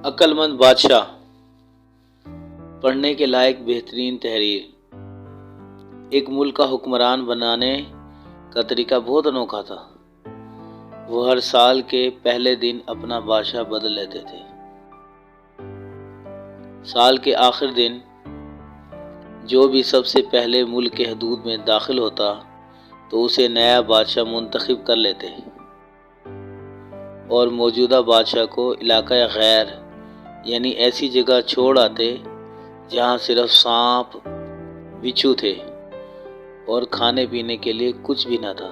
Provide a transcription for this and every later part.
عقل مند بادشاہ پڑھنے کے لائق بہترین تحریر۔ ایک ملک کا حکمران بنانے کا طریقہ بہت انوکھا تھا۔ وہ ہر سال کے پہلے دن اپنا بادشاہ بدل لیتے تھے۔ سال کے آخر دن جو بھی سب سے پہلے ملک کے حدود میں داخل ہوتا تو اسے نیا بادشاہ منتخب کر لیتے اور موجودہ بادشاہ کو علاقہ غیر یعنی ایسی جگہ چھوڑ آتے جہاں صرف سانپ بچھو تھے اور کھانے پینے کے لیے کچھ بھی نہ تھا۔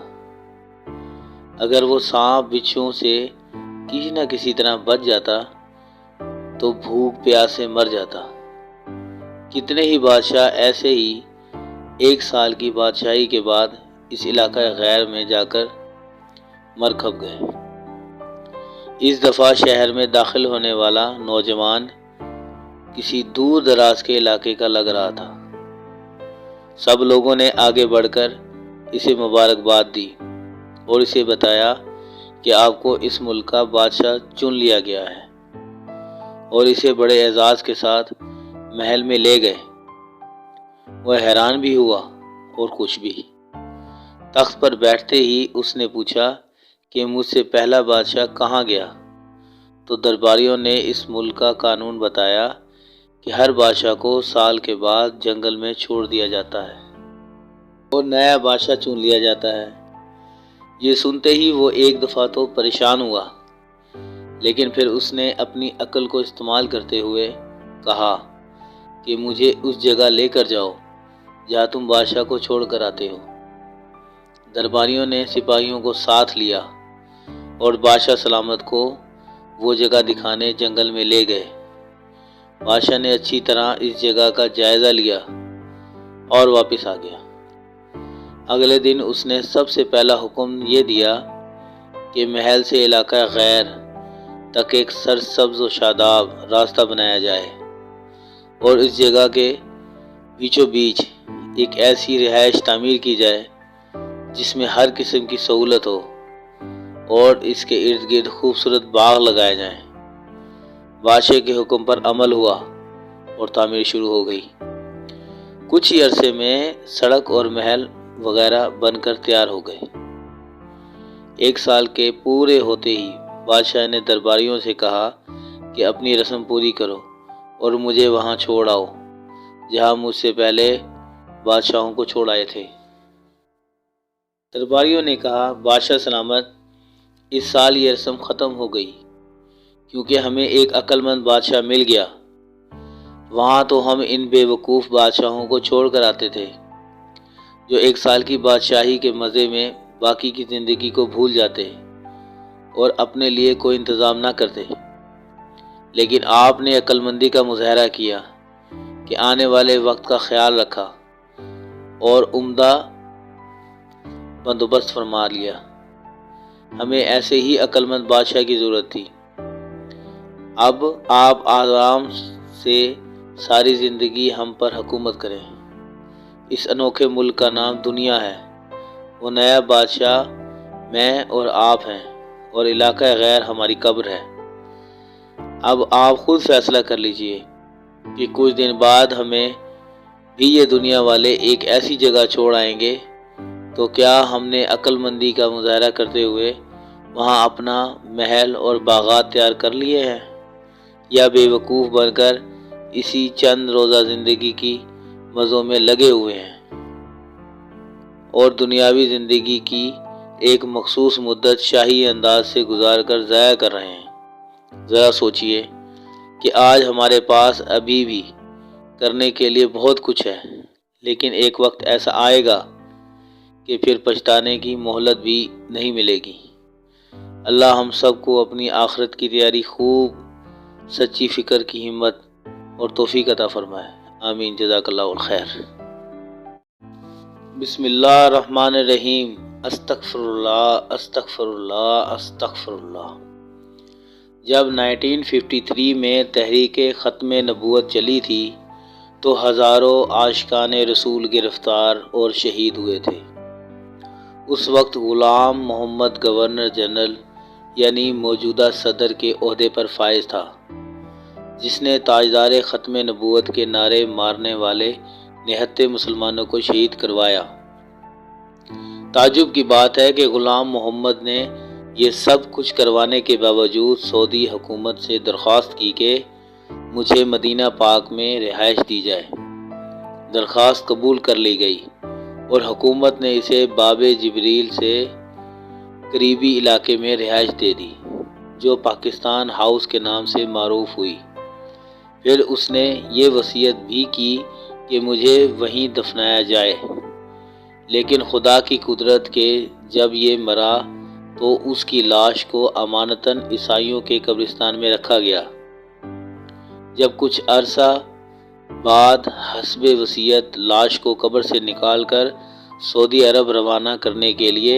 اگر وہ سانپ بچھوؤں سے کسی نہ کسی طرح بچ جاتا تو بھوک پیاس سے مر جاتا۔ کتنے ہی بادشاہ ایسے ہی ایک سال کی بادشاہی کے بعد اس علاقہ غیر میں جا کر مر کھپ گئے۔ اس دفعہ شہر میں داخل ہونے والا نوجوان کسی دور دراز کے علاقے کا لگ رہا تھا۔ سب لوگوں نے آگے بڑھ کر اسے مبارکباد دی اور اسے بتایا کہ آپ کو اس ملک کا بادشاہ چن لیا گیا ہے اور اسے بڑے اعزاز کے ساتھ محل میں لے گئے۔ وہ حیران بھی ہوا اور خوش بھی۔ تخت پر بیٹھتے ہی اس نے پوچھا کہ مجھ سے پہلا بادشاہ کہاں گیا؟ تو درباریوں نے اس ملک کا قانون بتایا کہ ہر بادشاہ کو سال کے بعد جنگل میں چھوڑ دیا جاتا ہے اور نیا بادشاہ چن لیا جاتا ہے۔ یہ سنتے ہی وہ ایک دفعہ تو پریشان ہوا، لیکن پھر اس نے اپنی عقل کو استعمال کرتے ہوئے کہا کہ مجھے اس جگہ لے کر جاؤ جہاں تم بادشاہ کو چھوڑ کر آتے ہو۔ درباریوں نے سپاہیوں کو ساتھ لیا اور بادشاہ سلامت کو وہ جگہ دکھانے جنگل میں لے گئے۔ بادشاہ نے اچھی طرح اس جگہ کا جائزہ لیا اور واپس آ گیا۔ اگلے دن اس نے سب سے پہلا حکم یہ دیا کہ محل سے علاقہ غیر تک ایک سرسبز و شاداب راستہ بنایا جائے اور اس جگہ کے بیچوں بیچ ایک ایسی رہائش تعمیر کی جائے جس میں ہر قسم کی سہولت ہو اور اس کے ارد گرد خوبصورت باغ لگائے جائیں۔ بادشاہ کے حکم پر عمل ہوا اور تعمیر شروع ہو گئی۔ کچھ ہی عرصے میں سڑک اور محل وغیرہ بن کر تیار ہو گئے۔ ایک سال کے پورے ہوتے ہی بادشاہ نے درباریوں سے کہا کہ اپنی رسم پوری کرو اور مجھے وہاں چھوڑ آؤ جہاں مجھ سے پہلے بادشاہوں کو چھوڑ آئے تھے۔ درباریوں نے کہا بادشاہ سلامت، اس سال یہ رسم ختم ہو گئی کیونکہ ہمیں ایک عقل مند بادشاہ مل گیا۔ وہاں تو ہم ان بے وقوف بادشاہوں کو چھوڑ کر آتے تھے جو ایک سال کی بادشاہی کے مزے میں باقی کی زندگی کو بھول جاتے اور اپنے لیے کوئی انتظام نہ کرتے، لیکن آپ نے عقل مندی کا مظاہرہ کیا کہ آنے والے وقت کا خیال رکھا اور عمدہ بندوبست فرما لیا۔ ہمیں ایسے ہی عقل مند بادشاہ کی ضرورت تھی۔ اب آپ آرام سے ساری زندگی ہم پر حکومت کریں۔ اس انوکھے ملک کا نام دنیا ہے۔ وہ نیا بادشاہ میں اور آپ ہیں اور علاقہ غیر ہماری قبر ہے۔ اب آپ خود فیصلہ کر لیجئے کہ کچھ دن بعد ہمیں بھی یہ دنیا والے ایک ایسی جگہ چھوڑ آئیں گے تو کیا ہم نے عقل مندی کا مظاہرہ کرتے ہوئے وہاں اپنا محل اور باغات تیار کر لیے ہیں، یا بے وقوف بن کر اسی چند روزہ زندگی کی مزوں میں لگے ہوئے ہیں اور دنیاوی زندگی کی ایک مخصوص مدت شاہی انداز سے گزار کر ضائع کر رہے ہیں؟ ذرا سوچئے کہ آج ہمارے پاس ابھی بھی کرنے کے لیے بہت کچھ ہے، لیکن ایک وقت ایسا آئے گا کہ پھر پچھتانے کی مہلت بھی نہیں ملے گی۔ اللہ ہم سب کو اپنی آخرت کی تیاری خوب سچی فکر کی ہمت اور توفیق عطا فرمائے۔ آمین۔ جزاک اللہ الخیر۔ بسم اللہ الرحمن الرحیم۔ استغفر اللہ استغفر اللہ استغفر اللہ۔ جب 1953 میں تحریک ختم نبوت چلی تھی تو ہزاروں عاشقان رسول گرفتار اور شہید ہوئے تھے۔ اس وقت غلام محمد گورنر جنرل یعنی موجودہ صدر کے عہدے پر فائز تھا۔ جس نے تاجدار ختم نبوت کے نعرے مارنے والے نہتے مسلمانوں کو شہید کروایا۔ تعجب کی بات ہے کہ غلام محمد نے یہ سب کچھ کروانے کے باوجود سعودی حکومت سے درخواست کی کہ مجھے مدینہ پاک میں رہائش دی جائے۔ درخواست قبول کر لی گئی اور حکومت نے اسے باب جبریل سے قریبی علاقے میں رہائش دے دی، جو پاکستان ہاؤس کے نام سے معروف ہوئی۔ پھر اس نے یہ وصیت بھی کی کہ مجھے وہیں دفنایا جائے، لیکن خدا کی قدرت کہ جب یہ مرا تو اس کی لاش کو امانتاً عیسائیوں کے قبرستان میں رکھا گیا۔ جب کچھ عرصہ بعد حسب وصیت لاش کو قبر سے نکال کر سعودی عرب روانہ کرنے کے لیے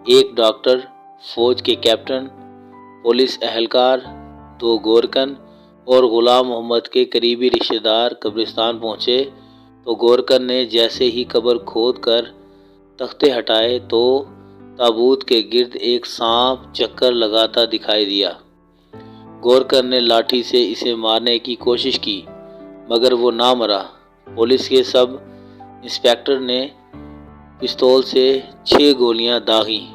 ایک ڈاکٹر، فوج کے کیپٹن، پولیس اہلکار، 2 گورکن اور غلام محمد کے قریبی رشتہ دار قبرستان پہنچے تو گورکن نے جیسے ہی قبر کھود کر تختے ہٹائے تو تابوت کے گرد ایک سانپ چکر لگاتا دکھائی دیا۔ گورکن نے لاٹھی سے اسے مارنے کی کوشش کی مگر وہ نہ مرا۔ پولیس کے سب انسپکٹر نے پستول سے 6 گولیاں داغیں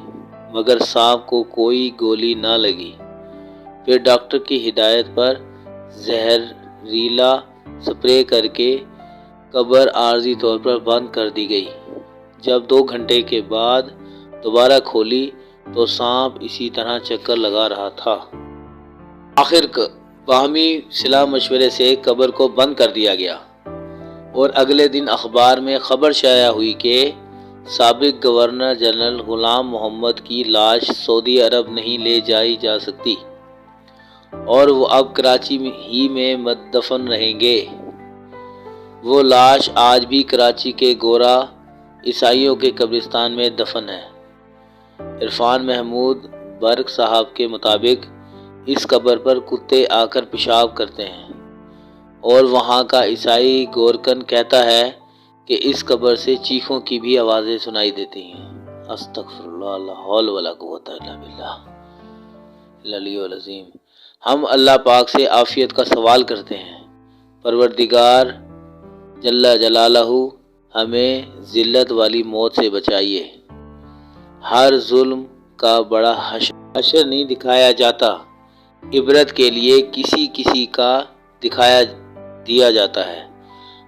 مگر سانپ کو کوئی گولی نہ لگی۔ پھر ڈاکٹر کی ہدایت پر زہریلا سپرے کر کے قبر عارضی طور پر بند کر دی گئی۔ جب 2 گھنٹے کے بعد دوبارہ کھولی تو سانپ اسی طرح چکر لگا رہا تھا۔ آخر باہمی صلاح مشورے سے قبر کو بند کر دیا گیا اور اگلے دن اخبار میں خبر شائع ہوئی کہ سابق گورنر جنرل غلام محمد کی لاش سعودی عرب نہیں لے جائی جا سکتی اور وہ اب کراچی ہی میں دفن رہیں گے۔ وہ لاش آج بھی کراچی کے گورا عیسائیوں کے قبرستان میں دفن ہے۔ عرفان محمود برق صاحب کے مطابق اس قبر پر کتے آ کر پیشاب کرتے ہیں اور وہاں کا عیسائی گورکن کہتا ہے کہ اس قبر سے چیخوں کی بھی آوازیں سنائی دیتی ہیں۔ استغفر اللہ، لا حول ولا قوت الا باللہ العلی العظیم۔ ہم اللہ پاک سے عافیت کا سوال کرتے ہیں۔ پروردگار جل جلالہ ہمیں ذلت والی موت سے بچائیے۔ ہر ظلم کا بڑا حشر نہیں دکھایا جاتا، عبرت کے لیے کسی کا دیا جاتا ہے۔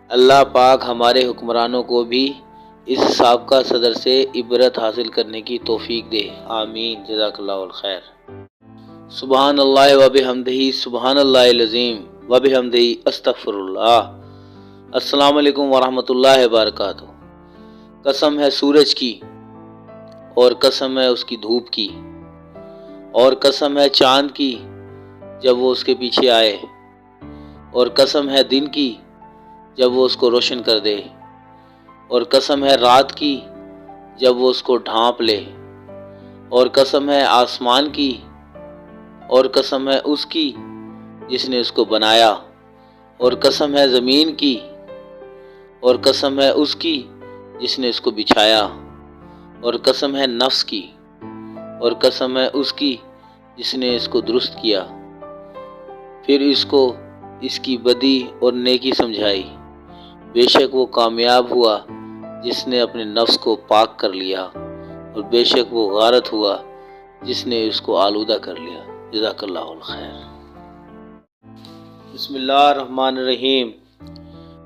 اللہ پاک ہمارے حکمرانوں کو بھی اس سابقہ صدر سے عبرت حاصل کرنے کی توفیق دے، آمین، جزاک اللہ الخیر۔ سبحان اللہ و بحمدہ، سبحان اللہ العظیم و بحمدہ، استغفر اللہ۔ السلام علیکم ورحمۃ اللہ وبرکاتہ۔ قسم ہے سورج کی اور قسم ہے اس کی دھوپ کی اور قسم ہے چاند کی جب وہ اس کے پیچھے آئے اور قسم ہے دن کی جب وہ اس کو روشن کر دے اور قسم ہے رات کی جب وہ اس کو ڈھانپ لے اور قسم ہے آسمان کی اور قسم ہے اس کی جس نے اس کو بنایا اور قسم ہے زمین کی اور قسم ہے اس کی جس نے اس کو بچھایا اور قسم ہے نفس کی اور قسم ہے اس کی جس نے اس کو درست کیا، پھر اس کو اس کی بدی اور نیکی سمجھائی۔ بے شک وہ کامیاب ہوا جس نے اپنے نفس کو پاک کر لیا اور بے شک وہ غارت ہوا جس نے اس کو آلودہ کر لیا، جزاک اللہ الخیر۔ بسم اللہ الرحمن الرحیم۔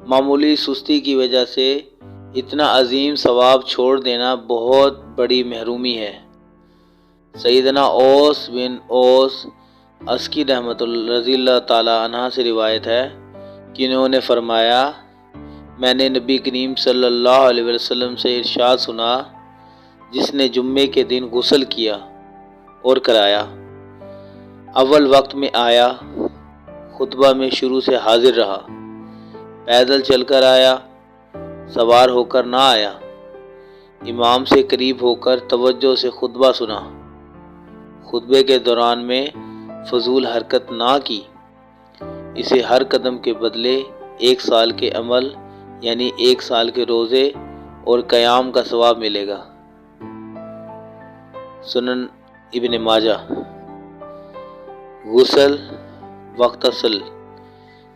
معمولی سستی کی وجہ سے اتنا عظیم ثواب چھوڑ دینا بہت بڑی محرومی ہے۔ سیدنا اوس بن اوس عسکی رحمۃ اللہ رضی اللہ تعالی عنہ سے روایت ہے کہ انہوں نے فرمایا، میں نے نبی کریم صلی اللہ علیہ وسلم سے ارشاد سنا، جس نے جمعے کے دن غسل کیا اور کرایا، اول وقت میں آیا، خطبہ میں شروع سے حاضر رہا، پیدل چل کر آیا، سوار ہو کر نہ آیا، امام سے قریب ہو کر توجہ سے خطبہ سنا، خطبے کے دوران میں فضول حرکت نہ کی، اسے ہر قدم کے بدلے 1 سال کے عمل یعنی 1 سال کے روزے اور قیام کا ثواب ملے گا۔ سنن ابن ماجہ۔ غسل، وقت اصل،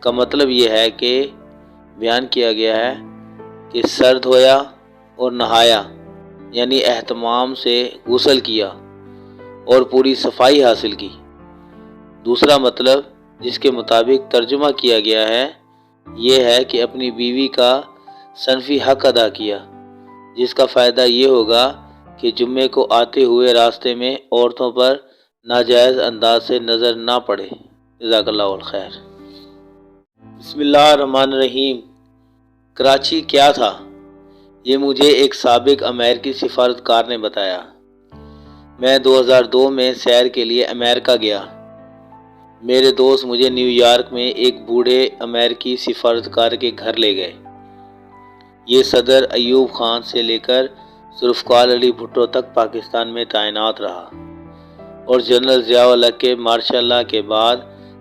کا مطلب یہ ہے کہ بیان کیا گیا ہے کہ سر دھویا اور نہایا یعنی اہتمام سے غسل کیا اور پوری صفائی حاصل کی۔ دوسرا مطلب جس کے مطابق ترجمہ کیا گیا ہے یہ ہے کہ اپنی بیوی کا صنفی حق ادا کیا، جس کا فائدہ یہ ہوگا کہ جمعے کو آتے ہوئے راستے میں عورتوں پر ناجائز انداز سے نظر نہ پڑے۔ جزاک اللہ الخیر۔ بسم اللہ الرحمن الرحیم۔ کراچی کیا تھا؟ یہ مجھے ایک سابق امریکی سفارتکار نے بتایا۔ میں 2002 میں سیر کے لیے امریکہ گیا۔ میرے دوست مجھے نیو یارک میں ایک بوڑھے امریکی سفارتکار کے گھر لے گئے۔ یہ صدر ایوب خان سے لے کر ذوالفقار علی بھٹو تک پاکستان میں تعینات رہا اور جنرل ضیاء الحق کے مارشل لاء کے بعد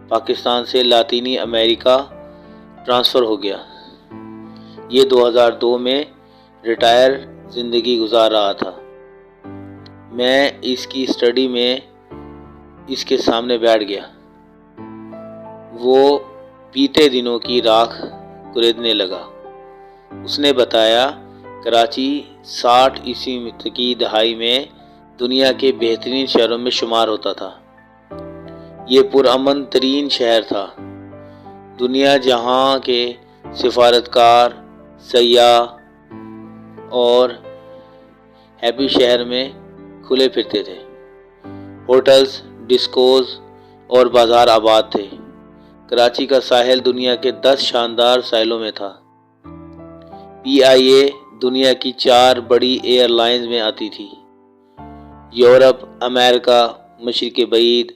پاکستان سے لاطینی امریکہ ٹرانسفر ہو گیا۔ یہ 2002 میں ریٹائر زندگی گزار رہا تھا۔ میں اس کی اسٹڈی میں اس کے سامنے بیٹھ گیا۔ وہ بیتے دنوں کی راکھ کریدنے لگا۔ اس نے بتایا کراچی 60 عیسوی کی دہائی میں دنیا کے بہترین شہروں میں شمار ہوتا تھا۔ یہ پرامن ترین شہر تھا۔ دنیا جہاں کے سفارتکار، سیاح اور ہیپی شہر میں کھلے پھرتے تھے۔ ہوٹلز، ڈسکوز اور بازار آباد تھے۔ کراچی کا ساحل دنیا کے 10 شاندار ساحلوں میں تھا۔ PIA دنیا کی 4 بڑی ایئر لائنز میں آتی تھی۔ یورپ، امریکہ، مشرق بعید،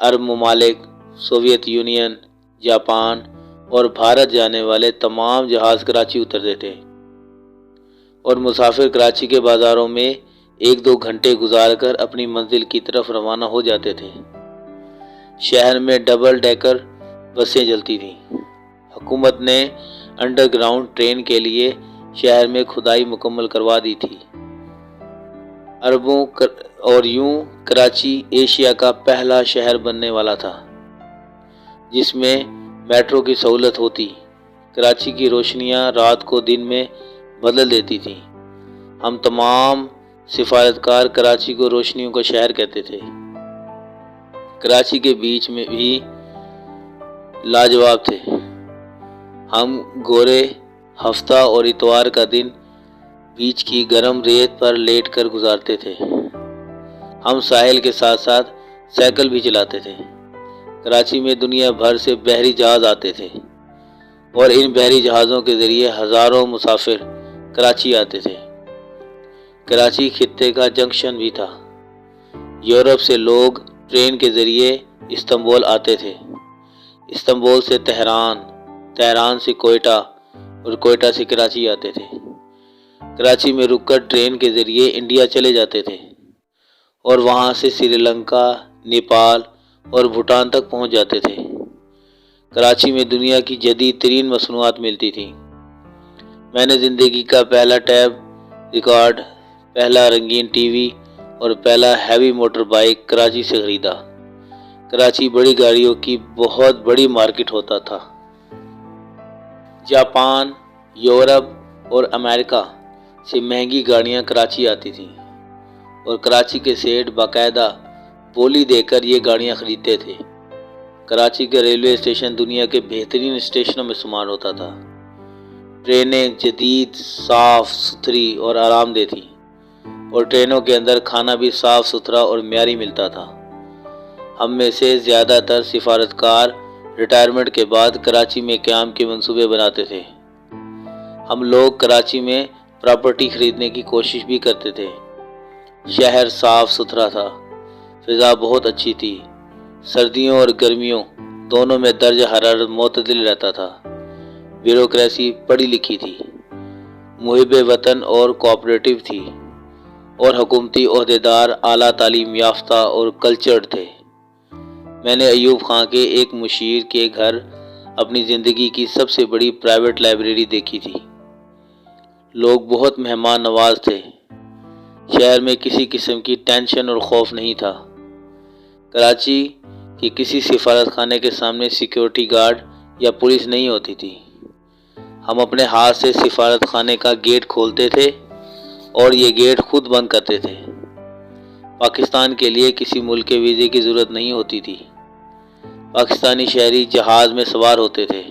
عرب ممالک، سوویت یونین، جاپان اور بھارت جانے والے تمام جہاز کراچی اترتے تھے اور مسافر کراچی کے بازاروں میں 1-2 گھنٹے گزار کر اپنی منزل کی طرف روانہ ہو جاتے تھے۔ شہر میں ڈبل ڈیکر بسیں چلتی تھیں۔ حکومت نے انڈر گراؤنڈ ٹرین کے لیے شہر میں کھدائی مکمل کروا دی تھی۔ اربوں اور یوں کراچی ایشیا کا پہلا شہر بننے والا تھا جس میں میٹرو کی سہولت ہوتی۔ کراچی کی روشنیاں رات کو دن میں بدل دیتی تھیں۔ ہم تمام سفارتکار کراچی کو روشنیوں کا شہر کہتے تھے۔ کراچی کے بیچ میں بھی لاجواب تھے۔ ہم گورے ہفتہ اور اتوار کا دن بیچ کی گرم ریت پر لیٹ کر گزارتے تھے۔ ہم ساحل کے ساتھ ساتھ سائیکل بھی چلاتے تھے۔ کراچی میں دنیا بھر سے بحری جہاز آتے تھے اور ان بحری جہازوں کے ذریعے ہزاروں مسافر کراچی آتے تھے۔ کراچی خطے کا جنکشن بھی تھا۔ یورپ سے لوگ ٹرین کے ذریعے استنبول آتے تھے، استنبول سے تہران، تہران سے کوئٹہ اور کوئٹہ سے کراچی آتے تھے۔ کراچی میں رک کر ٹرین کے ذریعے انڈیا چلے جاتے تھے اور وہاں سے سری لنکا، نیپال اور بھوٹان تک پہنچ جاتے تھے۔ کراچی میں دنیا کی جدید ترین مصنوعات ملتی تھیں۔ میں نے زندگی کا پہلا ٹیپ ریکارڈ، پہلا رنگین ٹی وی اور پہلا ہیوی موٹر بائک کراچی سے خریدا۔ کراچی بڑی گاڑیوں کی بہت بڑی مارکیٹ ہوتا تھا۔ جاپان، یورپ اور امریکہ سے مہنگی گاڑیاں کراچی آتی تھیں اور کراچی کے سیٹ باقاعدہ بولی دے کر یہ گاڑیاں خریدتے تھے۔ کراچی کے ریلوے اسٹیشن دنیا کے بہترین اسٹیشنوں میں شمار ہوتا تھا۔ ٹرینیں جدید، صاف ستھری اور آرام دہ تھیں اور ٹرینوں کے اندر کھانا بھی صاف ستھرا اور معیاری ملتا تھا۔ ہم میں سے زیادہ تر سفارتکار ریٹائرمنٹ کے بعد کراچی میں قیام کے منصوبے بناتے تھے۔ ہم لوگ کراچی میں پراپرٹی خریدنے کی کوشش بھی کرتے تھے۔ شہر صاف ستھرا تھا، فضا بہت اچھی تھی۔ سردیوں اور گرمیوں دونوں میں درجہ حرارت معتدل رہتا تھا۔ بیوروکریسی پڑھی لکھی تھی، محب وطن اور کوآپریٹو تھی اور حکومتی عہدیدار اعلیٰ تعلیم یافتہ اور کلچرڈ تھے۔ میں نے ایوب خان کے ایک مشیر کے گھر اپنی زندگی کی سب سے بڑی پرائیویٹ لائبریری دیکھی تھی۔ لوگ بہت مہمان نواز تھے۔ شہر میں کسی قسم کی ٹینشن اور خوف نہیں تھا۔ کراچی کے کسی سفارت خانے کے سامنے سیکیورٹی گارڈ یا پولیس نہیں ہوتی تھی۔ ہم اپنے ہاتھ سے سفارت خانے کا گیٹ کھولتے تھے اور یہ گیٹ خود بند کرتے تھے۔ پاکستان کے لیے کسی ملک کے ویزے کی ضرورت نہیں ہوتی تھی۔ پاکستانی شہری جہاز میں سوار ہوتے تھے،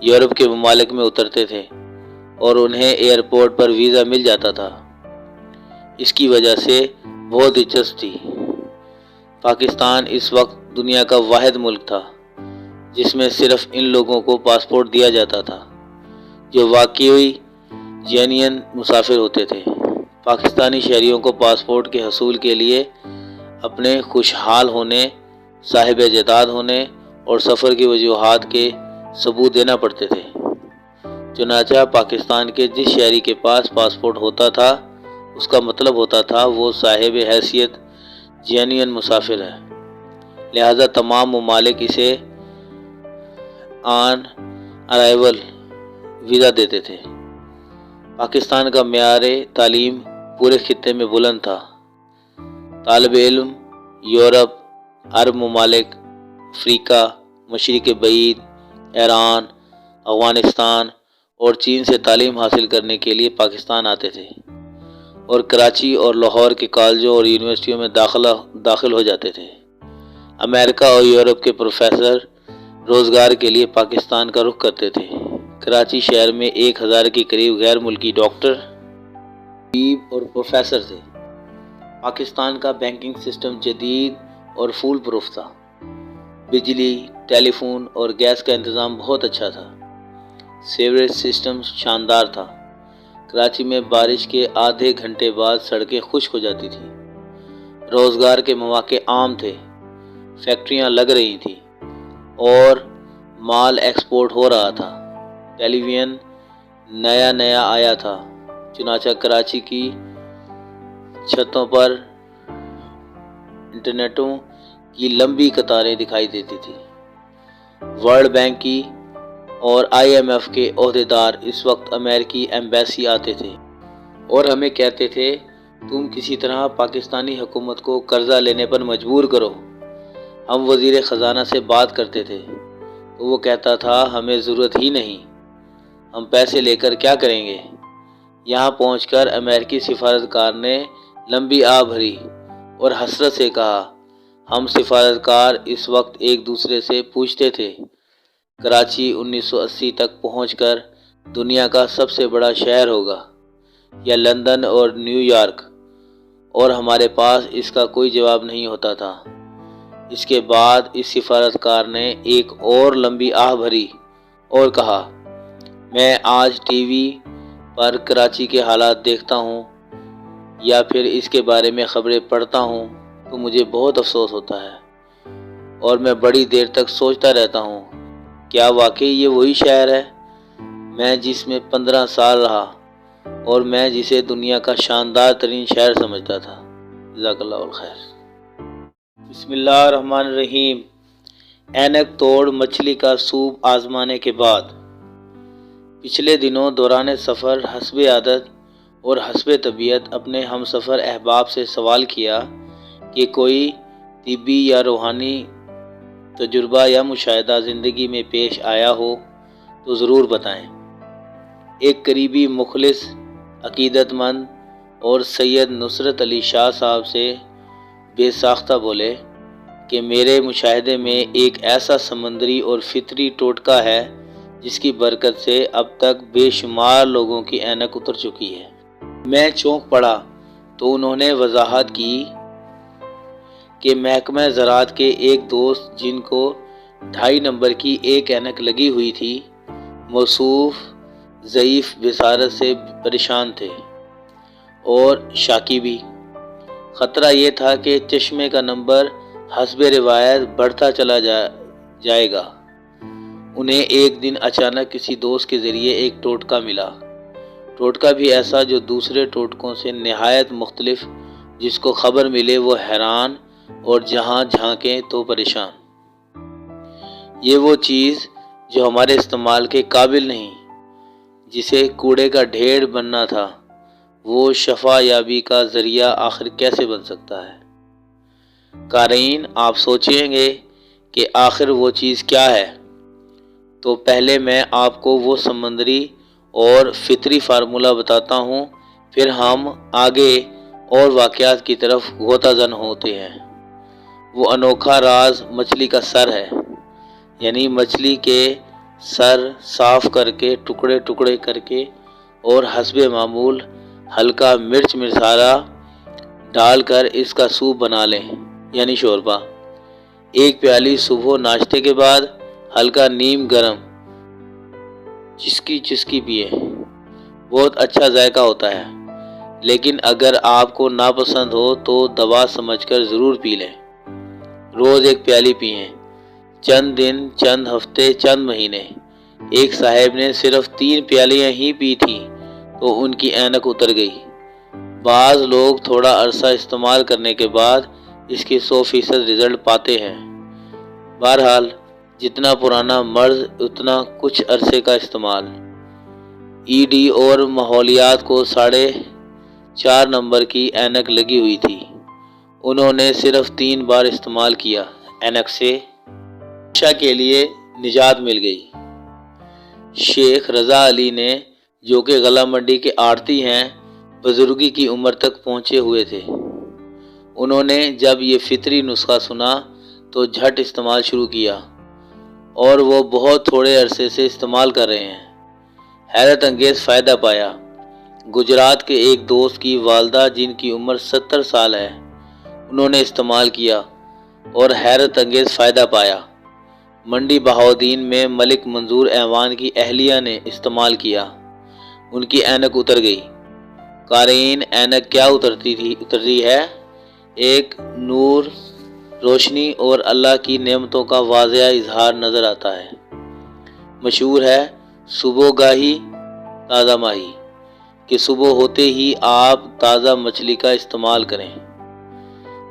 یورپ کے ممالک میں اترتے تھے اور انہیں ایئرپورٹ پر ویزا مل جاتا تھا۔ اس کی وجہ سے بہت دلچسپ تھی۔ پاکستان اس وقت دنیا کا واحد ملک تھا جس میں صرف ان لوگوں کو پاسپورٹ دیا جاتا تھا جو واقعی جینین مسافر ہوتے تھے۔ پاکستانی شہریوں کو پاسپورٹ کے حصول کے لیے اپنے خوشحال ہونے، صاحب جائیداد ہونے اور سفر کی وجوہات کے ثبوت دینا پڑتے تھے۔ چنانچہ پاکستان کے جس شہری کے پاس پاسپورٹ ہوتا تھا اس کا مطلب ہوتا تھا وہ صاحب حیثیت جینین مسافر ہے، لہذا تمام ممالک اسے آن ارائیول ویزا دیتے تھے۔ پاکستان کا معیار تعلیم پورے خطے میں بلند تھا۔ طالب علم یورپ، عرب ممالک، افریقہ، مشرق بعید، ایران، افغانستان اور چین سے تعلیم حاصل کرنے کے لیے پاکستان آتے تھے اور کراچی اور لاہور کے کالجوں اور یونیورسٹیوں میں داخل ہو جاتے تھے۔ امریکہ اور یورپ کے پروفیسر روزگار کے لیے پاکستان کا رخ کرتے تھے۔ کراچی شہر میں 1000 کے قریب غیر ملکی ڈاکٹر، طبیب اور پروفیسر تھے۔ پاکستان کا بینکنگ سسٹم جدید اور فول پروف تھا۔ بجلی، ٹیلی فون اور گیس کا انتظام بہت اچھا تھا۔ سیوریج سسٹم شاندار تھا۔ کراچی میں بارش کے آدھے گھنٹے بعد سڑکیں خشک ہو جاتی تھیں۔ روزگار کے مواقع عام تھے، فیکٹریاں لگ رہی تھیں اور مال ایکسپورٹ ہو رہا تھا۔ ٹیلی ویژن نیا آیا تھا، چنانچہ کراچی کی چھتوں پر انٹرنیٹوں کی لمبی قطاریں دکھائی دیتی تھیں۔ ورلڈ بینک کی اور IMF کے عہدیدار اس وقت امریکی ایمبیسی آتے تھے اور ہمیں کہتے تھے تم کسی طرح پاکستانی حکومت کو قرضہ لینے پر مجبور کرو۔ ہم وزیر خزانہ سے بات کرتے تھے تو وہ کہتا تھا ہمیں ضرورت ہی نہیں، ہم پیسے لے کر کیا کریں گے۔ یہاں پہنچ کر امریکی سفارتکار نے لمبی آہ بھری اور حسرت سے کہا، ہم سفارتکار اس وقت ایک دوسرے سے پوچھتے تھے کراچی 1980 تک پہنچ کر دنیا کا سب سے بڑا شہر ہوگا یا لندن اور نیو یارک، اور ہمارے پاس اس کا کوئی جواب نہیں ہوتا تھا۔ اس کے بعد اس سفارتکار نے ایک اور لمبی آہ بھری اور کہا، میں آج ٹی وی پر کراچی کے حالات دیکھتا ہوں یا پھر اس کے بارے میں خبریں پڑھتا ہوں تو مجھے بہت افسوس ہوتا ہے اور میں بڑی دیر تک سوچتا رہتا ہوں، کیا واقعی یہ وہی شہر ہے میں جس میں 15 سال رہا اور میں جسے دنیا کا شاندار ترین شہر سمجھتا تھا۔ جزاک اللہ الخیر۔ بسم اللہ الرحمن الرحیم۔ اینک توڑ مچھلی کا سوپ آزمانے کے بعد پچھلے دنوں دوران سفر حسب عادت اور حسب طبیعت اپنے ہم سفر احباب سے سوال کیا کہ کوئی طبی یا روحانی تجربہ یا مشاہدہ زندگی میں پیش آیا ہو تو ضرور بتائیں۔ ایک قریبی مخلص عقیدت مند اور سید نصرت علی شاہ صاحب سے بے ساختہ بولے کہ میرے مشاہدے میں ایک ایسا سمندری اور فطری ٹوٹکا ہے جس کی برکت سے اب تک بے شمار لوگوں کی اینک اتر چکی ہے۔ میں چونک پڑا تو انہوں نے وضاحت کی کہ محکمہ زراعت کے ایک دوست جن کو 2.5 نمبر کی ایک اینک لگی ہوئی تھی، موصوف ضعیف بصارت سے پریشان تھے اور شاکی بھی۔ خطرہ یہ تھا کہ چشمے کا نمبر حسب روایت بڑھتا چلا جائے گا۔ انہیں ایک دن اچانک کسی دوست کے ذریعے ایک ٹوٹکا ملا، ٹوٹکا بھی ایسا جو دوسرے ٹوٹکوں سے نہایت مختلف، جس کو خبر ملے وہ حیران اور جہاں جھانکیں تو پریشان۔ یہ وہ چیز جو ہمارے استعمال کے قابل نہیں، جسے کوڑے کا ڈھیر بننا تھا، وہ شفا یابی کا ذریعہ آخر کیسے بن سکتا ہے؟ قارئین، آپ سوچیں گے کہ آخر وہ چیز کیا ہے؟ تو پہلے میں آپ کو وہ سمندری اور فطری فارمولہ بتاتا ہوں، پھر ہم آگے اور واقعات کی طرف غوطہ زن ہوتے ہیں۔ وہ انوکھا راز مچھلی کا سر ہے، یعنی مچھلی کے سر صاف کر کے ٹکڑے ٹکڑے کر کے اور حسب معمول ہلکا مرچ مسالہ ڈال کر اس کا سوپ بنا لیں، یعنی شوربہ۔ ایک پیالی صبح ناشتے کے بعد ہلکا نیم گرم چسکی پیے، بہت اچھا ذائقہ ہوتا ہے، لیکن اگر آپ کو ناپسند ہو تو دوا سمجھ کر ضرور پی لیں۔ روز ایک پیالی پئیں، چند دن، چند ہفتے، چند مہینے۔ ایک صاحب نے صرف 3 پیالیاں ہی پی تھیں تو ان کی اینک اتر گئی۔ بعض لوگ تھوڑا عرصہ استعمال کرنے کے بعد اس کے 100% رزلٹ پاتے ہیں۔ بہرحال جتنا پرانا مرض اتنا کچھ عرصے کا استعمال۔ ای ڈی اور ماحولیات کو 4.5 نمبر کی اینک لگی ہوئی تھی، انہوں نے صرف 3 بار استعمال کیا، اینک سے ہمیشہ کے لیے نجات مل گئی۔ شیخ رضا علی نے، جو کہ غلہ منڈی کے آڑتی ہیں، بزرگی کی عمر تک پہنچے ہوئے تھے۔ انہوں نے جب یہ فطری نسخہ سنا تو جھٹ استعمال شروع کیا اور وہ بہت تھوڑے عرصے سے استعمال کر رہے ہیں۔ حیرت انگیز فائدہ پایا۔ گجرات کے ایک دوست کی والدہ جن کی عمر 70 سال ہے، انہوں نے استعمال کیا اور حیرت انگیز فائدہ پایا۔ منڈی بہاؤدین میں ملک منظور ایوان کی اہلیہ نے استعمال کیا، ان کی اینک اتر گئی۔ قارئین، اینک کیا اترتی ہے؟ ایک نور، روشنی اور اللہ کی نعمتوں کا واضح اظہار نظر آتا ہے۔ مشہور ہے صبح گاہی تازہ ماہی، کہ صبح ہوتے ہی آپ تازہ مچھلی کا استعمال کریں۔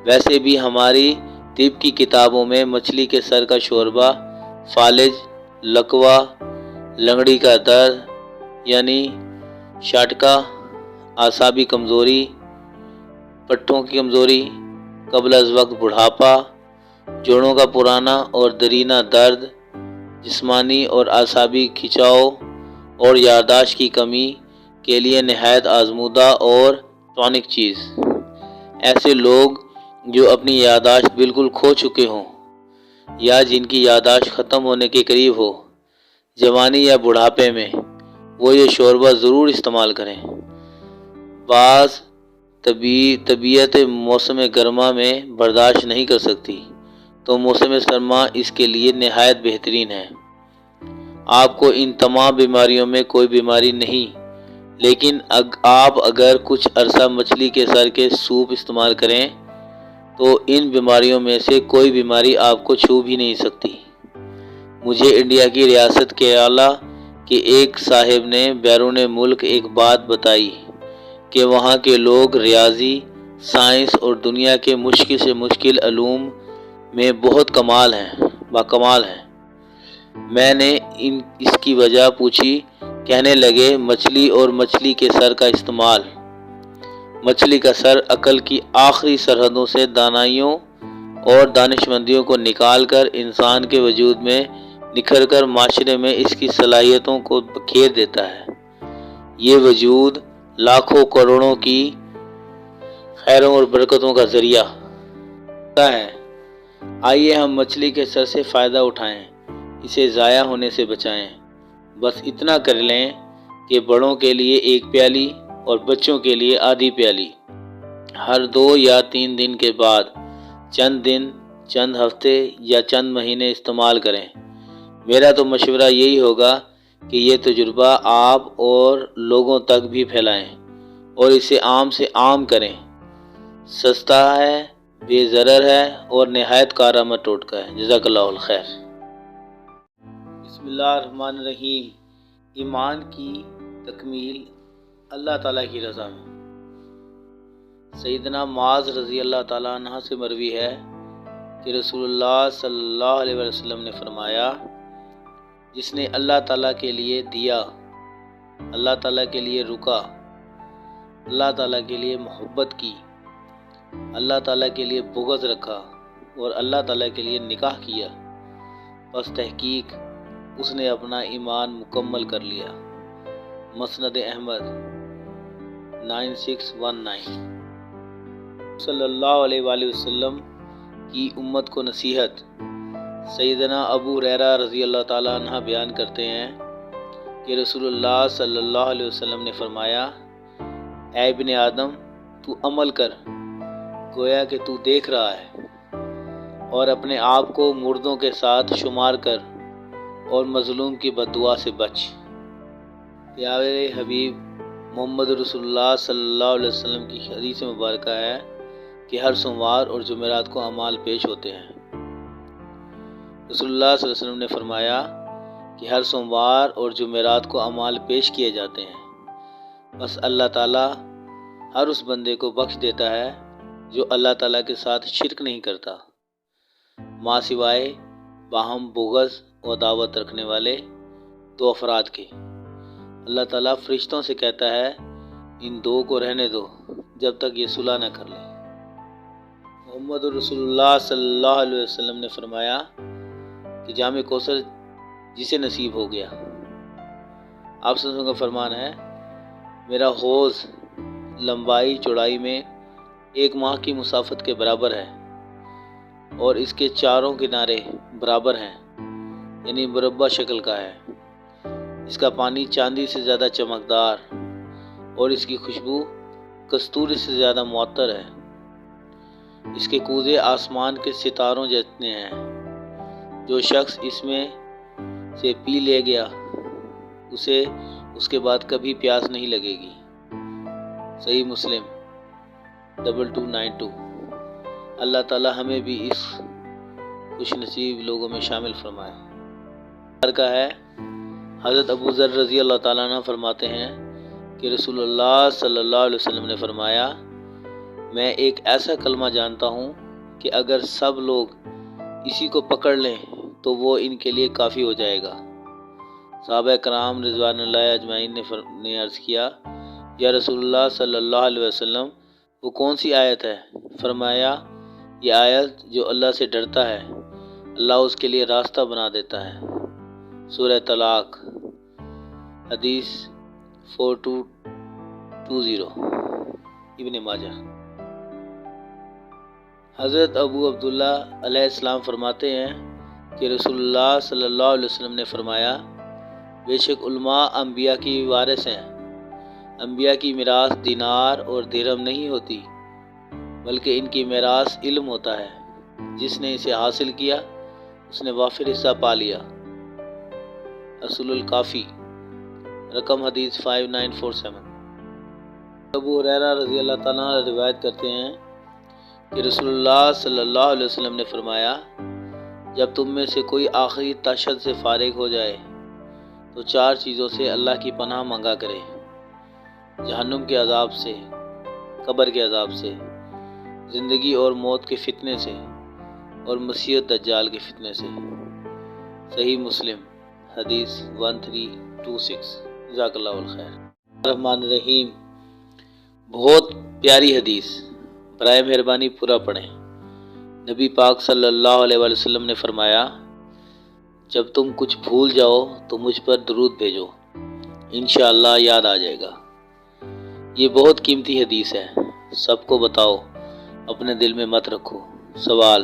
ویسے بھی ہماری طب کی کتابوں میں مچھلی کے سر کا شوربہ فالج، لکوہ، لنگڑی کا درد یعنی شاٹکا، اعصابی کمزوری، پٹھوں کی کمزوری، قبل از وقت بڑھاپا، جوڑوں کا پرانا اور دیرینہ درد، جسمانی اور اعصابی کھنچاؤ اور یادداشت کی کمی کے لیے نہایت آزمودہ اور ٹونک چیز۔ ایسے لوگ جو اپنی یادداشت بالکل کھو چکے ہوں یا جن کی یادداشت ختم ہونے کے قریب ہو، جوانی یا بڑھاپے میں، وہ یہ شوربہ ضرور استعمال کریں۔ بعض طبیعت موسم گرما میں برداشت نہیں کر سکتی تو موسم سرما اس کے لیے نہایت بہترین ہے۔ آپ کو ان تمام بیماریوں میں کوئی بیماری نہیں، لیکن آپ اگر کچھ عرصہ مچھلی کے سر کے سوپ استعمال کریں تو ان بیماریوں میں سے کوئی بیماری آپ کو چھو بھی نہیں سکتی۔ مجھے انڈیا کی ریاست کیرالہ کے ایک صاحب نے بیرون ملک ایک بات بتائی کہ وہاں کے لوگ ریاضی، سائنس اور دنیا کے مشکل سے مشکل علوم میں بہت باکمال ہیں۔ میں نے اس کی وجہ پوچھی، کہنے لگے مچھلی اور مچھلی کے سر کا استعمال۔ مچھلی کا سر عقل کی آخری سرحدوں سے دانائیوں اور دانشمندیوں کو نکال کر انسان کے وجود میں نکھر کر معاشرے میں اس کی صلاحیتوں کو بکھیر دیتا ہے۔ یہ وجود لاکھوں کروڑوں کی خیروں اور برکتوں کا ذریعہ ہے۔ آئیے ہم مچھلی کے سر سے فائدہ اٹھائیں، اسے ضائع ہونے سے بچائیں۔ بس اتنا کر لیں کہ بڑوں کے لیے 1 پیالی اور بچوں کے لیے آدھی پیالی ہر 2 یا 3 دن کے بعد چند دن، چند ہفتے یا چند مہینے استعمال کریں۔ میرا تو مشورہ یہی ہوگا کہ یہ تجربہ آپ اور لوگوں تک بھی پھیلائیں اور اسے عام سے عام کریں۔ سستا ہے، بے ضرر ہے اور نہایت کارآمد ٹوٹکا ہے۔ جزاک اللہ الخیر۔ بسم اللہ الرحمن الرحیم۔ ایمان کی تکمیل اللہ تعالیٰ کی رضا میں۔ سیدنا معاذ رضی اللہ تعالیٰ عنہ سے مروی ہے کہ رسول اللہ صلی اللہ علیہ وسلم نے فرمایا، جس نے اللہ تعالیٰ کے لیے دیا، اللہ تعالیٰ کے لیے رکا، اللہ تعالیٰ کے لیے محبت کی، اللہ تعالیٰ کے لیے بغض رکھا اور اللہ تعالیٰ کے لیے نکاح کیا، بس تحقیق اس نے اپنا ایمان مکمل کر لیا۔ مسند احمد 9619۔ صلی اللہ علیہ وآلہ وسلم کی امت کو نصیحت۔ سیدنا ابو ہریرہ رضی اللہ تعالیٰ عنہ بیان کرتے ہیں کہ رسول اللہ صلی اللہ علیہ وسلم نے فرمایا، اے ابن آدم، تو عمل کر گویا کہ تو دیکھ رہا ہے، اور اپنے آپ کو مردوں کے ساتھ شمار کر اور مظلوم کی بد دعا سے بچ۔ پیارے حبیب محمد رسول اللہ صلی اللہ علیہ وسلم کی حدیث مبارکہ ہے کہ ہر سوموار اور جمعرات کو اعمال پیش ہوتے ہیں۔ رسول اللہ صلی اللہ علیہ وسلم نے فرمایا کہ ہر سوموار اور جمعرات کو اعمال پیش کیے جاتے ہیں، بس اللہ تعالیٰ ہر اس بندے کو بخش دیتا ہے جو اللہ تعالیٰ کے ساتھ شرک نہیں کرتا، ماں سوائے باہم بغض و عداوت رکھنے والے دو افراد کے۔ اللہ تعالیٰ فرشتوں سے کہتا ہے، ان دو کو رہنے دو جب تک یہ صلح نہ کر لیں۔ محمد رسول اللہ صلی اللہ علیہ وسلم نے فرمایا کہ جام کوثر جسے نصیب ہو گیا۔ آپ صلی اللہ علیہ وسلم کا فرمان ہے، میرا حوض لمبائی چوڑائی میں 1 ماہ کی مسافت کے برابر ہے، اور اس کے چاروں کنارے برابر ہیں، یعنی مربع شکل کا ہے۔ اس کا پانی چاندی سے زیادہ چمکدار اور اس کی خوشبو کستوری سے زیادہ معطر ہے۔ اس کے کوزے آسمان کے ستاروں جتنے ہیں۔ جو شخص اس میں سے پی لے گیا اسے اس کے بعد کبھی پیاس نہیں لگے گی۔ صحیح مسلم 2292۔ اللہ تعالی ہمیں بھی اس خوش نصیب لوگوں میں شامل فرمائے۔ کا ہے، حضرت ابو ذر رضی اللہ تعالیٰ عنہ فرماتے ہیں کہ رسول اللہ صلی اللہ علیہ وسلم نے فرمایا، میں ایک ایسا کلمہ جانتا ہوں کہ اگر سب لوگ اسی کو پکڑ لیں تو وہ ان کے لیے کافی ہو جائے گا۔ صحابہ کرام رضوان اللہ اجمعین نے عرض کیا، یا رسول اللہ صلی اللہ علیہ وسلم، وہ کون سی آیت ہے؟ فرمایا، یہ آیت جو اللہ سے ڈرتا ہے اللہ اس کے لیے راستہ بنا دیتا ہے۔ سورہ طلاق، حدیث 4220، ابن ماجہ۔ حضرت ابو عبداللہ علیہ السلام فرماتے ہیں کہ رسول اللہ صلی اللہ علیہ وسلم نے فرمایا، بے شک علماء انبیاء کی وارث ہیں۔ انبیاء کی میراث دینار اور درہم نہیں ہوتی، بلکہ ان کی میراث علم ہوتا ہے۔ جس نے اسے حاصل کیا اس نے وافر حصہ پا لیا۔ اصول الکافی، رقم حدیث 5947۔ ابو ہریرہ رضی اللہ تعالیٰ عنہ روایت کرتے ہیں کہ رسول اللہ صلی اللہ علیہ وسلم نے فرمایا، جب تم میں سے کوئی آخری تشہد سے فارغ ہو جائے تو 4 چیزوں سے اللہ کی پناہ مانگا کرے: جہنم کے عذاب سے، قبر کے عذاب سے، زندگی اور موت کے فتنے سے، اور مسیح دجال کے فتنے سے۔ صحیح مسلم حدیث 1326۔ جزاک اللہ الخیر۔ الرحمن الرحیم، بہت پیاری حدیث، برائے مہربانی پورا پڑھیں۔ نبی پاک صلی اللہ علیہ وآلہ وسلم نے فرمایا، جب تم کچھ بھول جاؤ تو مجھ پر درود بھیجو، انشاءاللہ یاد آ جائے گا۔ یہ بہت قیمتی حدیث ہے، سب کو بتاؤ، اپنے دل میں مت رکھو۔ سوال: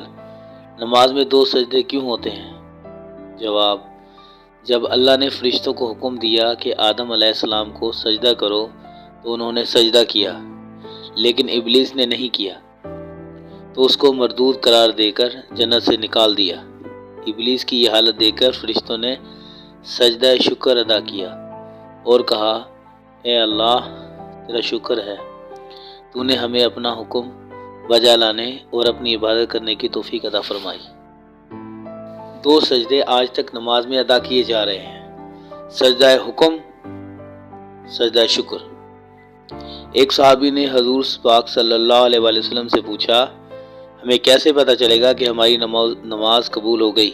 نماز میں 2 سجدے کیوں ہوتے ہیں؟ جواب: جب اللہ نے فرشتوں کو حکم دیا کہ آدم علیہ السلام کو سجدہ کرو تو انہوں نے سجدہ کیا، لیکن ابلیس نے نہیں کیا، تو اس کو مردود قرار دے کر جنت سے نکال دیا۔ ابلیس کی یہ حالت دیکھ کر فرشتوں نے سجدہ شکر ادا کیا اور کہا، اے اللہ، تیرا شکر ہے، تو نے ہمیں اپنا حکم بجا لانے اور اپنی عبادت کرنے کی توفیق عطا فرمائی۔ 2 سجدے آج تک نماز میں ادا کیے جا رہے ہیں: سجدہ حکم، سجدہ شکر۔ ایک صحابی نے حضور پاک صلی اللہ علیہ وآلہ وسلم سے پوچھا، ہمیں کیسے پتہ چلے گا کہ ہماری نماز قبول ہو گئی؟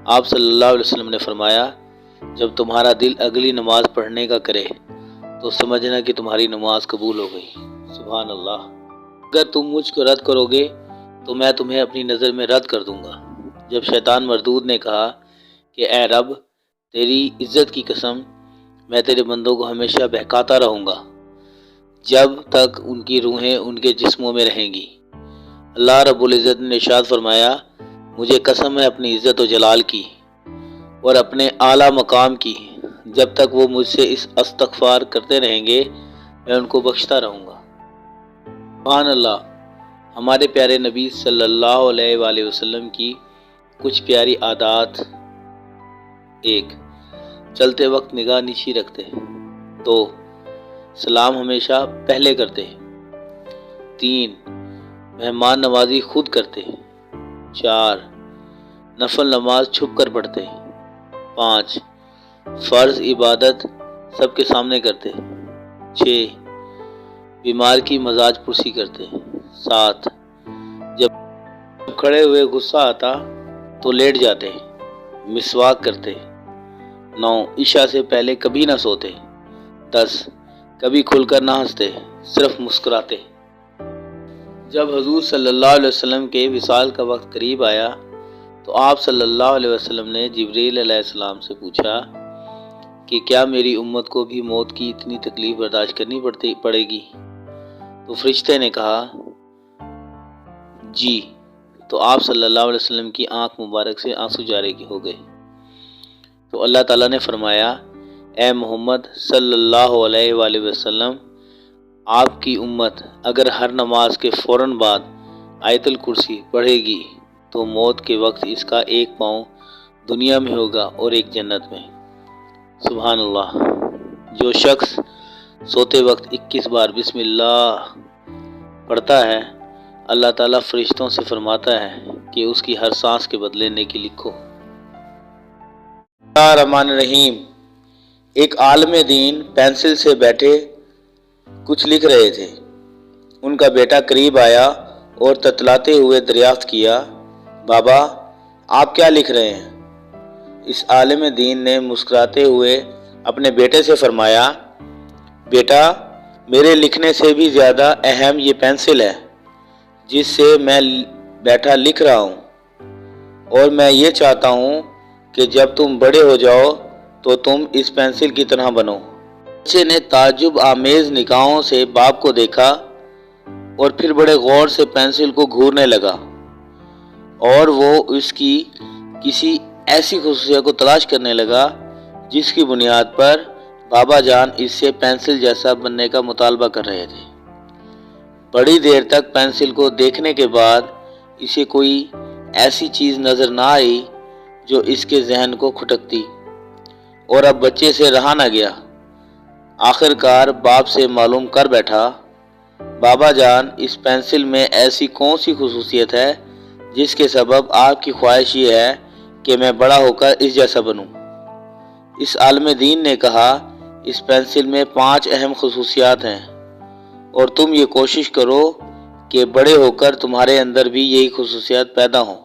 آپ صلی اللہ علیہ وسلم نے فرمایا، جب تمہارا دل اگلی نماز پڑھنے کا کرے تو سمجھنا کہ تمہاری نماز قبول ہو گئی۔ سبحان اللہ۔ اگر تم مجھ کو رد کرو گے تو میں تمہیں اپنی نظر میں رد کر دوں گا۔ جب شیطان مردود نے کہا کہ اے رب، تیری عزت کی قسم میں تیرے بندوں کو ہمیشہ بہکاتا رہوں گا جب تک ان کی روحیں ان کے جسموں میں رہیں گی۔ اللہ رب العزت نے ارشاد فرمایا، مجھے قسم ہے اپنی عزت و جلال کی اور اپنے اعلیٰ مقام کی، جب تک وہ مجھ سے اس استغفار کرتے رہیں گے میں ان کو بخشتا رہوں گا۔ سبحان اللہ۔ ہمارے پیارے نبی صلی اللہ علیہ وآلہ وسلم کی کچھ پیاری عادات: 1. چلتے وقت نگاہ نیچی رکھتے۔ 2. سلام ہمیشہ پہلے کرتے۔ 3. مہمان نوازی خود کرتے۔ 4. نفل نماز چھپ کر پڑھتے۔ 5. فرض عبادت سب کے سامنے کرتے۔ 6. بیمار کی مزاج پرسی کرتے۔ 7. جب کھڑے ہوئے غصہ آتا تو لیٹ جاتے، مسواک کرتے۔ 9. عشاء سے پہلے کبھی نہ سوتے۔ 10. کبھی کھل کر نہ ہنستے، صرف مسکراتے۔ جب حضور صلی اللہ علیہ وسلم کے وصال کا وقت قریب آیا تو آپ صلی اللہ علیہ وسلم نے جبریل علیہ السلام سے پوچھا کہ کیا میری امت کو بھی موت کی اتنی تکلیف برداشت کرنی پڑے گی؟ تو فرشتے نے کہا جی۔ تو آپ صلی اللہ علیہ وسلم کی آنکھ مبارک سے آنسو جاری ہو گئے۔ تو اللہ تعالیٰ نے فرمایا، اے محمد صلی اللہ علیہ وآلہ وسلم، آپ کی امت اگر ہر نماز کے فوراً بعد آیت الکرسی پڑھے گی تو موت کے وقت اس کا ایک پاؤں دنیا میں ہوگا اور ایک جنت میں۔ سبحان اللہ۔ جو شخص سوتے وقت 21 بار بسم اللہ پڑھتا ہے، اللہ تعالیٰ فرشتوں سے فرماتا ہے کہ اس کی ہر سانس کے بدلے نیکی لکھو۔ بسم اللہ الرحمن الرحیم۔ ایک عالم دین پینسل سے بیٹھے کچھ لکھ رہے تھے۔ ان کا بیٹا قریب آیا اور تتلاتے ہوئے دریافت کیا، بابا آپ کیا لکھ رہے ہیں؟ اس عالم دین نے مسکراتے ہوئے اپنے بیٹے سے فرمایا، بیٹا میرے لکھنے سے بھی زیادہ اہم یہ پینسل ہے جس سے میں بیٹھا لکھ رہا ہوں، اور میں یہ چاہتا ہوں کہ جب تم بڑے ہو جاؤ تو تم اس پینسل کی طرح بنو۔ بچے نے تعجب آمیز نگاہوں سے باپ کو دیکھا اور پھر بڑے غور سے پینسل کو گھورنے لگا، اور وہ اس کی کسی ایسی خصوصیت کو تلاش کرنے لگا جس کی بنیاد پر بابا جان اس سے پینسل جیسا بننے کا مطالبہ کر رہے تھے۔ بڑی دیر تک پینسل کو دیکھنے کے بعد اسے کوئی ایسی چیز نظر نہ آئی جو اس کے ذہن کو کھٹکتی، اور اب بچے سے رہا نہ گیا۔ آخر کار باپ سے معلوم کر بیٹھا، بابا جان اس پینسل میں ایسی کون سی خصوصیت ہے جس کے سبب آپ کی خواہش یہ ہے کہ میں بڑا ہو کر اس جیسا بنوں؟ اس عالم دین نے کہا، اس پینسل میں 5 اہم خصوصیات ہیں، اور تم یہ کوشش کرو کہ بڑے ہو کر تمہارے اندر بھی یہی خصوصیات پیدا ہوں۔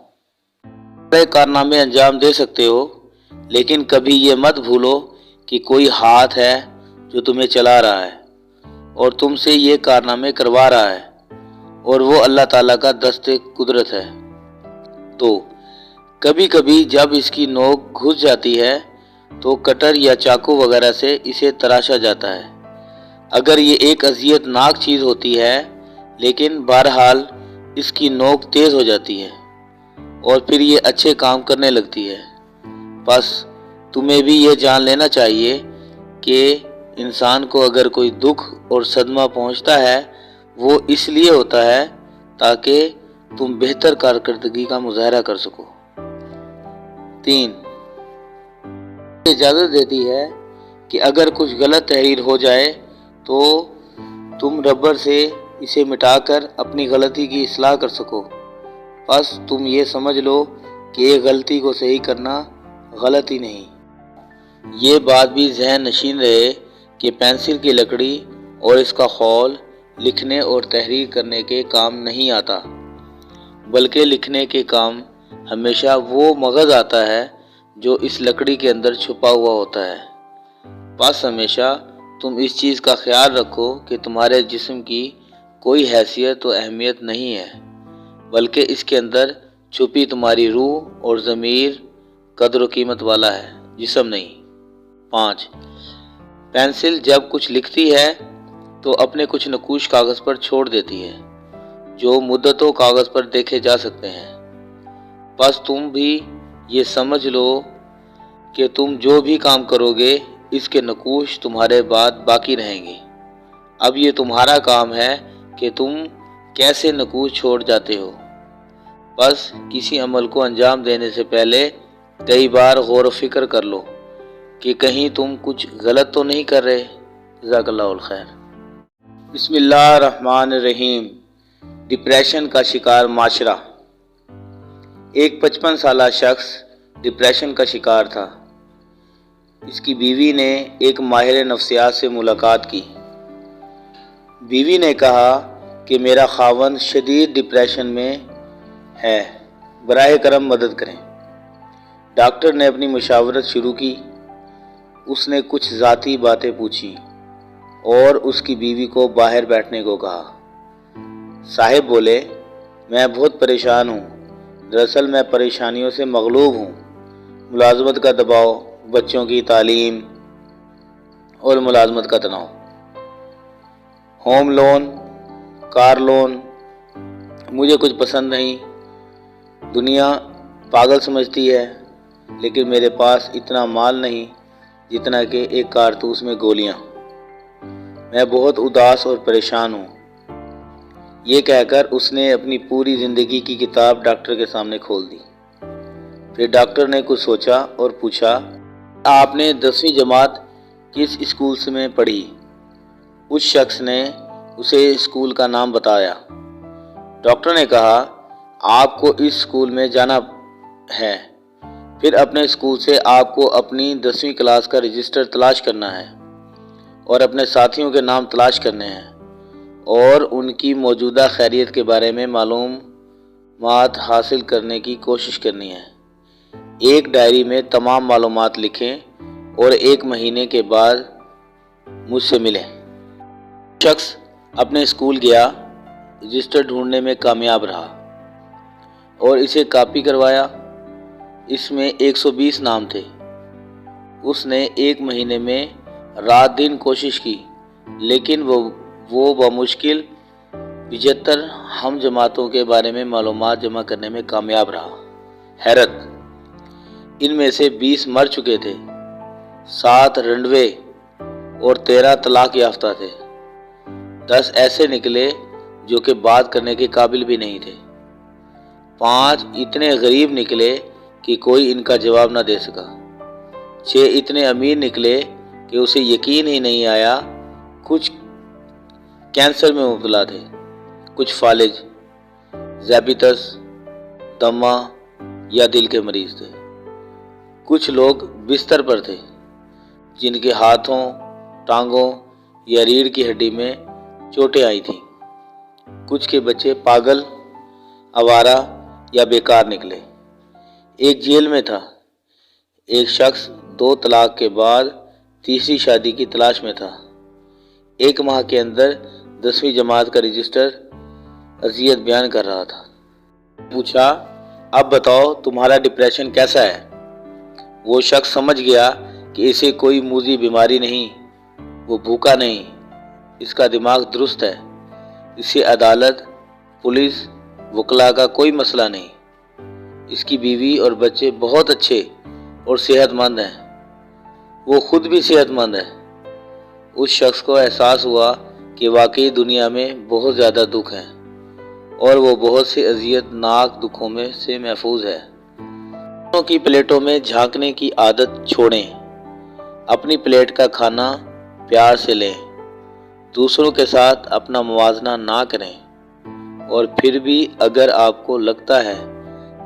بڑے کارنامے انجام دے سکتے ہو، لیکن کبھی یہ مت بھولو کہ کوئی ہاتھ ہے جو تمہیں چلا رہا ہے اور تم سے یہ کارنامے کروا رہا ہے، اور وہ اللہ تعالیٰ کا دست قدرت ہے۔ 2. کبھی کبھی جب اس کی نوک گھس جاتی ہے تو کٹر یا چاقو وغیرہ سے اسے تراشا جاتا ہے۔ اگر یہ ایک اذیت ناک چیز ہوتی ہے، لیکن بہرحال اس کی نوک تیز ہو جاتی ہے اور پھر یہ اچھے کام کرنے لگتی ہے۔ بس تمہیں بھی یہ جان لینا چاہیے کہ انسان کو اگر کوئی دکھ اور صدمہ پہنچتا ہے وہ اس لیے ہوتا ہے تاکہ تم بہتر کارکردگی کا مظاہرہ کر سکو۔ 3. اجازت دیتی ہے کہ اگر کچھ غلط تحریر ہو جائے تو تم ربر سے اسے مٹا کر اپنی غلطی کی اصلاح کر سکو۔ بس تم یہ سمجھ لو کہ ایک غلطی کو صحیح کرنا غلطی نہیں۔ یہ بات بھی ذہن نشین رہے کہ پینسل کی لکڑی اور اس کا خول لکھنے اور تحریر کرنے کے کام نہیں آتا، بلکہ لکھنے کے کام ہمیشہ وہ مغز آتا ہے جو اس لکڑی کے اندر چھپا ہوا ہوتا ہے۔ بس ہمیشہ تم اس چیز کا خیال رکھو کہ تمہارے جسم کی کوئی حیثیت و اہمیت نہیں ہے، بلکہ اس کے اندر چھپی تمہاری روح اور ضمیر قدر و قیمت والا ہے، جسم نہیں۔ 5. پینسل جب کچھ لکھتی ہے تو اپنے کچھ نقوش کاغذ پر چھوڑ دیتی ہے جو مدتوں کاغذ پر دیکھے جا سکتے ہیں۔ بس تم بھی یہ سمجھ لو کہ تم جو بھی کام کرو گے اس کے نقوش تمہارے بعد باقی رہیں گے۔ اب یہ تمہارا کام ہے کہ تم کیسے نقوش چھوڑ جاتے ہو۔ بس کسی عمل کو انجام دینے سے پہلے کئی بار غور و فکر کر لو کہ کہیں تم کچھ غلط تو نہیں کر رہے۔ جزاک اللہ الخیر۔ بسم اللہ الرحمن الرحیم۔ ڈپریشن کا شکار معاشرہ۔ ایک 55 سالہ شخص ڈپریشن کا شکار تھا۔ اس کی بیوی نے ایک ماہر نفسیات سے ملاقات کی۔ بیوی نے کہا کہ میرا خاوند شدید ڈپریشن میں ہے، براہ کرم مدد کریں۔ ڈاکٹر نے اپنی مشاورت شروع کی۔ اس نے کچھ ذاتی باتیں پوچھی اور اس کی بیوی کو باہر بیٹھنے کو کہا۔ صاحب بولے، میں بہت پریشان ہوں۔ دراصل میں پریشانیوں سے مغلوب ہوں۔ ملازمت کا دباؤ، بچوں کی تعلیم اور ملازمت کا تناؤ، ہوم لون، کار لون، مجھے کچھ پسند نہیں، دنیا پاگل سمجھتی ہے، لیکن میرے پاس اتنا مال نہیں جتنا کہ ایک کارتوس میں گولیاں۔ میں بہت اداس اور پریشان ہوں۔ یہ کہہ کر اس نے اپنی پوری زندگی کی کتاب ڈاکٹر کے سامنے کھول دی۔ پھر ڈاکٹر نے کچھ سوچا اور پوچھا، آپ نے 10ویں جماعت کس اسکول میں پڑھی؟ اس شخص نے اسے اسکول کا نام بتایا۔ ڈاکٹر نے کہا، آپ کو اس اسکول میں جانا ہے، پھر اپنے اسکول سے آپ کو اپنی 10ویں کلاس کا رجسٹر تلاش کرنا ہے اور اپنے ساتھیوں کے نام تلاش کرنے ہیں اور ان کی موجودہ خیریت کے بارے میں معلومات حاصل کرنے کی کوشش کرنی ہے۔ ایک ڈائری میں تمام معلومات لکھیں اور 1 مہینے کے بعد مجھ سے ملیں۔ شخص اپنے اسکول گیا، رجسٹر ڈھونڈنے میں کامیاب رہا اور اسے کاپی کروایا۔ اس میں 120 نام تھے۔ اس نے 1 مہینے میں رات دن کوشش کی، لیکن وہ بمشکل 75 ہم جماعتوں کے بارے میں معلومات جمع کرنے میں کامیاب رہا۔ حیرت! ان میں سے 20 مر چکے تھے، 7 رنڈوے اور 13 طلاق یافتہ تھے۔ 10 ایسے نکلے جو کہ بات کرنے کے قابل بھی نہیں تھے۔ 5 اتنے غریب نکلے کہ کوئی ان کا جواب نہ دے سکا۔ 6 اتنے امیر نکلے کہ اسے یقین ہی نہیں آیا۔ کچھ کینسر میں مبتلا تھے، کچھ فالج، ذیابیطس، دمہ یا دل کے مریض تھے۔ کچھ لوگ بستر پر تھے جن کے ہاتھوں، ٹانگوں یا ریڑھ کی ہڈی میں چوٹیں آئی تھیں۔ کچھ کے بچے پاگل، آوارہ یا بیکار نکلے۔ ایک جیل میں تھا۔ ایک شخص 2 طلاق کے بعد تیسری شادی کی تلاش میں تھا۔ 1 ماہ کے اندر 10ویں جماعت کا رجسٹر اذیت بیان کر رہا تھا۔ پوچھا، اب بتاؤ تمہارا ڈپریشن کیسا ہے؟ وہ شخص سمجھ گیا کہ اسے کوئی موذی بیماری نہیں، وہ بھوکا نہیں، اس کا دماغ درست ہے، اسے عدالت، پولیس، وکلا کا کوئی مسئلہ نہیں۔ اس کی بیوی اور بچے بہت اچھے اور صحت مند ہیں، وہ خود بھی صحت مند ہے۔ اس شخص کو احساس ہوا کہ واقعی دنیا میں بہت زیادہ دکھ ہیں اور وہ بہت سے اذیت ناک دکھوں میں سے محفوظ ہے۔ دوسروں کی پلیٹوں میں جھانکنے کی عادت چھوڑیں۔ اپنی پلیٹ کا کھانا پیار سے لیں۔ دوسروں کے ساتھ اپنا موازنہ نہ کریں۔ اور پھر بھی اگر آپ کو لگتا ہے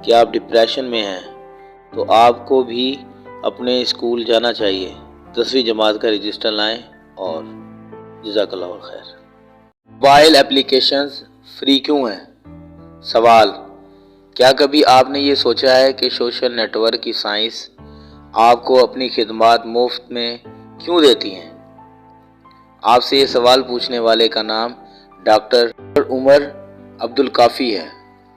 کہ آپ ڈپریشن میں ہیں تو آپ کو بھی اپنے اسکول جانا چاہیے۔ 10ویں جماعت کا رجسٹر لائیں اور جزاک اللہ خیر۔ موبائل ایپلیکیشنز فری کیوں ہیں؟ سوال: کیا کبھی آپ نے یہ سوچا ہے کہ سوشل نیٹ ورک کی سائنس آپ کو اپنی خدمات مفت میں کیوں دیتی ہیں؟ آپ سے یہ سوال پوچھنے والے کا نام ڈاکٹر عمر عبدالکافی ہے۔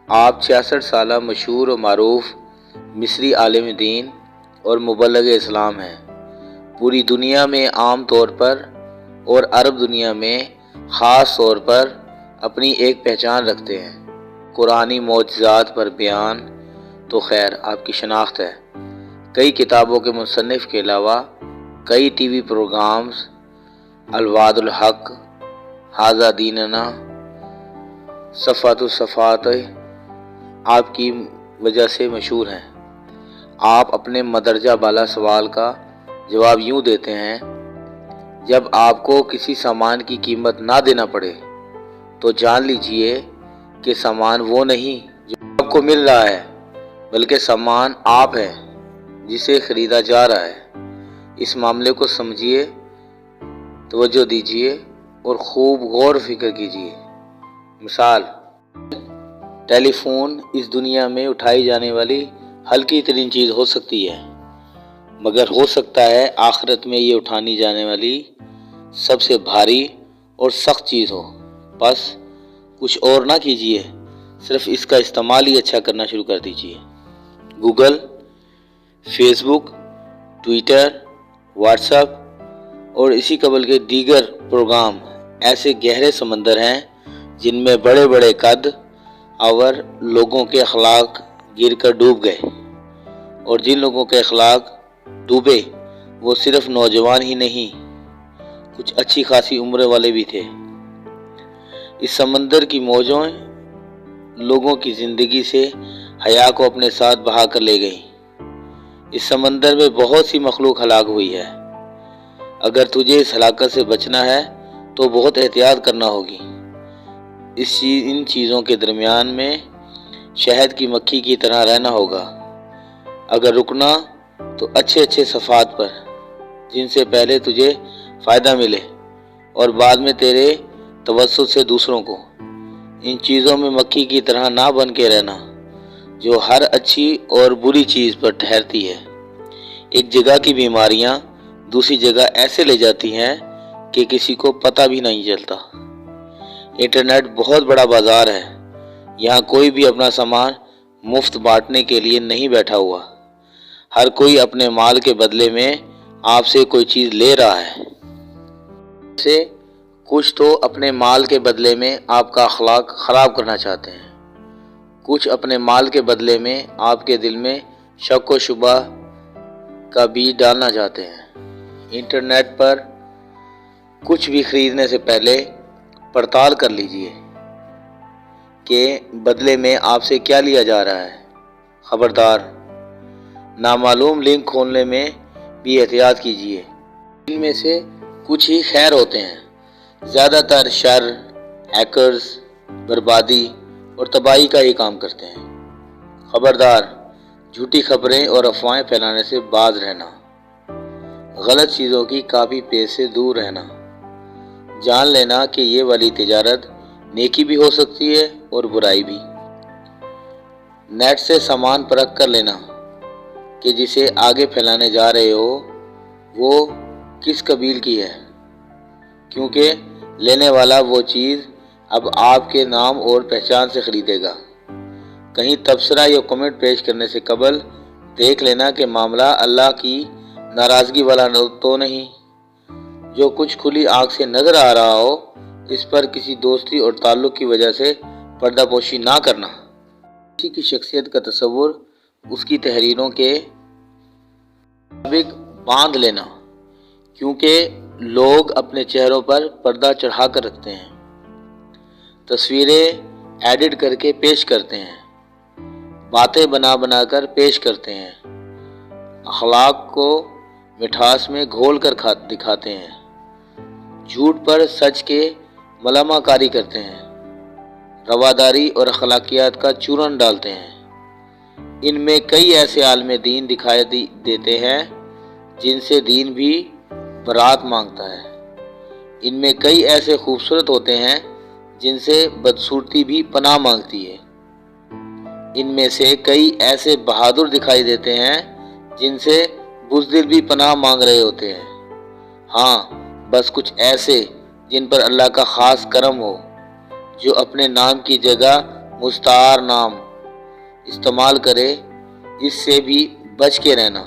آپ 66 سالہ مشہور و معروف مصری عالم دین اور مبلغ اسلام ہیں۔ پوری دنیا میں عام طور پر اور عرب دنیا میں خاص طور پر اپنی ایک پہچان رکھتے ہیں۔ قرآنی معجزات پر بیان تو خیر آپ کی شناخت ہے۔ کئی کتابوں کے مصنف کے علاوہ کئی ٹی وی پروگرامز الوعد الحق، ھذا دیننا، صفات الصفات آپ کی وجہ سے مشہور ہیں۔ آپ اپنے مدرجہ بالا سوال کا جواب یوں دیتے ہیں: جب آپ کو کسی سامان کی قیمت نہ دینا پڑے تو جان لیجئے کہ سامان وہ نہیں جو آپ کو مل رہا ہے، بلکہ سامان آپ ہے جسے خریدا جا رہا ہے۔ اس معاملے کو سمجھیے، توجہ دیجئے اور خوب غور و فکر کیجئے۔ مثال: ٹیلی فون اس دنیا میں اٹھائی جانے والی ہلکی ترین چیز ہو سکتی ہے، مگر ہو سکتا ہے آخرت میں یہ اٹھانی جانے والی سب سے بھاری اور سخت چیز ہو۔ بس کچھ اور نہ کیجئے، صرف اس کا استعمال ہی اچھا کرنا شروع کر دیجئے۔ گوگل، فیس بک، ٹویٹر، واٹس ایپ اور اسی قبل کے دیگر پروگرام ایسے گہرے سمندر ہیں جن میں بڑے بڑے قد اور لوگوں کے اخلاق گر کر ڈوب گئے، اور جن لوگوں کے اخلاق ڈوبے وہ صرف نوجوان ہی نہیں، کچھ اچھی خاصی عمر والے بھی تھے۔ اس سمندر کی موجوں لوگوں کی زندگی سے حیا کو اپنے ساتھ بہا کر لے گئیں۔ اس سمندر میں بہت سی مخلوق ہلاک ہوئی ہے۔ اگر تجھے اس ہلاکت سے بچنا ہے تو بہت احتیاط کرنا ہوگی۔ ان چیزوں کے درمیان میں شہد کی مکھی کی طرح رہنا ہوگا۔ اگر رکنا تو اچھے اچھے صفات پر، جن سے پہلے تجھے فائدہ ملے اور بعد میں تیرے توسط سے دوسروں کو۔ ان چیزوں میں مکھی کی طرح نہ بن کے رہنا جو ہر اچھی اور بری چیز پر ٹھہرتی ہے۔ ایک جگہ کی بیماریاں دوسری جگہ ایسے لے جاتی ہیں کہ کسی کو پتہ بھی نہیں چلتا۔ انٹرنیٹ بہت بڑا بازار ہے، یہاں کوئی بھی اپنا سامان مفت بانٹنے کے لیے نہیں بیٹھا ہوا۔ ہر کوئی اپنے مال کے بدلے میں آپ سے کوئی چیز لے رہا ہے۔ سے کچھ تو اپنے مال کے بدلے میں آپ کا اخلاق خراب کرنا چاہتے ہیں، کچھ اپنے مال کے بدلے میں آپ کے دل میں شک و شبہ کا بیج ڈالنا چاہتے ہیں۔ انٹرنیٹ پر کچھ بھی خریدنے سے پہلے پڑتال کر لیجئے کہ بدلے میں آپ سے کیا لیا جا رہا ہے۔ خبردار، نامعلوم لنک کھولنے میں بھی احتیاط کیجئے۔ ان میں سے کچھ ہی خیر ہوتے ہیں، زیادہ تر شر، ہیکرز بربادی اور تباہی کا ہی کام کرتے ہیں۔ خبردار، جھوٹی خبریں اور افواہیں پھیلانے سے باز رہنا، غلط چیزوں کی کاپی پیسٹ سے دور رہنا۔ جان لینا کہ یہ والی تجارت نیکی بھی ہو سکتی ہے اور برائی بھی۔ نیٹ سے سامان پرکھ کر لینا کہ جسے آگے پھیلانے جا رہے ہو وہ کس قبیل کی ہے، کیونکہ لینے والا وہ چیز اب آپ کے نام اور پہچان سے خریدے گا۔ کہیں تبصرہ یا کمنٹ پیش کرنے سے قبل دیکھ لینا کہ معاملہ اللہ کی ناراضگی والا تو نہیں۔ جو کچھ کھلی آنکھ سے نظر آ رہا ہو اس پر کسی دوستی اور تعلق کی وجہ سے پردہ پوشی نہ کرنا۔ کسی کی شخصیت کا تصور اس کی تحریروں کے مطابق باندھ لینا، کیونکہ لوگ اپنے چہروں پر پردہ چڑھا کر رکھتے ہیں، تصویریں ایڈٹ کر کے پیش کرتے ہیں، باتیں بنا بنا کر پیش کرتے ہیں، اخلاق کو مٹھاس میں گھول کر دکھاتے ہیں، جھوٹ پر سچ کے ملامہ کاری کرتے ہیں، رواداری اور اخلاقیات کا چورن ڈالتے ہیں۔ ان میں کئی ایسے عالم دین دکھائی دیتے ہیں جن سے دین بھی برات مانگتا ہے۔ ان میں کئی ایسے خوبصورت ہوتے ہیں جن سے بدصورتی بھی پناہ مانگتی ہے۔ ان میں سے کئی ایسے بہادر دکھائی دیتے ہیں جن سے بزدل بھی پناہ مانگ رہے ہوتے ہیں۔ ہاں، بس کچھ ایسے جن پر اللہ کا خاص کرم ہو، جو اپنے نام کی جگہ مستعار نام استعمال کرے، اس سے بھی بچ کے رہنا،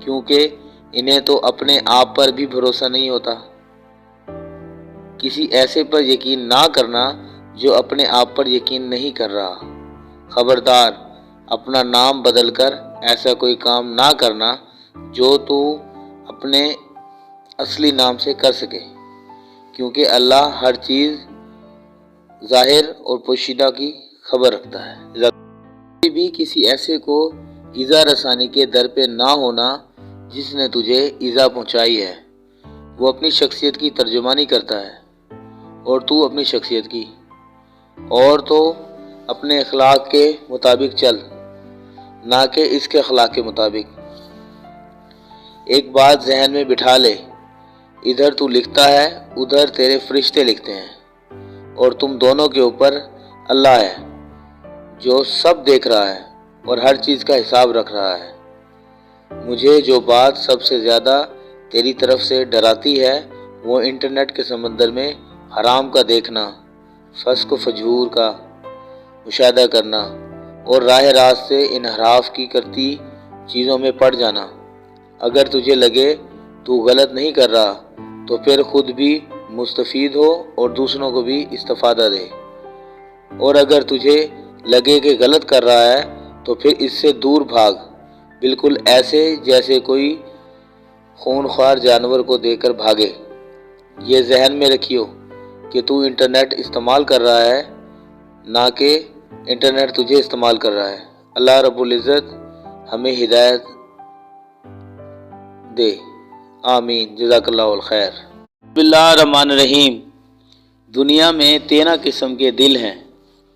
کیونکہ انہیں تو اپنے آپ پر بھی بھروسہ نہیں ہوتا۔ کسی ایسے پر یقین نہ کرنا جو اپنے آپ پر یقین نہیں کر رہا۔ خبردار، اپنا نام بدل کر ایسا کوئی کام نہ کرنا جو تو اپنے اصلی نام سے کر سکے، کیونکہ اللہ ہر چیز ظاہر اور پوشیدہ کی خبر رکھتا ہے۔ کبھی بھی کسی ایسے کو ایذا رسانی کے در پہ نہ ہونا جس نے تجھے ایذا پہنچائی ہے۔ وہ اپنی شخصیت کی ترجمانی کرتا ہے اور تو اپنی شخصیت کی، اور تو اپنے اخلاق کے مطابق چل، نہ کہ اس کے اخلاق کے مطابق۔ ایک بات ذہن میں بٹھا لے، ادھر تو لکھتا ہے، ادھر تیرے فرشتے لکھتے ہیں، اور تم دونوں کے اوپر اللہ ہے جو سب دیکھ رہا ہے اور ہر چیز کا حساب رکھ رہا ہے۔ مجھے جو بات سب سے زیادہ تیری طرف سے ڈراتی ہے وہ انٹرنیٹ کے سمندر میں حرام کا دیکھنا، فسق و فجور کا مشاہدہ کرنا اور راہ راست سے انحراف کی کرتی چیزوں میں پڑ جانا۔ اگر تجھے لگے تو غلط نہیں کر رہا تو پھر خود بھی مستفید ہو اور دوسروں کو بھی استفادہ دے، اور اگر تجھے لگے کہ غلط کر رہا ہے تو پھر اس سے دور بھاگ، بالکل ایسے جیسے کوئی خونخوار جانور کو دیکھ کر بھاگے۔ یہ ذہن میں رکھیو کہ تو انٹرنیٹ استعمال کر رہا ہے، نہ کہ انٹرنیٹ تجھے استعمال کر رہا ہے۔ اللہ رب العزت ہمیں ہدایت دے، آمین، جزاک اللہ الخیر۔ بسم اللہ الرحمن الرحیم۔ دنیا میں 13 قسم کے دل ہیں۔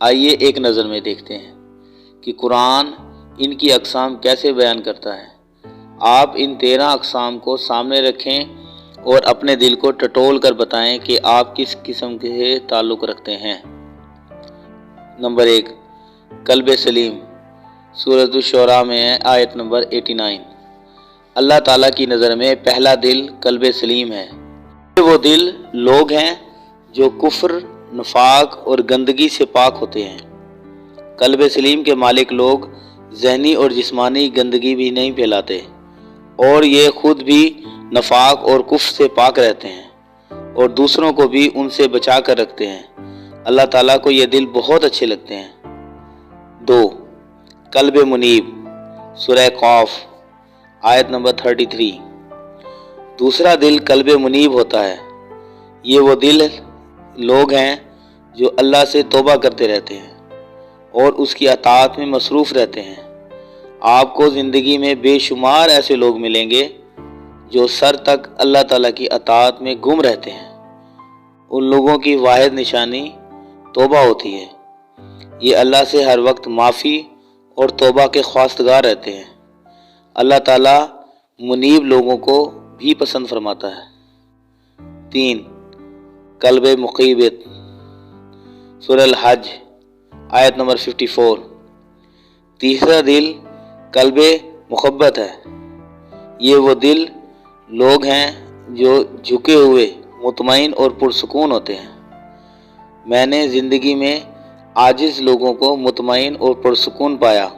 آئیے ایک نظر میں دیکھتے ہیں کہ قرآن ان کی اقسام کیسے بیان کرتا ہے۔ آپ ان 13 اقسام کو سامنے رکھیں اور اپنے دل کو ٹٹول کر بتائیں کہ آپ کس قسم کے تعلق رکھتے ہیں۔ نمبر 1، قلب سلیم۔ سورۃ الشعراء میں ہے، آیت نمبر 89۔ اللہ تعالیٰ کی نظر میں پہلا دل قلب سلیم ہے۔ وہ دل لوگ ہیں جو کفر، نفاق اور گندگی سے پاک ہوتے ہیں۔ قلب سلیم کے مالک لوگ ذہنی اور جسمانی گندگی بھی نہیں پھیلاتے، اور یہ خود بھی نفاق اور کفر سے پاک رہتے ہیں اور دوسروں کو بھی ان سے بچا کر رکھتے ہیں۔ اللہ تعالیٰ کو یہ دل بہت اچھے لگتے ہیں۔ 2، قلب منیب۔ سورہ قاف، آیت نمبر 33۔ دوسرا دل قلب منیب ہوتا ہے۔ یہ وہ دل لوگ ہیں جو اللہ سے توبہ کرتے رہتے ہیں اور اس کی اطاعت میں مصروف رہتے ہیں۔ آپ کو زندگی میں بے شمار ایسے لوگ ملیں گے جو سر تک اللہ تعالیٰ کی اطاعت میں گم رہتے ہیں۔ ان لوگوں کی واحد نشانی توبہ ہوتی ہے۔ یہ اللہ سے ہر وقت معافی اور توبہ کے خواستگار رہتے ہیں۔ اللہ تعالیٰ منیب لوگوں کو بھی پسند فرماتا ہے۔ 3، قلب مقیبت۔ سورہ الحج، آیت نمبر 54۔ تیسرا دل قلب محبت ہے۔ یہ وہ دل لوگ ہیں جو جھکے ہوئے، مطمئن اور پرسکون ہوتے ہیں۔ میں نے زندگی میں عاجز لوگوں کو مطمئن اور پرسکون پایا۔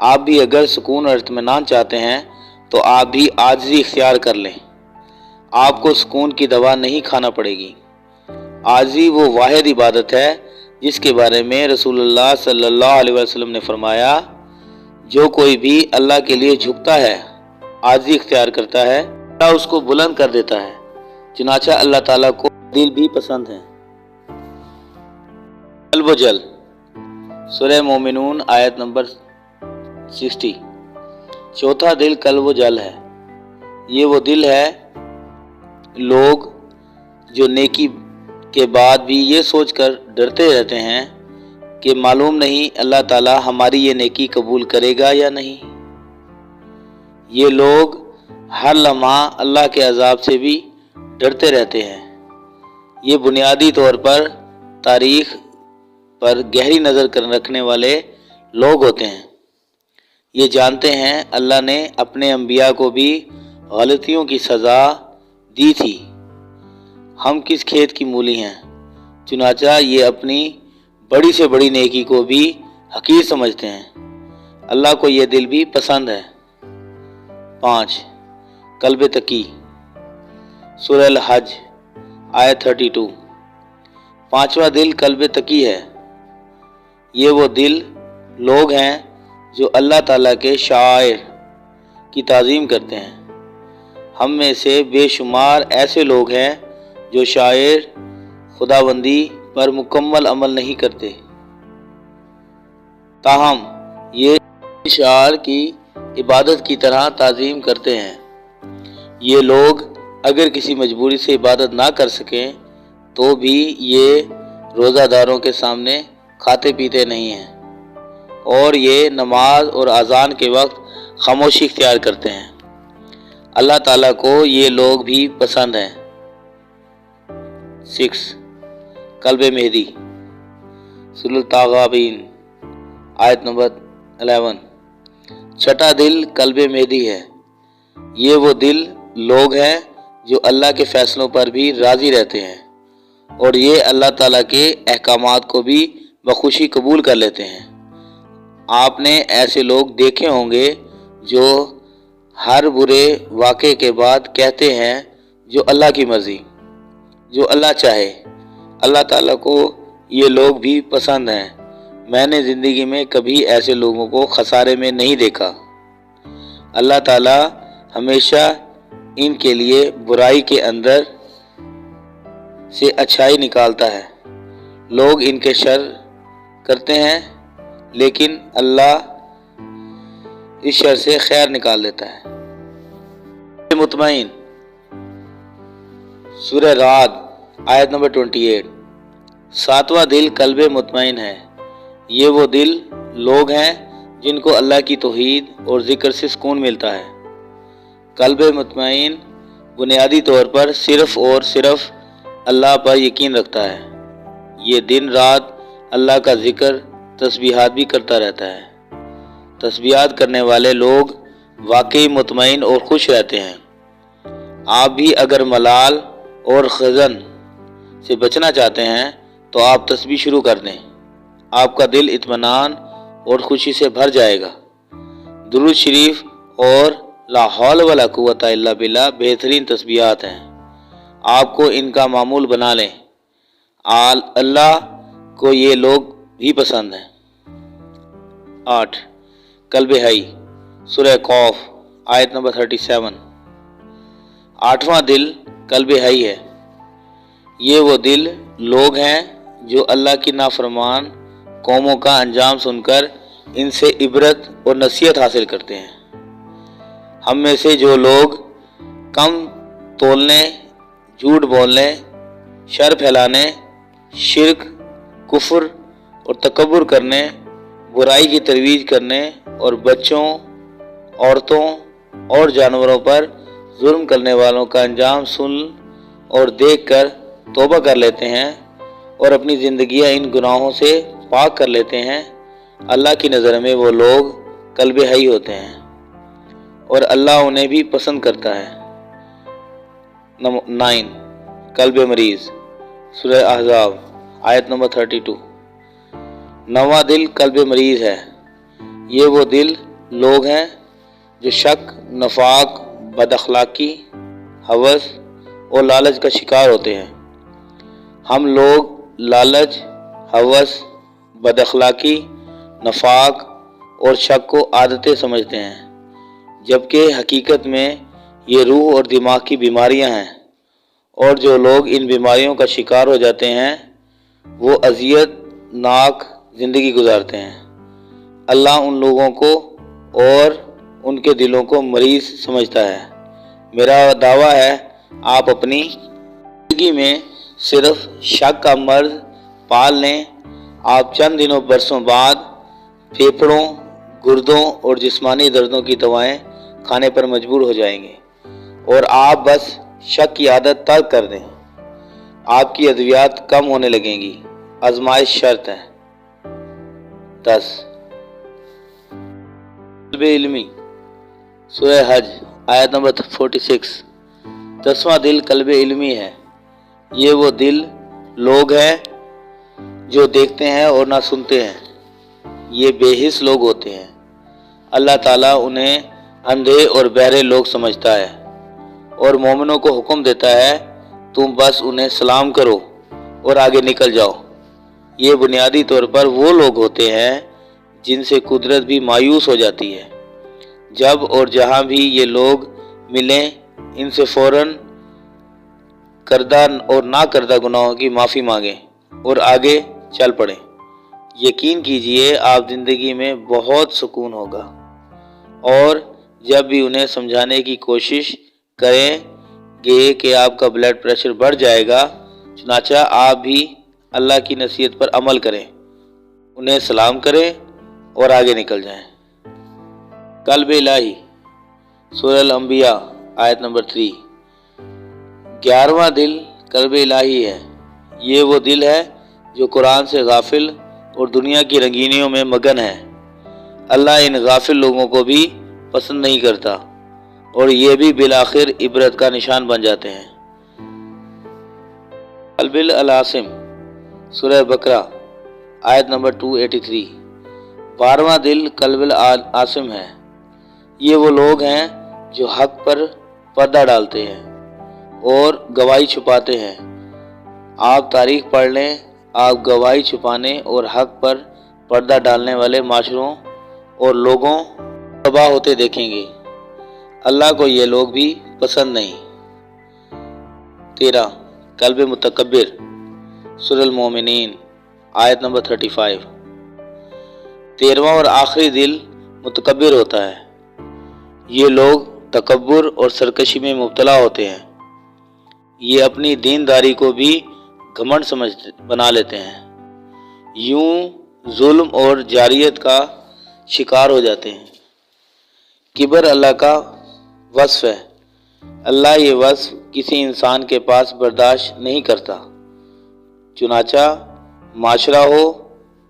آپ بھی اگر سکون اور اطمینان چاہتے ہیں تو آپ بھی عاجزی اختیار کر لیں۔ آپ کو سکون کی دوا نہیں کھانا پڑے گی۔ عاجزی وہ واحد عبادت ہے جس کے بارے میں رسول اللہ صلی اللہ علیہ وسلم نے فرمایا، جو کوئی بھی اللہ کے لیے جھکتا ہے، عاجزی اختیار کرتا ہے، اللہ اس کو بلند کر دیتا ہے۔ چنانچہ اللہ تعالیٰ کو دل بھی پسند ہیں۔ قلب و جل۔ سورہ مومنون، آیت نمبر 60۔ چوتھا دل قلب و جل ہے۔ یہ وہ دل ہے لوگ جو نیکی کے بعد بھی یہ سوچ کر ڈرتے رہتے ہیں کہ معلوم نہیں اللہ تعالیٰ ہماری یہ نیکی قبول کرے گا یا نہیں۔ یہ لوگ ہر لمحہ اللہ کے عذاب سے بھی ڈرتے رہتے ہیں۔ یہ بنیادی طور پر تاریخ پر گہری نظر رکھنے والے لوگ ہوتے ہیں۔ یہ جانتے ہیں اللہ نے اپنے انبیاء کو بھی غلطیوں کی سزا دی تھی۔ ہم کس کھیت کی مولی ہیں، چنانچہ یہ اپنی بڑی سے بڑی نیکی کو بھی حقیر سمجھتے ہیں۔ اللہ کو یہ دل بھی پسند ہے۔ 5، قلب تقی، سورہ الحج آیت 32۔ پانچواں دل قلب تقی ہے۔ یہ وہ دل لوگ ہیں جو اللہ تعالیٰ کے شعائر کی تعظیم کرتے ہیں۔ ہم میں سے بے شمار ایسے لوگ ہیں جو شعائر خداوندی پر مکمل عمل نہیں کرتے، تاہم یہ شعائر کی عبادت کی طرح تعظیم کرتے ہیں۔ یہ لوگ اگر کسی مجبوری سے عبادت نہ کر سکیں تو بھی یہ روزہ داروں کے سامنے کھاتے پیتے نہیں ہیں، اور یہ نماز اور اذان کے وقت خاموشی اختیار کرتے ہیں۔ اللہ تعالیٰ کو یہ لوگ بھی پسند ہیں۔ 6 قلب مہدی، سورۃ التغابین آیت نمبر 11۔ چھٹا دل قلب مہدی ہے۔ یہ وہ دل لوگ ہیں جو اللہ کے فیصلوں پر بھی راضی رہتے ہیں، اور یہ اللہ تعالیٰ کے احکامات کو بھی بخوشی قبول کر لیتے ہیں۔ آپ نے ایسے لوگ دیکھے ہوں گے جو ہر برے واقعے کے بعد کہتے ہیں جو اللہ کی مرضی، جو اللہ چاہے۔ اللہ تعالیٰ کو یہ لوگ بھی پسند ہیں۔ میں نے زندگی میں کبھی ایسے لوگوں کو خسارے میں نہیں دیکھا۔ اللہ تعالیٰ ہمیشہ ان کے لیے برائی کے اندر سے اچھائی نکالتا ہے۔ لوگ ان کے شر کرتے ہیں لیکن اللہ اس شر سے خیر نکال دیتا ہے۔ مطمئن، سورہ رعد آیت نمبر 28۔ ساتواں دل قلب مطمئن ہے۔ یہ وہ دل لوگ ہیں جن کو اللہ کی توحید اور ذکر سے سکون ملتا ہے۔ قلب مطمئن بنیادی طور پر صرف اور صرف اللہ پر یقین رکھتا ہے۔ یہ دن رات اللہ کا ذکر تسبیحات بھی کرتا رہتا ہے۔ تسبیحات کرنے والے لوگ واقعی مطمئن اور خوش رہتے ہیں۔ آپ بھی اگر ملال اور حزن سے بچنا چاہتے ہیں تو آپ تسبیح شروع کر دیں۔ آپ کا دل اطمینان اور خوشی سے بھر جائے گا۔ درود شریف اور لا حول ولا قوت الا باللہ بہترین تسبیحات ہیں۔ آپ کو ان کا معمول بنا لیں۔ اللہ کو یہ لوگ بھی پسند ہیں۔ 8 قلب حی، سورہ قاف آیت نمبر 37۔ آٹھواں دل قلب حی ہے۔ یہ وہ دل لوگ ہیں جو اللہ کی نافرمان قوموں کا انجام سن کر ان سے عبرت اور نصیحت حاصل کرتے ہیں۔ ہم میں سے جو لوگ کم تولنے، جھوٹ بولنے، شر پھیلانے، شرک، کفر اور تکبر کرنے، برائی کی ترویج کرنے اور بچوں، عورتوں اور جانوروں پر ظلم کرنے والوں کا انجام سن اور دیکھ کر توبہ کر لیتے ہیں اور اپنی زندگیاں ان گناہوں سے پاک کر لیتے ہیں، اللہ کی نظر میں وہ لوگ قلب حی ہوتے ہیں اور اللہ انہیں بھی پسند کرتا ہے۔ 9 قلب مریض، سورہ احزاب آیت نمبر 32۔ نواں دل قلب مریض ہے۔ یہ وہ دل لوگ ہیں جو شک، نفاق، بد اخلاقی، ہوس اور لالچ کا شکار ہوتے ہیں۔ ہم لوگ لالچ، ہوس، بد اخلاقی، نفاق اور شک کو عادتیں سمجھتے ہیں، جبکہ حقیقت میں یہ روح اور دماغ کی بیماریاں ہیں، اور جو لوگ ان بیماریوں کا شکار ہو جاتے ہیں وہ اذیت ناک زندگی گزارتے ہیں۔ اللہ ان لوگوں کو اور ان کے دلوں کو مریض سمجھتا ہے۔ میرا دعویٰ ہے آپ اپنی زندگی میں صرف شک کا مرض پال لیں، آپ چند دنوں برسوں بعد پھیپھڑوں، گردوں اور جسمانی دردوں کی دوائیں کھانے پر مجبور ہو جائیں گے، اور آپ بس شک کی عادت ترک کر دیں۔ آپ کی ادویات کم ہونے لگیں گی۔ آزمائش شرط ہے۔ 10 قلب علمی، سورہ حج آیت نمبر 46۔ 10واں دل قلب علمی ہے۔ یہ وہ دل لوگ ہیں جو دیکھتے ہیں اور نہ سنتے ہیں۔ یہ بے حس لوگ ہوتے ہیں۔ اللہ تعالیٰ انہیں اندھے اور بہرے لوگ سمجھتا ہے۔ اور مومنوں کو حکم دیتا ہے تم بس انہیں سلام کرو اور آگے نکل جاؤ۔ یہ بنیادی طور پر وہ لوگ ہوتے ہیں جن سے قدرت بھی مایوس ہو جاتی ہے۔ جب اور جہاں بھی یہ لوگ ملیں ان سے فوراً کردہ اور نہ کردہ گناہوں کی معافی مانگیں اور آگے چل پڑیں۔ یقین کیجئے آپ زندگی میں بہت سکون ہوگا۔ اور جب بھی انہیں سمجھانے کی کوشش کریں گے کہ آپ کا بلڈ پریشر بڑھ جائے گا، چنانچہ آپ بھی اللہ کی نصیحت پر عمل کریں، انہیں سلام کریں اور آگے نکل جائیں۔ قلب الہی، سورہ الانبیاء آیت نمبر 3۔ 11واں دل قلب الہی ہے۔ یہ وہ دل ہے جو قرآن سے غافل اور دنیا کی رنگینیوں میں مگن ہے۔ اللہ ان غافل لوگوں کو بھی پسند نہیں کرتا اور یہ بھی بالآخر عبرت کا نشان بن جاتے ہیں۔ قلب العاصم، سورہ بقرہ آیت نمبر 283۔ 12واں دل قلب العاصم ہے۔ یہ وہ لوگ ہیں جو حق پر پردہ ڈالتے ہیں اور گواہی چھپاتے ہیں۔ آپ تاریخ پڑھ لیں، آپ گواہی چھپانے اور حق پر پردہ ڈالنے والے معاشروں اور لوگوں تباہ ہوتے دیکھیں گے۔ اللہ کو یہ لوگ بھی پسند نہیں۔ 13 قلب متکبر، سورہ المومنین آیت نمبر 35۔ 13واں اور آخری دل متکبر ہوتا ہے۔ یہ لوگ تکبر اور سرکشی میں مبتلا ہوتے ہیں۔ یہ اپنی دینداری کو بھی گھمنڈ بنا لیتے ہیں، یوں ظلم اور جاریت کا شکار ہو جاتے ہیں۔ کبر اللہ کا وصف ہے۔ اللہ یہ وصف کسی انسان کے پاس برداشت نہیں کرتا، چنانچہ معاشرہ ہو،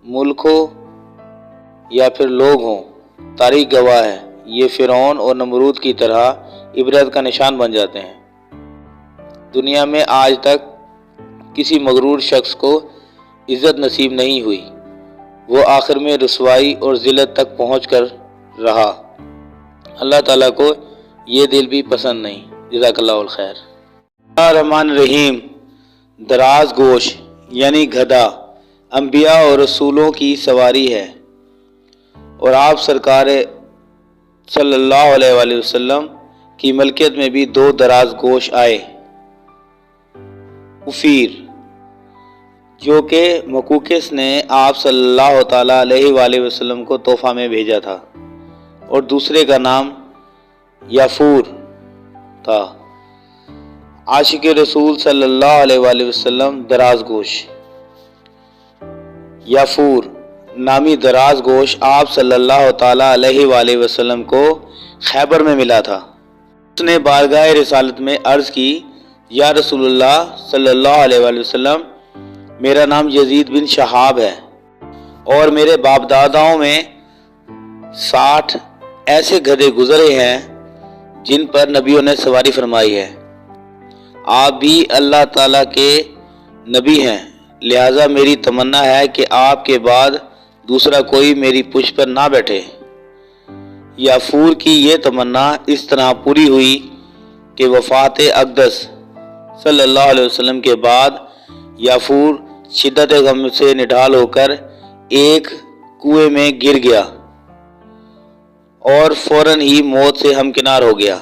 ملک ہو یا پھر لوگ ہوں، تاریخ گواہ ہے یہ فرعون اور نمرود کی طرح عبرت کا نشان بن جاتے ہیں۔ دنیا میں آج تک کسی مغرور شخص کو عزت نصیب نہیں ہوئی، وہ آخر میں رسوائی اور ذلت تک پہنچ کر رہا۔ اللہ تعالیٰ کو یہ دل بھی پسند نہیں۔ جزاک اللہ الخیر۔ اللہ الرحمن الرحیم۔ دراز گوش یعنی گدھا انبیاء اور رسولوں کی سواری ہے، اور آپ سرکار صلی اللہ علیہ وآلہ وسلم کی ملکیت میں بھی 2 دراز گوش آئے۔ افیر، جو کہ مقوقس نے آپ صلی اللہ تعالیٰ علیہ وآلہ وسلم کو تحفہ میں بھیجا تھا، اور دوسرے کا نام یافور تھا۔ عاشق رسول صلی اللہ علیہ وآلہ وسلم دراز گوش۔ یافور نامی دراز گوش آپ صلی اللہ تعالیٰ علیہ وآلہ وسلم کو خیبر میں ملا تھا۔ اس نے بارگاہ رسالت میں عرض کی، یا رسول اللہ صلی اللہ علیہ وآلہ وسلم، میرا نام یزید بن شہاب ہے اور میرے باپ داداؤں میں 60 ایسے گدھے گزرے ہیں جن پر نبیوں نے سواری فرمائی ہے۔ آپ بھی اللہ تعالیٰ کے نبی ہیں، لہٰذا میری تمنا ہے کہ آپ کے بعد دوسرا کوئی میری پشت پر نہ بیٹھے۔ یافور کی یہ تمنا اس طرح پوری ہوئی کہ وفات اقدس صلی اللہ علیہ وسلم کے بعد یافور شدت غم سے نڈھال ہو کر ایک کنویں میں گر گیا اور فوراً ہی موت سے ہمکنار ہو گیا۔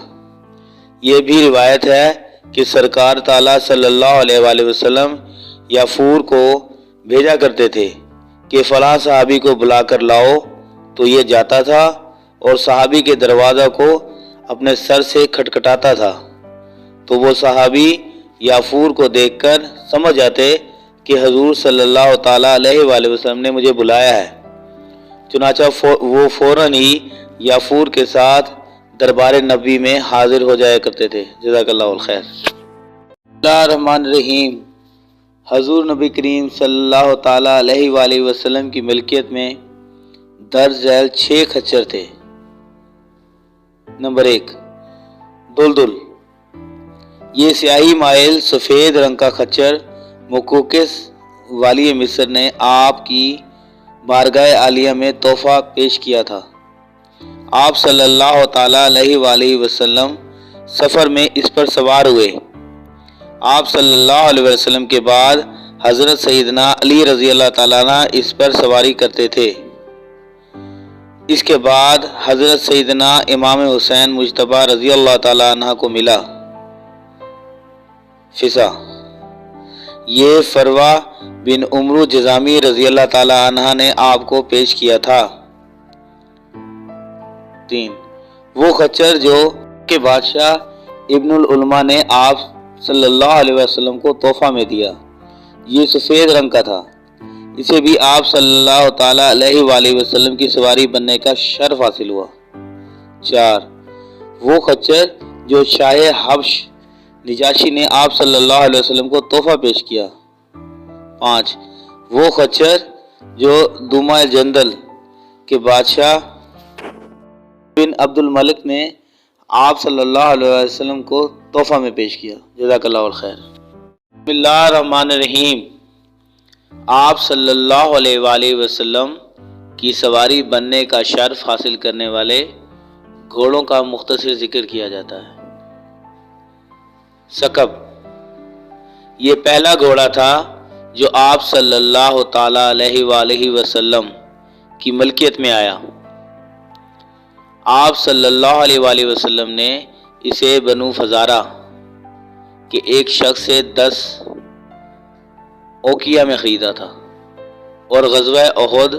یہ بھی روایت ہے کہ سرکار تعالیٰ صلی اللہ علیہ وآلہ وسلم یافور کو بھیجا کرتے تھے کہ فلاں صحابی کو بلا کر لاؤ، تو یہ جاتا تھا اور صحابی کے دروازہ کو اپنے سر سے کھٹکھٹاتا تھا، تو وہ صحابی یافور کو دیکھ کر سمجھ جاتے کہ حضور صلی اللہ تعالیٰ علیہ وآلہ وسلم نے مجھے بلایا ہے، چنانچہ وہ فوراً ہی یافور کے ساتھ دربار نبی میں حاضر ہو جایا کرتے تھے۔ جزاک اللہ الخیر۔ بسم اللہ الرحمن الرحیم۔ حضور نبی کریم صلی اللہ تعالیٰ علیہ وآلہ وسلم کی ملکیت میں درج ذیل 6 خچر تھے۔ نمبر 1، دلدل۔ یہ سیاہی مائل سفید رنگ کا خچر مقوقس والی مصر نے آپ کی بارگاہ عالیہ میں تحفہ پیش کیا تھا۔ آپ صلی اللہ تعالیٰ علیہ وآلہ وسلم سفر میں اس پر سوار ہوئے۔ آپ صلی اللہ علیہ وسلم کے بعد حضرت سیدنا علی رضی اللہ تعالیٰ عنہ اس پر سواری کرتے تھے۔ اس کے بعد حضرت سیدنا امام حسین مجتبی رضی اللہ تعالیٰ عنہ کو ملا فسا۔ یہ فروہ بن عمرو جذامی رضی اللہ تعالیٰ عنہ نے آپ کو پیش کیا تھا۔ 3 وہ خچر جو کہ بادشاہ ابن العلماء نے آپ صلی اللہ علیہ وسلم کو تحفہ میں دیا، یہ سفید رنگ کا تھا، اسے بھی آپ صلی اللہ تعالیٰ علیہ وآلہ وسلم کی سواری بننے کا شرف حاصل ہوا۔ 4 وہ خچر جو شاہ حبش نجاشی نے آپ صلی اللہ علیہ وسلم کو تحفہ پیش کیا۔ 5 وہ خچر جو دمہ جندل کے بادشاہ بن عبد الملک نے آپ صلی اللہ علیہ وسلم کو تحفہ میں پیش کیا۔ جزاک اللہ خیر۔ بسم اللہ الرحمن الرحیم۔ آپ صلی اللہ علیہ وآلہ وسلم کی سواری بننے کا شرف حاصل کرنے والے گھوڑوں کا مختصر ذکر کیا جاتا ہے۔ سکب یہ پہلا گھوڑا تھا جو آپ صلی اللہ تعالیٰ علیہ وآلہ وسلم کی ملکیت میں آیا۔ آپ صلی اللہ علیہ وآلہ وسلم نے اسے بنو فزارہ کے ایک شخص سے 10 اوقیہ میں خریدا تھا، اور غزوہ احد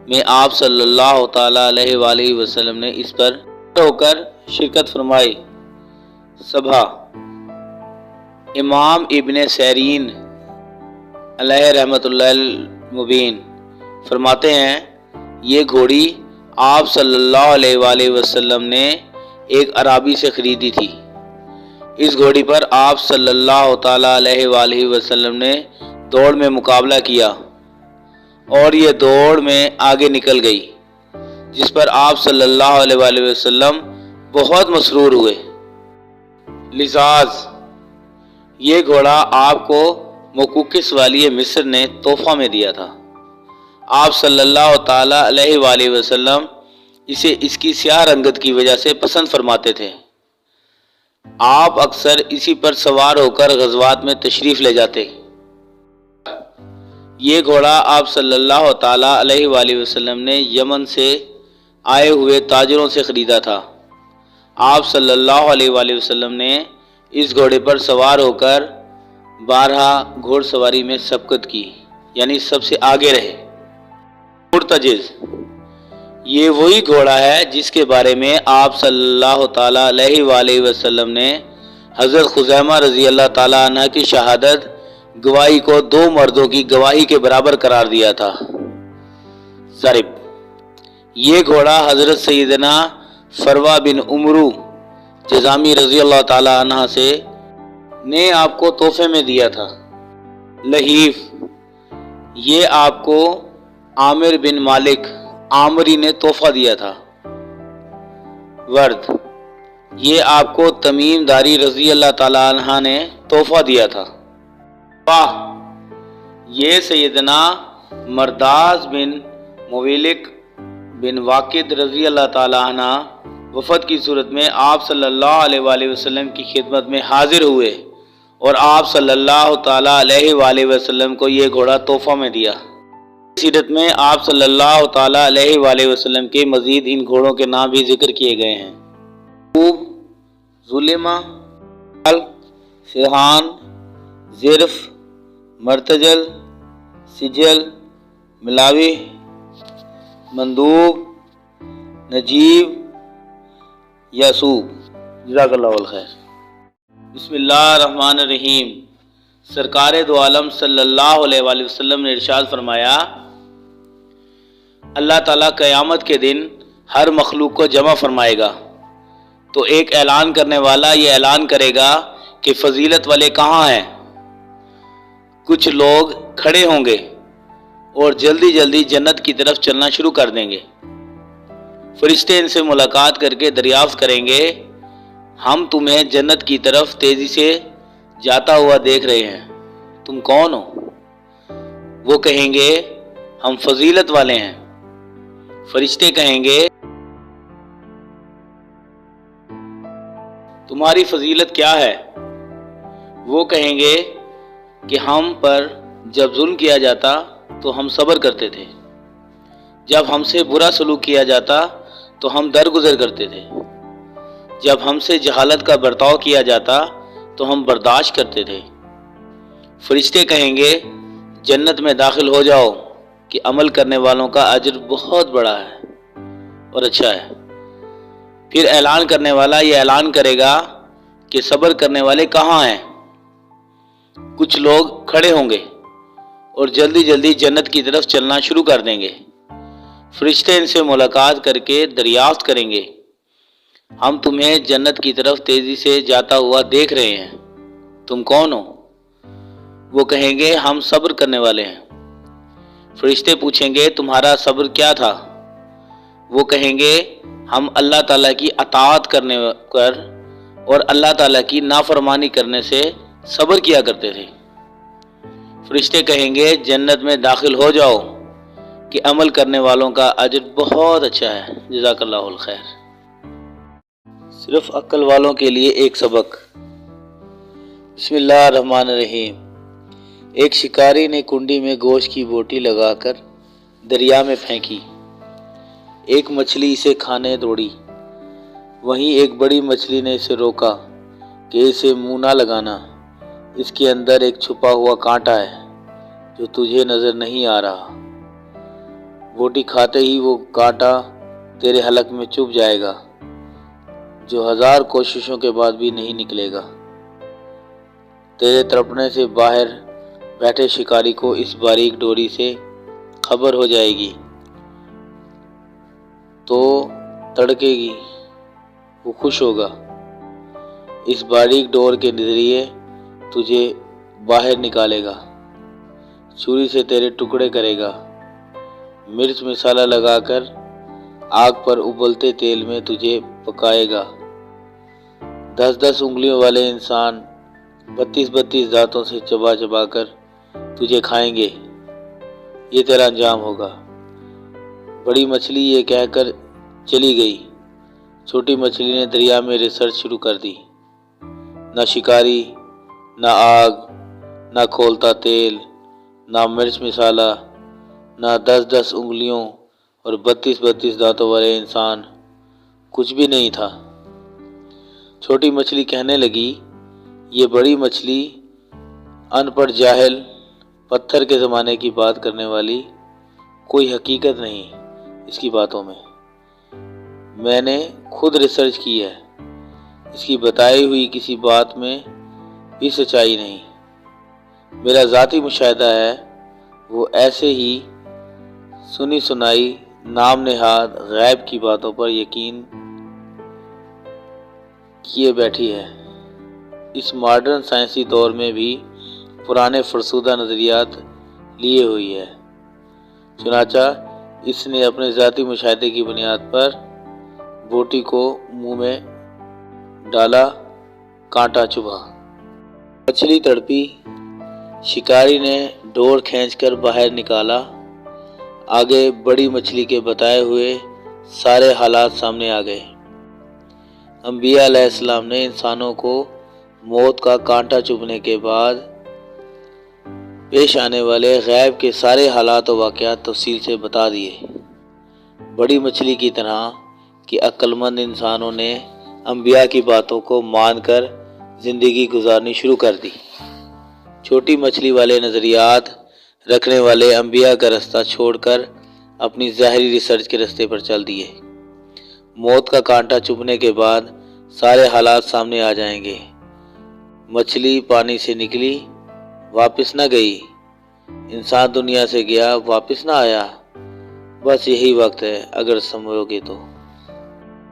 میں آپ صلی اللہ تعالیٰ علیہ وآلہ وسلم نے اس پر ہو کر شرکت فرمائی۔ صبح امام ابن سیرین علیہ رحمۃ اللہ المبین فرماتے ہیں، یہ گھوڑی آپ صلی اللہ علیہ وآلہ وسلم نے ایک عرابی سے خریدی تھی۔ اس گھوڑی پر آپ صلی اللہ تعالیٰ علیہ وآلہ وسلم نے دوڑ میں مقابلہ کیا، اور یہ دوڑ میں آگے نکل گئی، جس پر آپ صلی اللہ علیہ وآلہ وسلم بہت مسرور ہوئے۔ لذاذ یہ گھوڑا آپ کو مقوقس والی مصر نے تحفہ میں دیا تھا۔ آپ صلی اللہ تعالیٰ علیہ وآلہ وسلم اسے اس کی سیاہ رنگت کی وجہ سے پسند فرماتے تھے۔ آپ اکثر اسی پر سوار ہو کر غزوات میں تشریف لے جاتے۔ یہ گھوڑا آپ صلی اللہ تعالیٰ علیہ وآلہ وسلم نے یمن سے آئے ہوئے تاجروں سے خریدا تھا۔ آپ صلی اللہ علیہ وآلہ وسلم نے اس گھوڑے پر سوار ہو کر 12 گھوڑ سواری میں سبقت کی، یعنی سب سے آگے رہے۔ مرتجز یہ وہی گھوڑا ہے جس کے بارے میں آپ صلی اللہ تعالیٰ علیہ وآلہ وسلم نے حضرت خزیمہ رضی اللہ تعالیٰ عنہ کی شہادت گواہی کو 2 مردوں کی گواہی کے برابر قرار دیا تھا۔ ضرب یہ گھوڑا حضرت سیدنا فروہ بن عمرو جذامی رضی اللہ تعالیٰ عنہ سے نے آپ کو تحفے میں دیا تھا۔ لحیف یہ آپ کو عامر بن مالک عامری نے تحفہ دیا تھا۔ ورد یہ آپ کو تمیم داری رضی اللہ تعالیٰ عنہ نے تحفہ دیا تھا۔ واہ یہ سیدنا مرداز بن مویلک بن واقد رضی اللہ تعالیٰ عنہ وفد کی صورت میں آپ صلی اللہ علیہ وآلہ وسلم کی خدمت میں حاضر ہوئے، اور آپ صلی اللہ تعالیٰ علیہ وآلہ وسلم کو یہ گھوڑا تحفہ میں دیا۔ سیرت میں آپ صلی اللہ تعالیٰ علیہ وآلہ وسلم کے مزید ان گھوڑوں کے نام بھی ذکر کیے گئے ہیں: ظلمہ، سرحان، ظرف، مرتجل، سجل، ملاوی، مندوب، نجیب، یاسوب۔ جزاک اللہ خیر۔ بسم اللہ الرحمن الرحیم۔ سرکار دو عالم صلی اللہ علیہ وآلہ وسلم نے ارشاد فرمایا، اللہ تعالیٰ قیامت کے دن ہر مخلوق کو جمع فرمائے گا، تو ایک اعلان کرنے والا یہ اعلان کرے گا کہ فضیلت والے کہاں ہیں؟ کچھ لوگ کھڑے ہوں گے اور جلدی جلدی جنت کی طرف چلنا شروع کر دیں گے۔ فرشتے ان سے ملاقات کر کے دریافت کریں گے، ہم تمہیں جنت کی طرف تیزی سے جاتا ہوا دیکھ رہے ہیں، تم کون ہو؟ وہ کہیں گے ہم فضیلت والے ہیں۔ فرشتے کہیں گے تمہاری فضیلت کیا ہے؟ وہ کہیں گے کہ ہم پر جب ظلم کیا جاتا تو ہم صبر کرتے تھے، جب ہم سے برا سلوک کیا جاتا تو ہم درگزر کرتے تھے، جب ہم سے جہالت کا برتاؤ کیا جاتا تو ہم برداشت کرتے تھے۔ فرشتے کہیں گے جنت میں داخل ہو جاؤ کہ عمل کرنے والوں کا اجر بہت بڑا ہے اور اچھا ہے۔ پھر اعلان کرنے والا یہ اعلان کرے گا کہ صبر کرنے والے کہاں ہیں؟ کچھ لوگ کھڑے ہوں گے اور جلدی جلدی جنت کی طرف چلنا شروع کر دیں گے۔ فرشتے ان سے ملاقات کر کے دریافت کریں گے، ہم تمہیں جنت کی طرف تیزی سے جاتا ہوا دیکھ رہے ہیں، تم کون ہو؟ وہ کہیں گے ہم صبر کرنے والے ہیں۔ فرشتے پوچھیں گے تمہارا صبر کیا تھا؟ وہ کہیں گے ہم اللہ تعالیٰ کی اطاعت کرنے کر اور اللہ تعالیٰ کی نافرمانی کرنے سے صبر کیا کرتے تھے۔ فرشتے کہیں گے جنت میں داخل ہو جاؤ کہ عمل کرنے والوں کا اجر بہت اچھا ہے۔ جزاک اللہ الخیر۔ صرف عقل والوں کے لیے ایک سبق۔ بسم اللہ الرحمن الرحیم۔ ایک شکاری نے کنڈی میں گوشت کی بوٹی لگا کر دریا میں پھینکی۔ ایک مچھلی اسے کھانے دوڑی۔ وہیں ایک بڑی مچھلی نے اسے روکا کہ اسے منہ نہ لگانا، اس کے اندر ایک چھپا ہوا کانٹا ہے جو تجھے نظر نہیں آ رہا۔ بوٹی کھاتے ہی وہ کانٹا تیرے حلق میں چبھ جائے گا جو 1000 کوششوں کے بعد بھی نہیں نکلے گا۔ تیرے تڑپنے سے باہر بیٹھے شکاری کو اس باریک ڈوری سے خبر ہو جائے گی تو تڑکے گی، وہ خوش ہوگا۔ اس باریک ڈور کے ذریعے تجھے باہر نکالے گا، چھری سے تیرے ٹکڑے کرے گا، مرچ مسالہ لگا کر آگ پر ابلتے تیل میں تجھے پکائے گا۔ 10 انگلیوں والے انسان 32 دانتوں سے چبا چبا کر تجھے کھائیں گے، یہ تیرا انجام ہوگا۔ بڑی مچھلی یہ کہہ کر چلی گئی۔ چھوٹی مچھلی نے دریا میں ریسرچ شروع کر دی۔ نہ شکاری، نہ آگ، نہ کھولتا تیل، نہ مرچ مسالہ، نہ 10 انگلیوں اور 32 دانتوں والے انسان، کچھ بھی نہیں تھا۔ چھوٹی مچھلی کہنے لگی یہ بڑی مچھلی ان پڑھ جاہل، پتھر کے زمانے کی بات کرنے والی، کوئی حقیقت نہیں اس کی باتوں میں نے خود ریسرچ کی ہے، اس کی بتائی ہوئی کسی بات میں بھی سچائی نہیں۔ میرا ذاتی مشاہدہ ہے، وہ ایسے ہی سنی سنائی نام نہاد غیب کی باتوں پر یقین کیے بیٹھی ہے۔ اس ماڈرن سائنسی دور میں بھی پرانے فرسودہ نظریات لیے ہوئی ہے۔ چنانچہ اس نے اپنے ذاتی مشاہدے کی بنیاد پر بوٹی کو منہ میں ڈالا، کانٹا چبھا، مچھلی تڑپی، شکاری نے ڈور کھینچ کر باہر نکالا۔ آگے بڑی مچھلی کے بتائے ہوئے سارے حالات سامنے آ گئے۔ انبیاء علیہ السلام نے انسانوں کو موت کا کانٹا چبھنے کے بعد پیش آنے والے غیب کے سارے حالات و واقعات تفصیل سے بتا دیے۔ بڑی مچھلی کی طرح کہ عقل مند انسانوں نے انبیاء کی باتوں کو مان کر زندگی گزارنی شروع کر دی۔ چھوٹی مچھلی والے نظریات رکھنے والے انبیاء کا رستہ چھوڑ کر اپنی ظاہری ریسرچ کے رستے پر چل دیے۔ موت کا کانٹا چبھنے کے بعد سارے حالات سامنے آ جائیں گے۔ مچھلی پانی سے نکلی، واپس نہ گئی، انسان دنیا سے گیا، واپس نہ آیا، بس یہی وقت ہے اگر سمجھو گے تو۔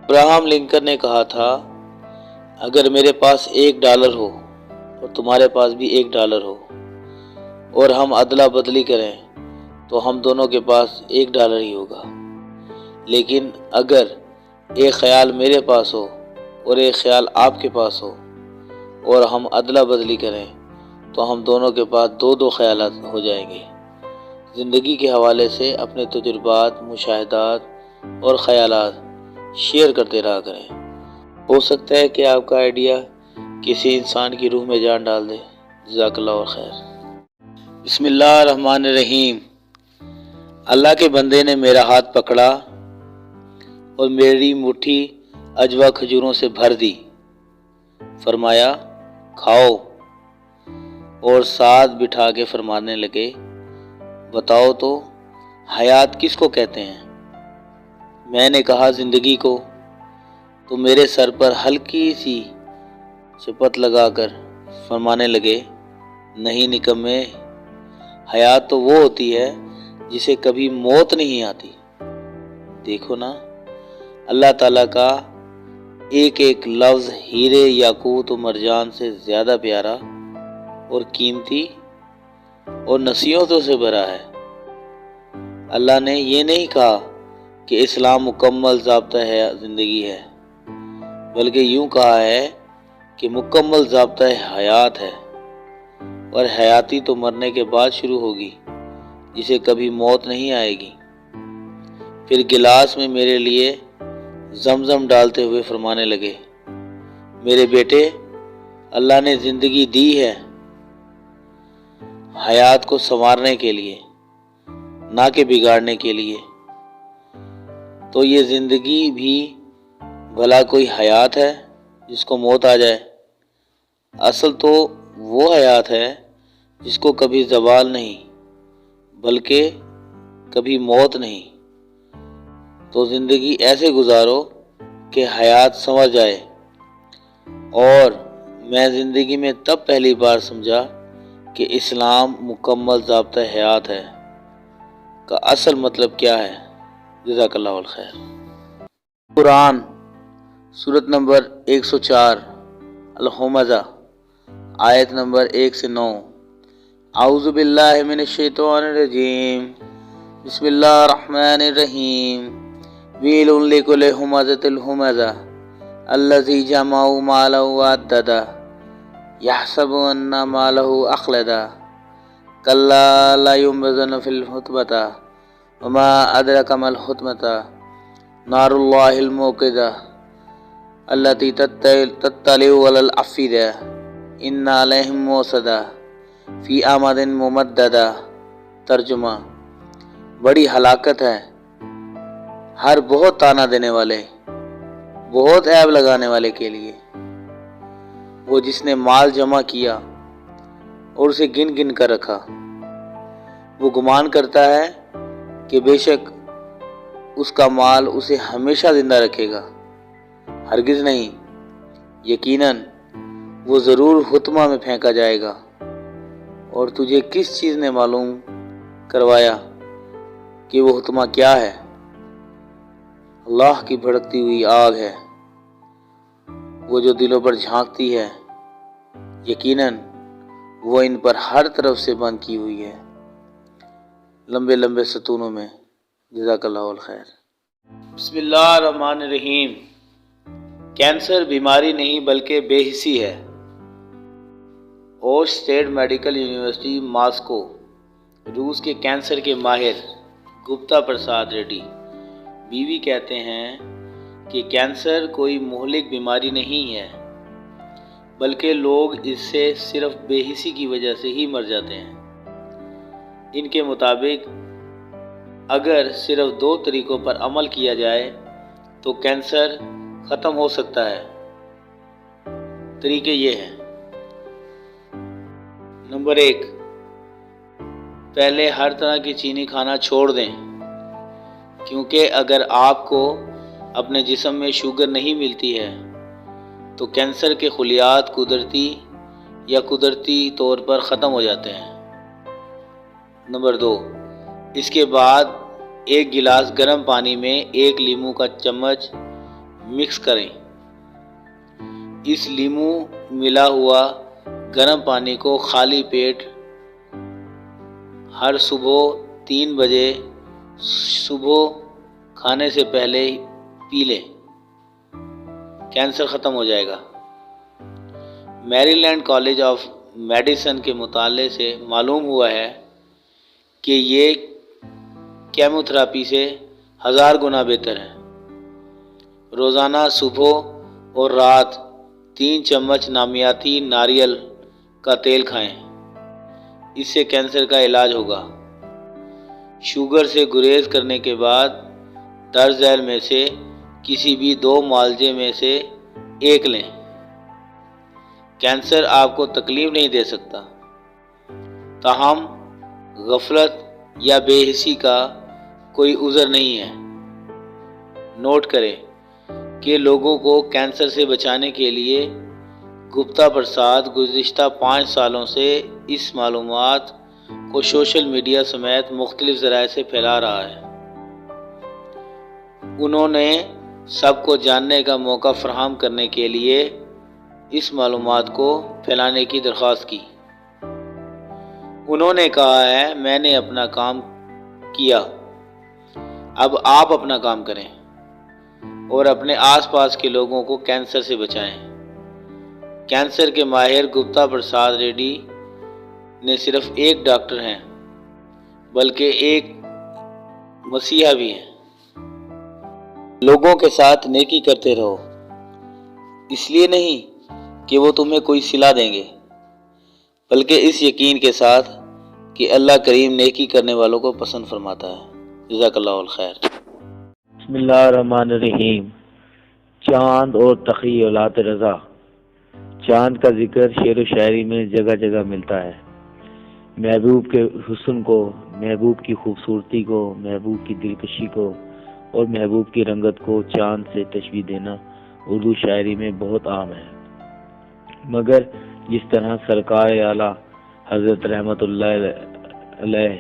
ابراہم لنکن نے کہا تھا اگر میرے پاس $1 ہو اور تمہارے پاس بھی $1 ہو اور ہم ادلا بدلی کریں تو ہم دونوں کے پاس $1 ہی ہوگا، لیکن اگر ایک خیال میرے پاس ہو اور ایک خیال آپ کے پاس ہو اور ہم ادلا بدلی کریں تو ہم دونوں کے پاس 2 خیالات ہو جائیں گے۔ زندگی کے حوالے سے اپنے تجربات، مشاہدات اور خیالات شیئر کرتے رہا کریں۔ ہو سکتا ہے کہ آپ کا آئیڈیا کسی انسان کی روح میں جان ڈال دے۔ جزاک اللہ خیر۔ بسم اللہ الرحمن الرحیم۔ اللہ کے بندے نے میرا ہاتھ پکڑا اور میری مٹھی اجوا کھجوروں سے بھر دی، فرمایا کھاؤ، اور ساتھ بٹھا کے فرمانے لگے بتاؤ تو حیات کس کو کہتے ہیں؟ میں نے کہا زندگی کو۔ تو میرے سر پر ہلکی سی چپت لگا کر فرمانے لگے نہیں نکمے، حیات تو وہ ہوتی ہے جسے کبھی موت نہیں آتی۔ دیکھو نا، اللہ تعالیٰ کا ایک ایک لفظ ہیرے یاقوت و مرجان سے زیادہ پیارا اور قیمتی اور نصیحتوں سے بھرا ہے۔ اللہ نے یہ نہیں کہا کہ اسلام مکمل ضابطہ ہے زندگی ہے، بلکہ یوں کہا ہے کہ مکمل ضابطہ حیات ہے، اور حیاتی تو مرنے کے بعد شروع ہوگی جسے کبھی موت نہیں آئے گی۔ پھر گلاس میں میرے لیے زمزم ڈالتے ہوئے فرمانے لگے میرے بیٹے، اللہ نے زندگی دی ہے حیات کو سنوارنے کے لیے، نہ کہ بگاڑنے کے لیے۔ تو یہ زندگی بھی بھلا کوئی حیات ہے جس کو موت آ جائے؟ اصل تو وہ حیات ہے جس کو کبھی زوال نہیں بلکہ کبھی موت نہیں۔ تو زندگی ایسے گزارو کہ حیات سنور جائے۔ اور میں زندگی میں تب پہلی بار سمجھا کہ اسلام مکمل ضابطہ حیات ہے کا اصل مطلب کیا ہے۔ جزاک اللہ خیر۔ قرآن سورت نمبر 104 الہمزہ آیت نمبر 1 سے 9۔ اعوذ باللہ من الشیطان الرجیم، بسم اللہ الرحمن الرحیم۔ ویل لکل ہمزۃ الہمزہ الذی جمع مالہ وعددہ یحسب ان مالہ اخلدہ کلا لینبذن فی الحطمۃ وما ادرک ما الحطمۃ نار اللہ الموقدہ التی تطلع علی الافئدہ ان علیہم موصدہ فی امد ممددہ۔ ترجمہ: بڑی ہلاکت ہے ہر بہت تانا دینے والے، بہت عیب لگانے والے کے لیے، وہ جس نے مال جمع کیا اور اسے گن گن کر رکھا۔ وہ گمان کرتا ہے کہ بے شک اس کا مال اسے ہمیشہ زندہ رکھے گا، ہرگز نہیں، یقیناً وہ ضرور حطمہ میں پھینکا جائے گا۔ اور تجھے کس چیز نے معلوم کروایا کہ وہ حطمہ کیا ہے؟ اللہ کی بھڑکتی ہوئی آگ ہے، وہ جو دلوں پر جھانکتی ہے، یقیناً وہ ان پر ہر طرف سے بند کی ہوئی ہے، لمبے لمبے ستونوں میں۔ جزاک اللہ خیر۔ بسم اللہ الرحمن الرحیم۔ کینسر بیماری نہیں بلکہ بے حسی ہے۔ اوش اسٹیٹ میڈیکل یونیورسٹی ماسکو، روس کے کینسر کے ماہر گپتا پرساد ریڈی بیوی کہتے ہیں کہ کینسر کوئی مہلک بیماری نہیں ہے، بلکہ لوگ اس سے صرف بے حسی کی وجہ سے ہی مر جاتے ہیں۔ ان کے مطابق اگر صرف 2 طریقوں پر عمل کیا جائے تو کینسر ختم ہو سکتا ہے۔ طریقے یہ ہیں: نمبر 1، پہلے ہر طرح کی چینی کھانا چھوڑ دیں، کیونکہ اگر آپ کو اپنے جسم میں شوگر نہیں ملتی ہے تو کینسر کے خلیات قدرتی یا قدرتی طور پر ختم ہو جاتے ہیں۔ نمبر 2، اس کے بعد 1 گلاس گرم پانی میں 1 لیموں کا چمچ مکس کریں۔ اس لیموں ملا ہوا گرم پانی کو خالی پیٹ ہر صبح 3 بجے صبح کھانے سے پہلے پی لیں، کینسر ختم ہو جائے گا۔ میری لینڈ کالج آف میڈیسن کے مطالعے سے معلوم ہوا ہے کہ یہ کیمو تھراپی سے 1000 گنا بہتر ہے۔ روزانہ صبح اور رات 3 چمچ نامیاتی ناریل کا تیل کھائیں، اس سے کینسر کا علاج ہوگا۔ شوگر سے گریز کرنے کے بعد درج ذیل میں سے کسی بھی 2 معالجے میں سے ایک لیں۔ کینسر آپ کو تکلیف نہیں دے سکتا، تاہم غفلت یا بے حسی کا کوئی عذر نہیں ہے۔ نوٹ کریں کہ لوگوں کو کینسر سے بچانے کے لیے گپتا پرساد گزشتہ 5 سالوں سے اس معلومات کو سوشل میڈیا سمیت مختلف ذرائع سے پھیلا رہا ہے۔ انہوں نے سب کو جاننے کا موقع فراہم کرنے کے لیے اس معلومات کو پھیلانے کی درخواست کی۔ انہوں نے کہا ہے، میں نے اپنا کام کیا، اب آپ اپنا کام کریں اور اپنے آس پاس کے لوگوں کو کینسر سے بچائیں۔ کینسر کے ماہر گپتا پرساد ریڈی نے صرف ایک ڈاکٹر ہیں بلکہ ایک مسیحا بھی ہیں۔ لوگوں کے ساتھ نیکی کرتے رہو، اس لیے نہیں کہ وہ تمہیں کوئی صلہ دیں گے، بلکہ اس یقین کے ساتھ کہ اللہ کریم نیکی کرنے والوں کو پسند فرماتا ہے۔ جزاک اللہ الخیر۔ بسم اللہ الرحمن الرحیم۔ چاند اور تقی اولاد رضا۔ چاند کا ذکر شعر و شاعری میں جگہ جگہ ملتا ہے۔ محبوب کے حسن کو، محبوب کی خوبصورتی کو، محبوب کی دلکشی کو اور محبوب کی رنگت کو چاند سے تشبیہ دینا اردو شاعری میں بہت عام ہے، مگر جس طرح سرکار اعلیٰ حضرت رحمت اللہ علیہ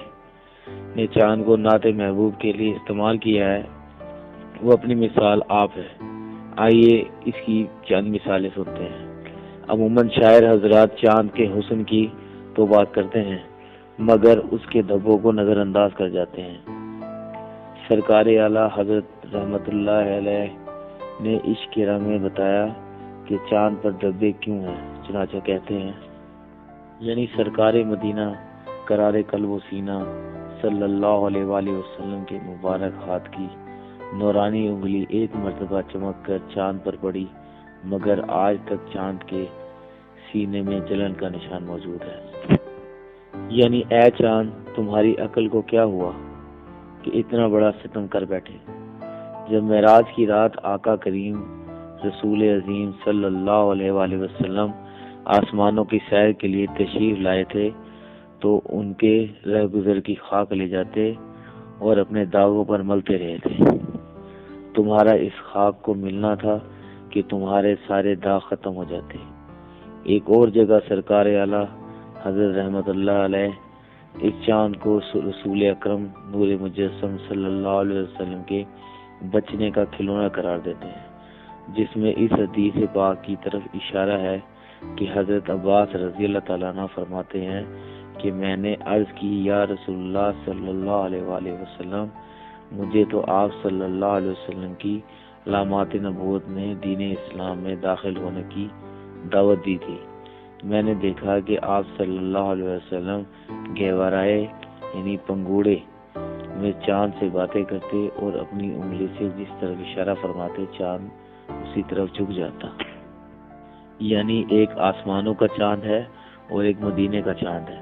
نے چاند کو نعت محبوب کے لیے استعمال کیا ہے، وہ اپنی مثال آپ ہے۔ آئیے اس کی چند مثالیں سنتے ہیں۔ عموماً شاعر حضرات چاند کے حسن کی تو بات کرتے ہیں، مگر اس کے دھبوں کو نظر انداز کر جاتے ہیں۔ سرکار اعلیٰ حضرت رحمت اللہ علیہ نے عشق کے رنگ میں بتایا کہ چاند پر دھبے کیوں ہیں، چنانچہ کہتے ہیں، یعنی سرکار مدینہ قرار قلب و سینہ صلی اللہ علیہ وآلہ وسلم کے مبارک ہاتھ کی نورانی انگلی ایک مرتبہ چمک کر چاند پر پڑی، مگر آج تک چاند کے سینے میں جلن کا نشان موجود ہے۔ یعنی اے چاند، تمہاری عقل کو کیا ہوا کہ اتنا بڑا ستم کر بیٹھے؟ جب معراج کی رات آقا کریم رسول عظیم صلی اللہ علیہ وآلہ وسلم آسمانوں کی سیر کے لیے تشریف لائے تھے تو ان کے رہ گزر کی خاک لے جاتے اور اپنے داغوں پر ملتے رہے تھے۔ تمہارا اس خاک کو ملنا تھا کہ تمہارے سارے داغ ختم ہو جاتے۔ ایک اور جگہ سرکار اعلیٰ حضرت رحمت اللہ علیہ اس چاند کو رسول اکرم نور مجسم صلی اللہ علیہ وسلم کے بچنے کا کھلونا قرار دیتے ہیں، جس میں اس حدیث پاک کی طرف اشارہ ہے کہ حضرت عباس رضی اللہ تعالیٰ عنہ فرماتے ہیں کہ میں نے عرض کی، یا رسول اللہ صلی اللہ علیہ وآلہ وسلم، مجھے تو آپ صلی اللہ علیہ وسلم کی علامات نبوت نے دین اسلام میں داخل ہونے کی دعوت دی تھی۔ میں نے دیکھا کہ آپ صلی اللہ علیہ وسلم گہوارائے یعنی پنگوڑے میں چاند سے باتیں کرتے اور اپنی انگلی سے جس طرف اشارہ فرماتے چاند اسی طرف جھک جاتا۔ یعنی ایک آسمانوں کا چاند ہے اور ایک مدینے کا چاند ہے۔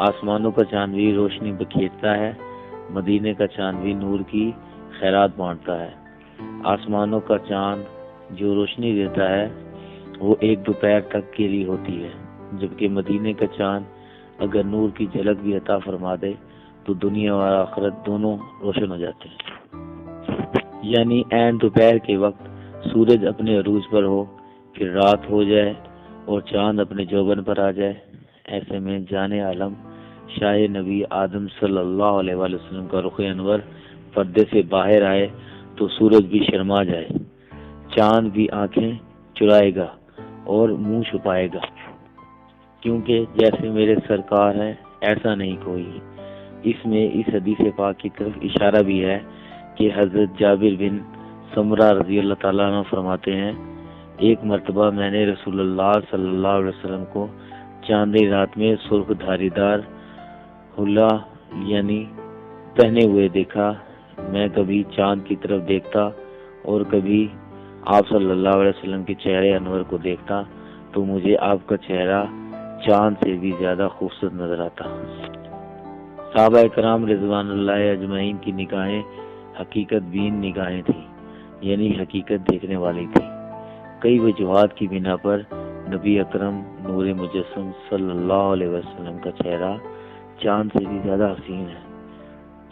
آسمانوں کا چاند بھی روشنی بکھیرتا ہے، مدینے کا چاند بھی نور کی خیرات بانٹتا ہے۔ آسمانوں کا چاند جو روشنی دیتا ہے وہ ایک دوپہر تک کے لیے ہوتی ہے، جبکہ مدینے کا چاند اگر نور کی جھلک بھی عطا فرما دے تو دنیا اور آخرت دونوں روشن ہو جاتے ہیں۔ یعنی عین دوپہر کے وقت سورج اپنے عروج پر ہو، پھر رات ہو جائے اور چاند اپنے جوبن پر آ جائے، ایسے میں جان عالم شاہ نبی آدم صلی اللہ علیہ وآلہ وسلم کا رخ انور پردے سے باہر آئے تو سورج بھی شرما جائے، چاند بھی آنکھیں چرائے گا اور منہ چھپائے گا، کیونکہ جیسے میرے سرکار ہیں ایسا نہیں کوئی۔ اس میں اس حدیث پاک کی طرف اشارہ بھی ہے کہ حضرت جابر بن سمرہ رضی اللہ تعالیٰ عنہ فرماتے ہیں، ایک مرتبہ میں نے رسول اللہ صلی اللہ علیہ وسلم کو چاندنی رات میں سرخ دھاری دار حلہ یعنی پہنے ہوئے دیکھا۔ میں کبھی چاند کی طرف دیکھتا اور کبھی آپ صلی اللہ علیہ وسلم کے چہرے انور کو دیکھتا تو مجھے آپ کا چہرہ چاند سے بھی زیادہ خوبصورت نظر آتا۔ صحابہ کرام رضوان اللہ اجمعین کی نگاہیں حقیقت بین نگاہیں تھیں، یعنی حقیقت دیکھنے والی تھیں۔ کئی وجوہات کی بنا پر نبی اکرم نور مجسم صلی اللہ علیہ وسلم کا چہرہ چاند سے بھی زیادہ حسین ہے۔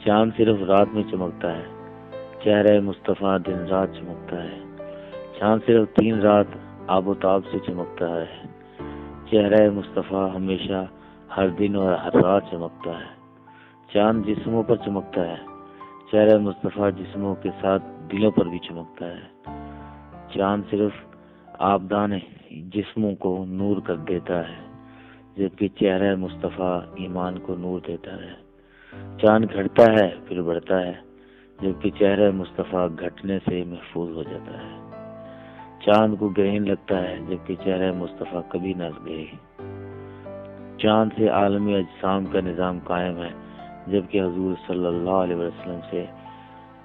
چاند صرف رات میں چمکتا ہے، چہرہ مصطفیٰ دن رات چمکتا ہے۔ چاند صرف 3 رات آب و تاب سے چمکتا ہے، چہرہ مصطفیٰ ہمیشہ ہر دن اور ہر رات چمکتا ہے۔ چاند جسموں پر چمکتا ہے، چہرہ مصطفیٰ جسموں کے ساتھ دلوں پر بھی چمکتا ہے۔ چاند صرف آبدان جسموں کو نور کر دیتا ہے، جبکہ چہرہ مصطفیٰ ایمان کو نور دیتا ہے۔ چاند گھٹتا ہے پھر بڑھتا ہے، جبکہ چہرہ مصطفیٰ گھٹنے سے محفوظ ہو جاتا ہے۔ چاند کو گرہن لگتا ہے، جبکہ چہرہ مصطفیٰ کبھی نہ گرے۔ چاند سے عالم اجسام کا نظام قائم ہے، جبکہ حضور صلی اللہ علیہ وسلم سے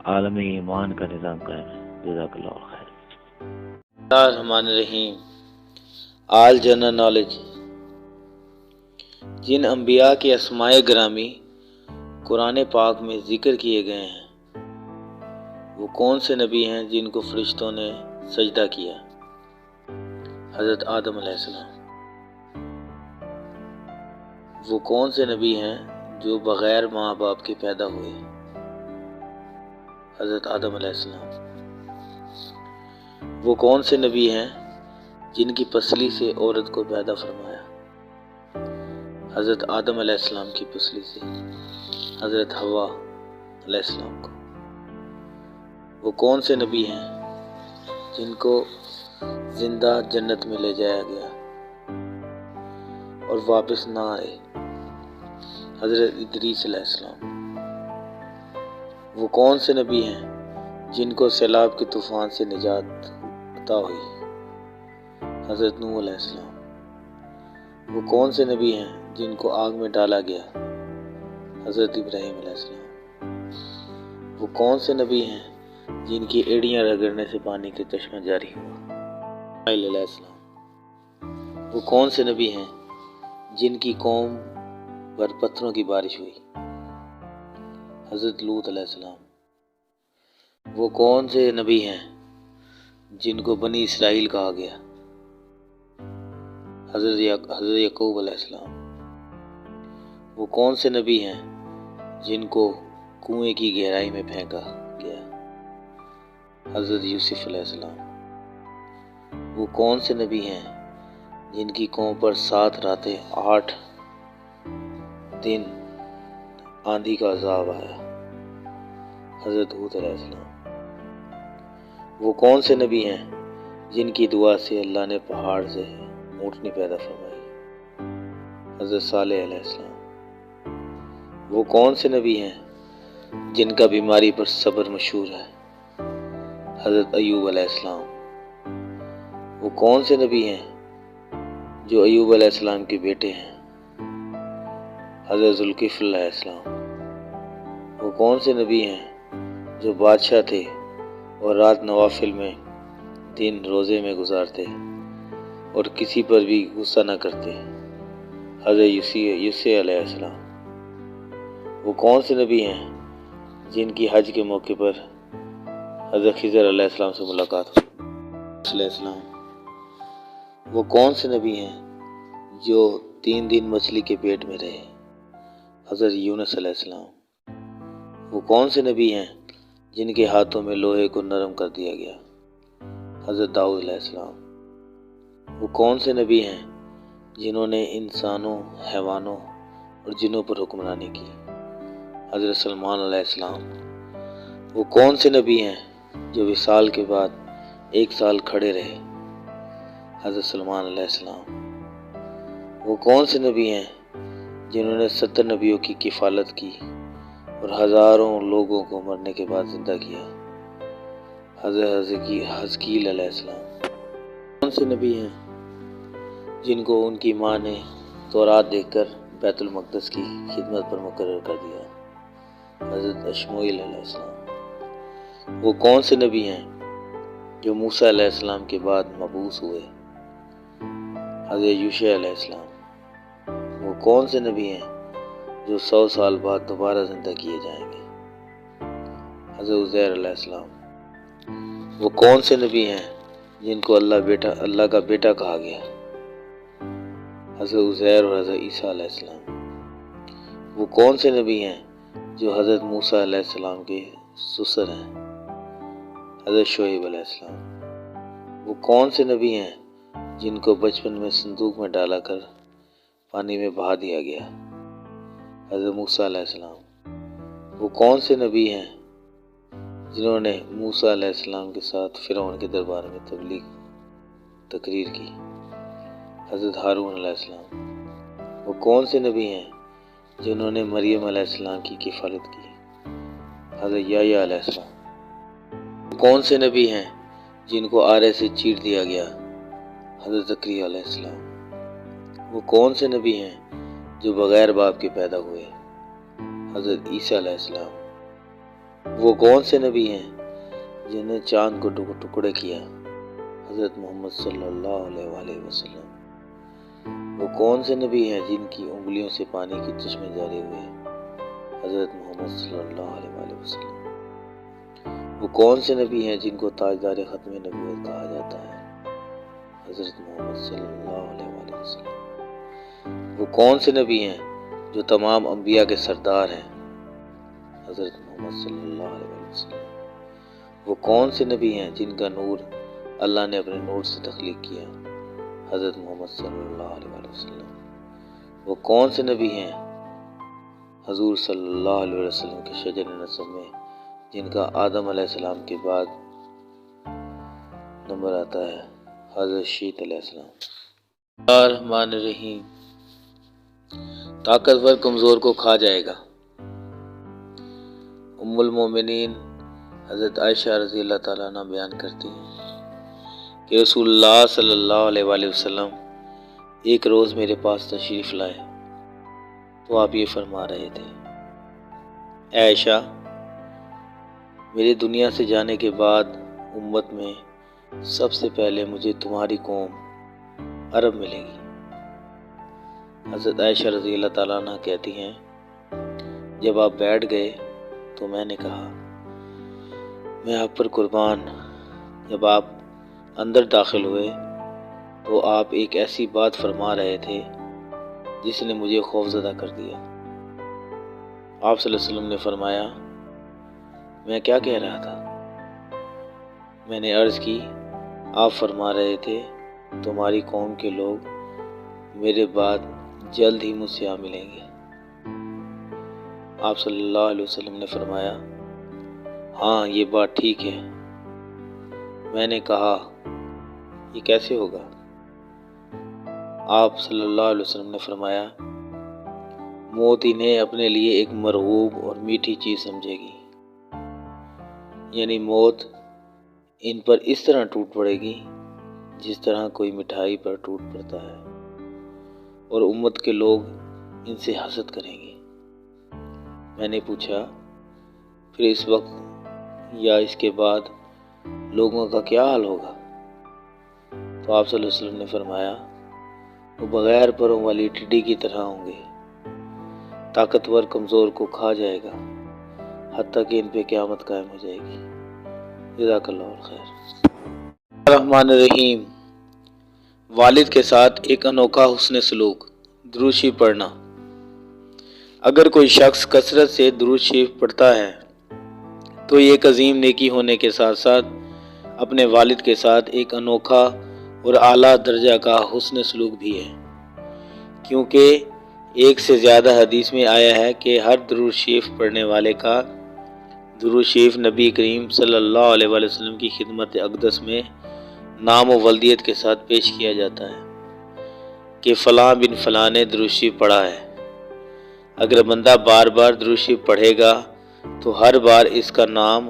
عالم ایمان کا نظام قائم ہے۔ جزاک اللہ خیر۔ بسم اللہ الرحمن الرحیم۔ آل جنرل نالج۔ جن انبیاء کے اسماء گرامی قرآن پاک میں ذکر کیے گئے ہیں وہ کون سے نبی ہیں جن کو فرشتوں نے سجدہ کیا؟ حضرت آدم علیہ السلام۔ وہ کون سے نبی ہیں جو بغیر ماں باپ کے پیدا ہوئے؟ حضرت آدم علیہ السلام۔ وہ کون سے نبی ہیں جن کی پسلی سے عورت کو پیدا فرمایا؟ حضرت آدم علیہ السلام کی پسلی سے حضرت حوا علیہ السلام کو۔ وہ کون سے نبی ہیں جن کو زندہ جنت میں لے جایا گیا اور واپس نہ آئے؟ حضرت ادریس علیہ السلام۔ وہ کون سے نبی ہیں جن کو سیلاب کے طوفان سے نجات عطا ہوئی؟ حضرت نوح علیہ السلام۔ وہ کون سے نبی ہیں جن کو آگ میں ڈالا گیا؟ حضرت ابراہیم علیہ السلام۔ وہ کون سے نبی ہیں جن کی ایڑیاں رگڑنے سے پانی کا چشمہ جاری ہوا؟ اسماعیل علیہ السلام۔ وہ کون سے نبی ہیں جن کی قوم پر پتھروں کی بارش ہوئی؟ حضرت لوط علیہ السلام۔ وہ کون سے نبی ہیں جن کو بنی اسرائیل کہا گیا؟ حضرت یعقوب علیہ السلام۔ وہ کون سے نبی ہیں جن کو کنویں کی گہرائی میں پھینکا گیا؟ حضرت یوسف علیہ السلام۔ وہ کون سے نبی ہیں جن کی قوم پر 7 راتیں 8 دن آندھی کا عذاب آیا؟ حضرت ہود علیہ السلام۔ وہ کون سے نبی ہیں جن کی دعا سے اللہ نے پہاڑ سے اونٹنی پیدا فرمائی؟ حضرت صالح علیہ السلام۔ وہ کون سے نبی ہیں جن کا بیماری پر صبر مشہور ہے؟ حضرت ایوب علیہ السلام۔ وہ کون سے نبی ہیں جو ایوب علیہ السلام کے بیٹے ہیں؟ حضرت ذوالکفل علیہ السلام۔ وہ کون سے نبی ہیں جو بادشاہ تھے اور رات نوافل میں دن روزے میں گزارتے اور کسی پر بھی غصہ نہ کرتے؟ حضرت یوسف علیہ السلام۔ وہ کون سے نبی ہیں جن کی حج کے موقع پر حضرت خضر علیہ السلام سے ملاقات ہوئی؟ علیہ السلام۔ وہ کون سے نبی ہیں جو 3 دن مچھلی کے پیٹ میں رہے؟ حضرت یونس علیہ السلام۔ وہ کون سے نبی ہیں جن کے ہاتھوں میں لوہے کو نرم کر دیا گیا؟ حضرت داؤد علیہ السلام۔ وہ کون سے نبی ہیں جنہوں نے انسانوں، حیوانوں اور جنوں پر حکمرانی کی؟ حضرت سلمان علیہ السلام۔ وہ کون سے نبی ہیں جو وصال کے بعد 1 سال کھڑے رہے؟ حضرت سلمان علیہ السلام۔ وہ کون سے نبی ہیں جنہوں نے 70 نبیوں کی کفالت کی اور ہزاروں لوگوں کو مرنے کے بعد زندہ کیا؟ حضرت حزقیل علیہ السلام۔ کون سے نبی ہیں جن کو ان کی ماں نے تورات دیکھ کر بیت المقدس کی خدمت پر مقرر کر دیا؟ حضرت اشمعیل علیہ السلام۔ وہ کون سے نبی ہیں جو موسیٰ علیہ السلام کے بعد مبعوث ہوئے، حضرت یوشع علیہ السلام، وہ کون سے نبی ہیں جو 100 سال بعد دوبارہ زندہ کیے جائیں گے؟ حضرت عزیر علیہ السلام، وہ کون سے نبی ہیں جن کو اللہ کا بیٹا کہا گیا؟ حضرت عزیر اور حضرت عیسیٰ علیہ السلام، وہ کون سے نبی ہیں جو حضرت موسیٰ علیہ السلام کے سسر ہیں؟ حضرت شعیب علیہ السلام، وہ کون سے نبی ہیں جن کو بچپن میں صندوق میں ڈالا کر پانی میں بہا دیا گیا؟ حضرت موسیٰ علیہ السلام، وہ کون سے نبی ہیں جنہوں نے موسیٰ علیہ السلام کے ساتھ فرعون کے دربار میں تقریر کی؟ حضرت ہارون علیہ السلام، وہ کون سے نبی ہیں جنہوں نے مریم علیہ السلام کی کفالت کی؟ حضرت یحییٰ علیہ السلام، وہ کون سے نبی ہیں جن کو آرے سے چیر دیا گیا؟ حضرت زکریا علیہ السلام، وہ کون سے نبی ہیں جو بغیر باپ کے پیدا ہوئے؟ حضرت عیسیٰ علیہ السلام، وہ کون سے نبی ہیں جنہیں چاند کو ٹکڑے کیا؟ حضرت محمد صلی اللہ علیہ وآلہ وسلم، وہ کون سے نبی ہیں جن کی انگلیوں سے پانی کے چشمے جاری ہوئے؟ حضرت محمد صلی اللہ علیہ وآلہ وسلم، وہ کون سے نبی ہیں جن کو تاجدار ختم نبوت کہا جاتا ہے؟ حضرت محمد صلی اللہ علیہ وآلہ وسلم، وہ کون سے نبی ہیں جو تمام انبیاء کے سردار ہیں؟ حضرت محمد صلی اللہ علیہ وآلہ وسلم، وہ کون سے نبی ہیں جن کا نور اللہ نے اپنے نور سے تخلیق کیا؟ حضرت محمد صلی اللہ علیہ وآلہ وسلم، وہ کون سے نبی ہیں حضور صلی اللہ علیہ وسلم کے شجر نسب میں جن کا آدم علیہ السلام کے بعد نمبر آتا ہے؟ حضرت شیت علیہ السلام۔ الرحمن الرحیم، طاقتور کمزور کو کھا جائے گا۔ ام المومنین حضرت عائشہ رضی اللہ تعالیٰ عنہ بیان کرتی ہیں کہ رسول اللہ صلی اللہ علیہ وآلہ وسلم ایک روز میرے پاس تشریف لائے تو آپ یہ فرما رہے تھے: اے عائشہ، میرے دنیا سے جانے کے بعد امت میں سب سے پہلے مجھے تمہاری قوم عرب ملے گی۔ حضرت عائشہ رضی اللہ تعالیٰ عنہ کہتی ہیں، جب آپ بیٹھ گئے تو میں نے کہا، میں آپ پر قربان، جب آپ اندر داخل ہوئے تو آپ ایک ایسی بات فرما رہے تھے جس نے مجھے خوفزدہ کر دیا۔ آپ صلی اللہ علیہ وسلم نے فرمایا، میں کیا کہہ رہا تھا؟ میں نے عرض کی، آپ فرما رہے تھے تمہاری قوم کے لوگ میرے بعد جلد ہی مجھ سے آ ملیں گے۔ آپ صلی اللہ علیہ وسلم نے فرمایا، ہاں یہ بات ٹھیک ہے۔ میں نے کہا، یہ کیسے ہوگا؟ آپ صلی اللہ علیہ وسلم نے فرمایا، موت انہیں اپنے لیے ایک مرغوب اور میٹھی چیز سمجھے گی، یعنی موت ان پر اس طرح ٹوٹ پڑے گی جس طرح کوئی مٹھائی پر ٹوٹ پڑتا ہے، اور امت کے لوگ ان سے حسد کریں گے۔ میں نے پوچھا، پھر اس وقت یا اس کے بعد لوگوں کا کیا حال ہوگا؟ تو آپ صلی اللہ علیہ وسلم نے فرمایا، وہ بغیر پروں والی ٹڈی کی طرح ہوں گے، طاقتور کمزور کو کھا جائے گا حتیٰ کہ ان پہ قیامت قائم ہو جائے گی۔ جزاک اللہ خیر۔ الرحمن الرحیم، والد کے ساتھ ایک انوکھا حسن سلوک، درود شریف پڑھنا۔ اگر کوئی شخص کثرت سے درود شریف پڑھتا ہے تو یہ ایک عظیم نیکی ہونے کے ساتھ ساتھ اپنے والد کے ساتھ ایک انوکھا اور اعلیٰ درجہ کا حسن سلوک بھی ہے، کیونکہ ایک سے زیادہ حدیث میں آیا ہے کہ ہر درود شریف پڑھنے والے کا درود شریف نبی کریم صلی اللہ علیہ وآلہ وسلم کی خدمت اقدس میں نام و ولدیت کے ساتھ پیش کیا جاتا ہے کہ فلاں بن فلاں نے درود شریف پڑھا ہے۔ اگر بندہ بار بار درود شریف پڑھے گا تو ہر بار اس کا نام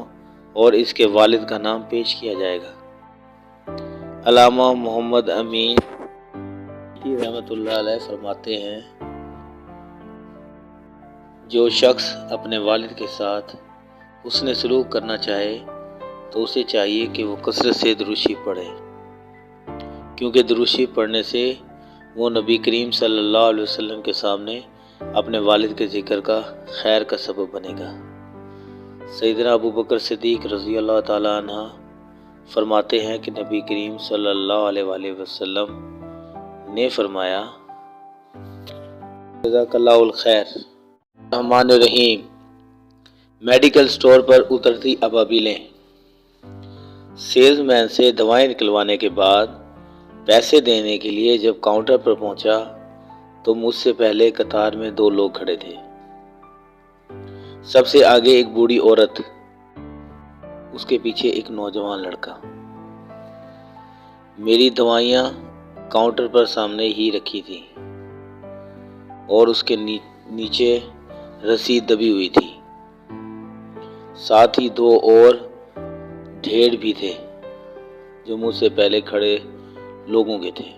اور اس کے والد کا نام پیش کیا جائے گا۔ علامہ محمد امین رحمۃ اللہ علیہ فرماتے ہیں، جو شخص اپنے والد کے ساتھ حسن سلوک کرنا چاہے تو اسے چاہیے کہ وہ کثرت سے درود شریف پڑھے، کیونکہ درود شریف پڑھنے سے وہ نبی کریم صلی اللہ علیہ وسلم کے سامنے اپنے والد کے ذکر کا خیر کا سبب بنے گا۔ سیدنا ابو بکر صدیق رضی اللہ تعالیٰ عنہ فرماتے ہیں کہ نبی کریم صلی اللہ علیہ وآلہ وسلم نے فرمایا، جزاک اللہ الخیر۔ الرحمن الرحیم۔ میڈیکل سٹور پر اترتی ابابیلیں۔ سیلز مین سے دوائیں نکلوانے کے بعد پیسے دینے کے لیے جب کاؤنٹر پر پہنچا تو مجھ سے پہلے قطار میں 2 لوگ کھڑے تھے۔ سب سے آگے ایک بوڑھی عورت، اس کے پیچھے ایک نوجوان لڑکا۔ میری دوائیاں کاؤنٹر پر سامنے ہی رکھی تھی اور اس کے نیچے رسید دبی ہوئی تھی۔ ساتھ ہی 2 اور ڈھیر بھی تھے جو مجھ سے پہلے کھڑے لوگوں کے تھے۔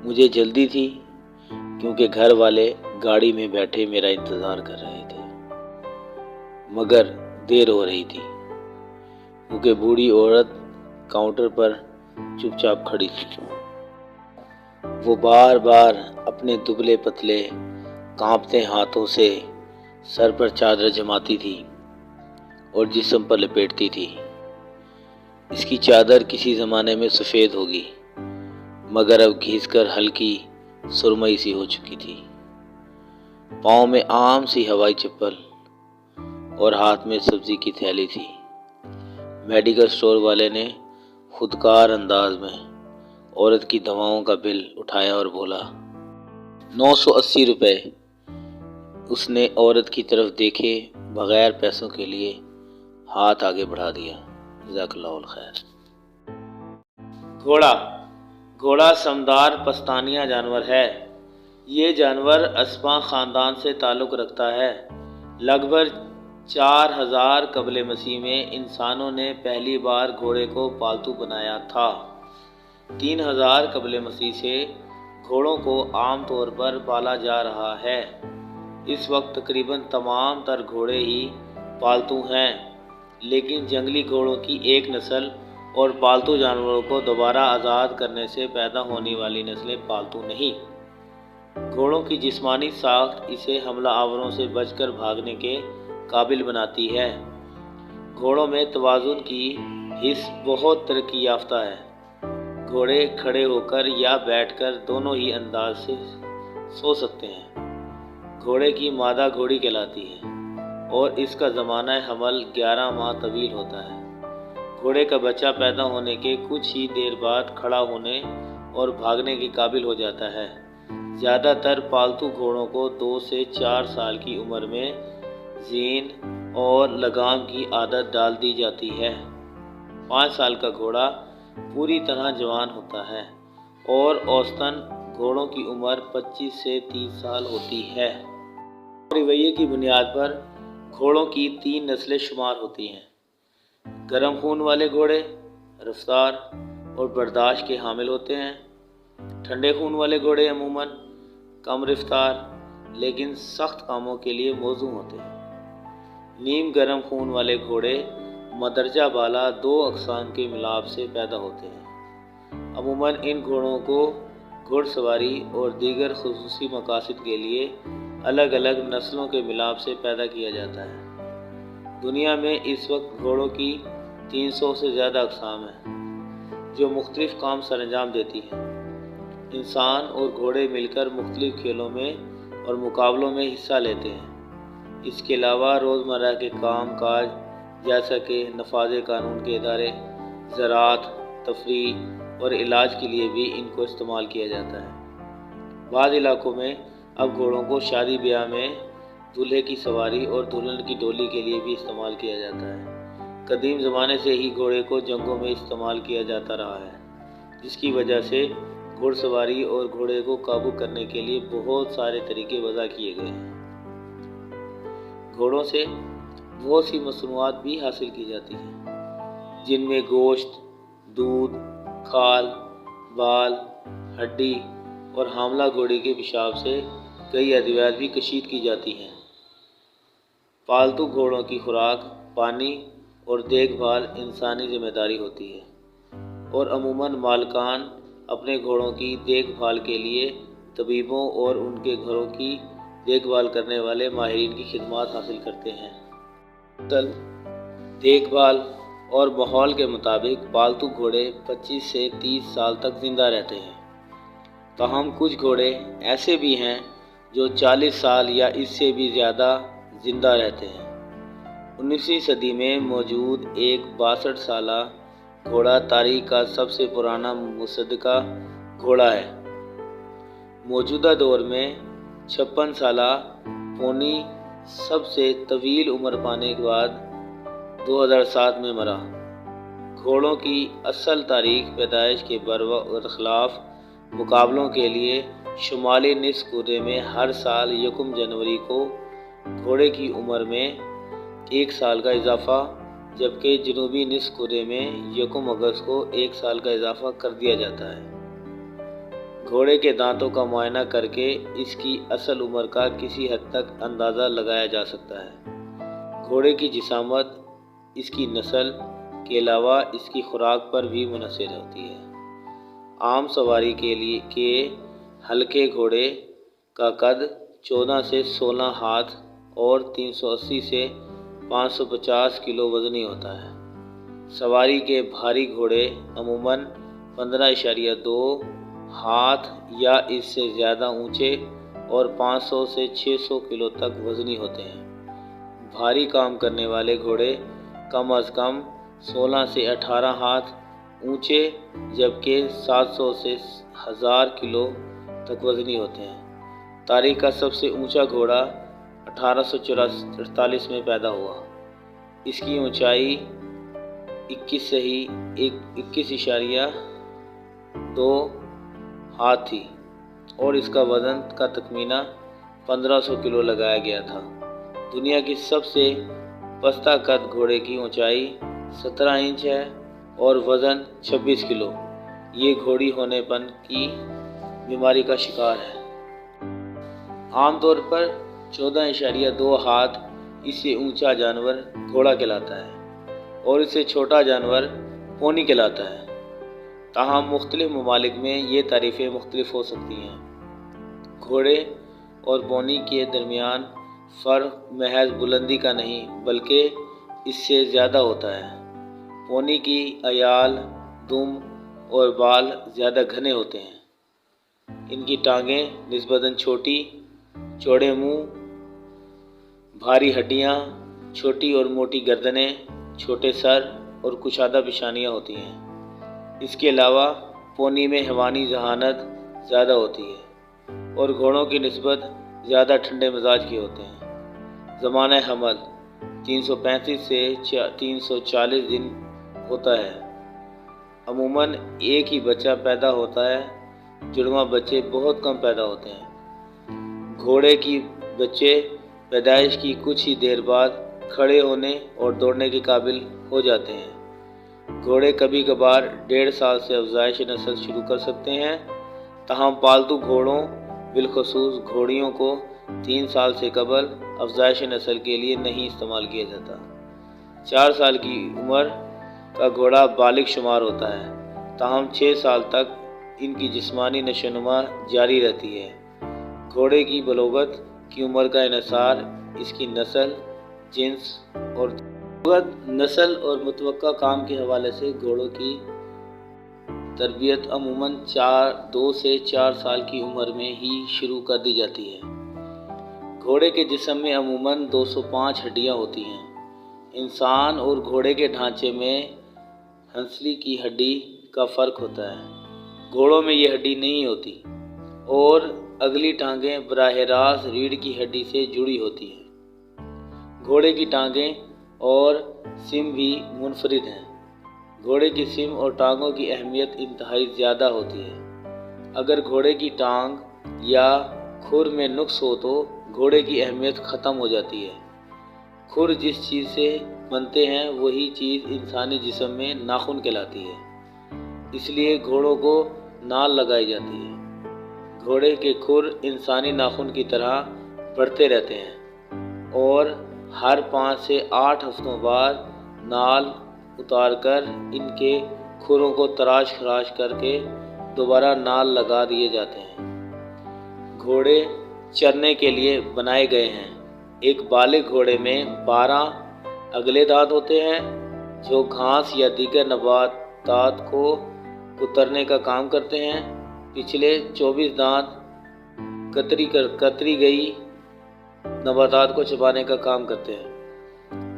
مجھے جلدی تھی کیونکہ گھر والے گاڑی میں بیٹھے میرا انتظار کر رہے تھے، مگر دیر ہو رہی تھی کیونکہ بوڑھی عورت کاؤنٹر پر چپ چاپ کھڑی تھی۔ وہ بار بار اپنے دبلے پتلے کانپتے ہاتھوں سے سر پر چادر جماتی تھی اور جسم پر لپیٹتی تھی۔ اس کی چادر کسی زمانے میں سفید ہوگی مگر اب گھس کر ہلکی سرمئی سی ہو چکی تھی۔ پاؤں میں عام سی ہوائی چپل اور ہاتھ میں سبزی کی تھیلی تھی۔ میڈیکل سٹور والے نے خودکار انداز میں عورت کی دواؤں کا بل اٹھایا اور بولا، 980 روپے۔ اس نے عورت کی طرف دیکھے بغیر پیسوں کے لیے ہاتھ آگے بڑھا دیا۔ جزاک اللہ الخیر۔ گھوڑا سمدار پستانیہ جانور ہے۔ یہ جانور اسپاں خاندان سے تعلق رکھتا ہے۔ لگ بھگ 4000 قبل مسیح میں انسانوں نے پہلی بار گھوڑے کو پالتو بنایا تھا۔ 3000 قبل مسیح سے گھوڑوں کو عام طور پر پالا جا رہا ہے۔ اس وقت تقریباً تمام تر گھوڑے ہی پالتو ہیں، لیکن جنگلی گھوڑوں کی ایک نسل اور پالتو جانوروں کو دوبارہ آزاد کرنے سے پیدا ہونے والی نسلیں پالتو نہیں۔ گھوڑوں کی جسمانی ساخت اسے حملہ آوروں سے بچ کر بھاگنے کے قابل بناتی ہے۔ گھوڑوں میں توازن کی حس بہت ترقی یافتہ ہے۔ گھوڑے کھڑے ہو کر یا بیٹھ کر دونوں ہی انداز سے سو سکتے ہیں۔ گھوڑے کی مادہ گھوڑی کہلاتی ہے اور اس کا زمانہ حمل 11 ماہ طویل ہوتا ہے۔ گھوڑے کا بچہ پیدا ہونے کے کچھ ہی دیر بعد کھڑا ہونے اور بھاگنے کے قابل ہو جاتا ہے۔ زیادہ تر پالتو گھوڑوں کو 2 سے 4 سال کی عمر میں زین اور لگام کی عادت ڈال دی جاتی ہے۔ 5 سال کا گھوڑا پوری طرح جوان ہوتا ہے اور اوسطاً گھوڑوں کی عمر 25 سے 30 سال ہوتی ہے۔ رویے کی بنیاد پر گھوڑوں کی 3 نسلیں شمار ہوتی ہیں۔ گرم خون والے گھوڑے رفتار اور برداشت کے حامل ہوتے ہیں۔ ٹھنڈے خون والے گھوڑے عموماً کم رفتار لیکن سخت کاموں کے لیے موزوں ہوتے ہیں۔ نیم گرم خون والے گھوڑے مدرجہ بالا 2 اقسام کے ملاپ سے پیدا ہوتے ہیں۔ عموماً ان گھوڑوں کو گھڑ سواری اور دیگر خصوصی مقاصد کے لیے الگ الگ نسلوں کے ملاپ سے پیدا کیا جاتا ہے۔ دنیا میں اس وقت گھوڑوں کی 300 سے زیادہ اقسام ہیں جو مختلف کام سر انجام دیتی ہیں۔ انسان اور گھوڑے مل کر مختلف کھیلوں میں اور مقابلوں میں حصہ لیتے ہیں۔ اس کے علاوہ روزمرہ کے کام کاج جیسا کہ نفاذ قانون کے ادارے، زراعت، تفریح اور علاج کے لیے بھی ان کو استعمال کیا جاتا ہے۔ بعض علاقوں میں اب گھوڑوں کو شادی بیاہ میں دولہے کی سواری اور دلہن کی ڈولی کے لیے بھی استعمال کیا جاتا ہے۔ قدیم زمانے سے ہی گھوڑے کو جنگوں میں استعمال کیا جاتا رہا ہے، جس کی وجہ سے گھڑ سواری اور گھوڑے کو قابو کرنے کے لیے بہت سارے طریقے وضع کیے گئے ہیں۔ گھوڑوں سے بہت سی مصنوعات بھی حاصل کی جاتی ہیں، جن میں گوشت، دودھ، کھال، بال، ہڈی اور حاملہ گھوڑے کے پیشاب سے کئی ادویات بھی کشید کی جاتی ہیں۔ پالتو گھوڑوں کی خوراک پانی اور دیکھ بھال انسانی ذمہ داری ہوتی ہے، اور عموماً مالکان اپنے گھوڑوں کی دیکھ بھال کے لیے طبیبوں اور ان کے گھروں کی دیکھ بھال کرنے والے ماہرین کی خدمات حاصل کرتے ہیں۔ دیکھ بھال اور ماحول کے مطابق پالتو گھوڑے 25 سے 30 سال تک زندہ رہتے ہیں، تاہم کچھ گھوڑے ایسے بھی ہیں جو 40 سال یا اس سے بھی زیادہ زندہ رہتے ہیں۔ 19ویں صدی میں موجود ایک 62 سالہ گھوڑا تاریخ کا سب سے پرانا مصدقہ گھوڑا ہے۔ موجودہ دور میں 56 سالہ پونی سب سے طویل عمر پانے کے بعد 2007 میں مرا۔ گھوڑوں کی اصل تاریخ پیدائش کے برخلاف مقابلوں کے لیے شمالی نصف کرے میں ہر سال 1 جنوری کو گھوڑے کی عمر میں 1 سال کا اضافہ، جبکہ جنوبی نصف کرے میں 1 اگست کو 1 سال کا اضافہ کر دیا جاتا ہے۔ گھوڑے کے دانتوں کا معائنہ کر کے اس کی اصل عمر کا کسی حد تک اندازہ لگایا جا سکتا ہے۔ گھوڑے کی جسامت اس کی نسل کے علاوہ اس کی خوراک پر بھی منحصر ہوتی ہے۔ عام سواری کے ہلکے گھوڑے کا قد 14 سے 16 ہاتھ اور 380 سے 550 کلو وزنی ہوتا ہے۔ سواری کے بھاری گھوڑے عموماً 15.2 ہاتھ یا اس سے زیادہ اونچے اور 500 سے 600 کلو تک وزنی ہوتے ہیں۔ بھاری کام کرنے والے گھوڑے کم از کم 16 سے 18 ہاتھ اونچے جبکہ 700 سے 1000 کلو تک وزنی ہوتے ہیں۔ تاریخ کا سب سے اونچا گھوڑا 1848 میں پیدا ہوا۔ اس کی اونچائی 21.2 ہاتھ تھی اور اس کا وزن کا تخمینہ 1500 کلو لگایا گیا تھا۔ دنیا کی سب سے پستہ قد گھوڑے کی اونچائی 17 انچ ہے اور وزن 26 کلو۔ یہ گھوڑی ہونے پن کی بیماری کا شکار ہے۔ عام طور پر 14.2 ہاتھ اس سے اونچا جانور گھوڑا کہلاتا ہے اور اس سے چھوٹا جانور پونی کہلاتا ہے۔ تاہم مختلف ممالک میں یہ تعریفیں مختلف ہو سکتی ہیں۔ گھوڑے اور پونی کے درمیان فرق محض بلندی کا نہیں بلکہ اس سے زیادہ ہوتا ہے۔ پونی کی ایال، دم اور بال زیادہ گھنے ہوتے ہیں۔ ان کی ٹانگیں نسبتاً چھوٹی، چوڑے منہ، بھاری ہڈیاں، چھوٹی اور موٹی گردنیں، چھوٹے سر اور کشادہ پیشانیاں ہوتی ہیں۔ اس کے علاوہ پونی میں حیوانی ذہانت زیادہ ہوتی ہے اور گھوڑوں کی نسبت زیادہ ٹھنڈے مزاج کے ہوتے ہیں۔ زمانہ حمل 335 سے 340 دن ہوتا ہے۔ عموماً ایک ہی بچہ پیدا ہوتا ہے، جڑواں بچے بہت کم پیدا ہوتے ہیں۔ گھوڑے کی بچے پیدائش کی کچھ ہی دیر بعد کھڑے ہونے اور دوڑنے کے قابل ہو جاتے ہیں۔ گھوڑے کبھی کبھار 1.5 سال سے افزائش نسل شروع کر سکتے ہیں، تاہم پالتو گھوڑوں بالخصوص گھوڑیوں کو 3 سال سے قبل افزائش نسل کے لیے نہیں استعمال کیا جاتا۔ 4 سال کی عمر کا گھوڑا بالغ شمار ہوتا ہے، تاہم 6 سال تک ان کی جسمانی نشوونما جاری رہتی ہے۔ گھوڑے کی بلوغت کی عمر کا انحصار اس کی نسل، جنس اور متوقع کام کے حوالے سے گھوڑوں کی تربیت عموماً 2 سے 4 سال کی عمر میں ہی شروع کر دی جاتی ہے۔ گھوڑے کے جسم میں عموماً 205 ہڈیاں ہوتی ہیں۔ انسان اور گھوڑے کے ڈھانچے میں ہنسلی کی ہڈی کا فرق ہوتا ہے۔ گھوڑوں میں یہ ہڈی نہیں ہوتی اور اگلی ٹانگیں براہ راست ریڑھ کی ہڈی سے جڑی ہوتی ہیں۔ گھوڑے کی ٹانگیں اور سم بھی منفرد ہیں۔ گھوڑے کی سم اور ٹانگوں کی اہمیت انتہائی زیادہ ہوتی ہے۔ اگر گھوڑے کی ٹانگ یا کھر میں نقص ہو تو گھوڑے کی اہمیت ختم ہو جاتی ہے۔ کھر جس چیز سے بنتے ہیں وہی چیز انسانی جسم میں ناخن کہلاتی ہے، اس لیے گھوڑوں کو نال لگائی جاتی ہے۔ گھوڑے کے کھر انسانی ناخن کی طرح بڑھتے رہتے ہیں اور ہر 5 سے 8 ہفتوں بعد نال اتار کر ان کے کھروں کو تراش خراش کر کے دوبارہ نال لگا دیے جاتے ہیں۔ گھوڑے چرنے کے لیے بنائے گئے ہیں۔ ایک بالغ گھوڑے میں 12 اگلے دانت ہوتے ہیں جو گھاس یا دیگر نباتات کو کترنے کا کام کرتے ہیں۔ پچھلے 24 دانت کتری گئی نباتات کو چبانے کا کام کرتے ہیں۔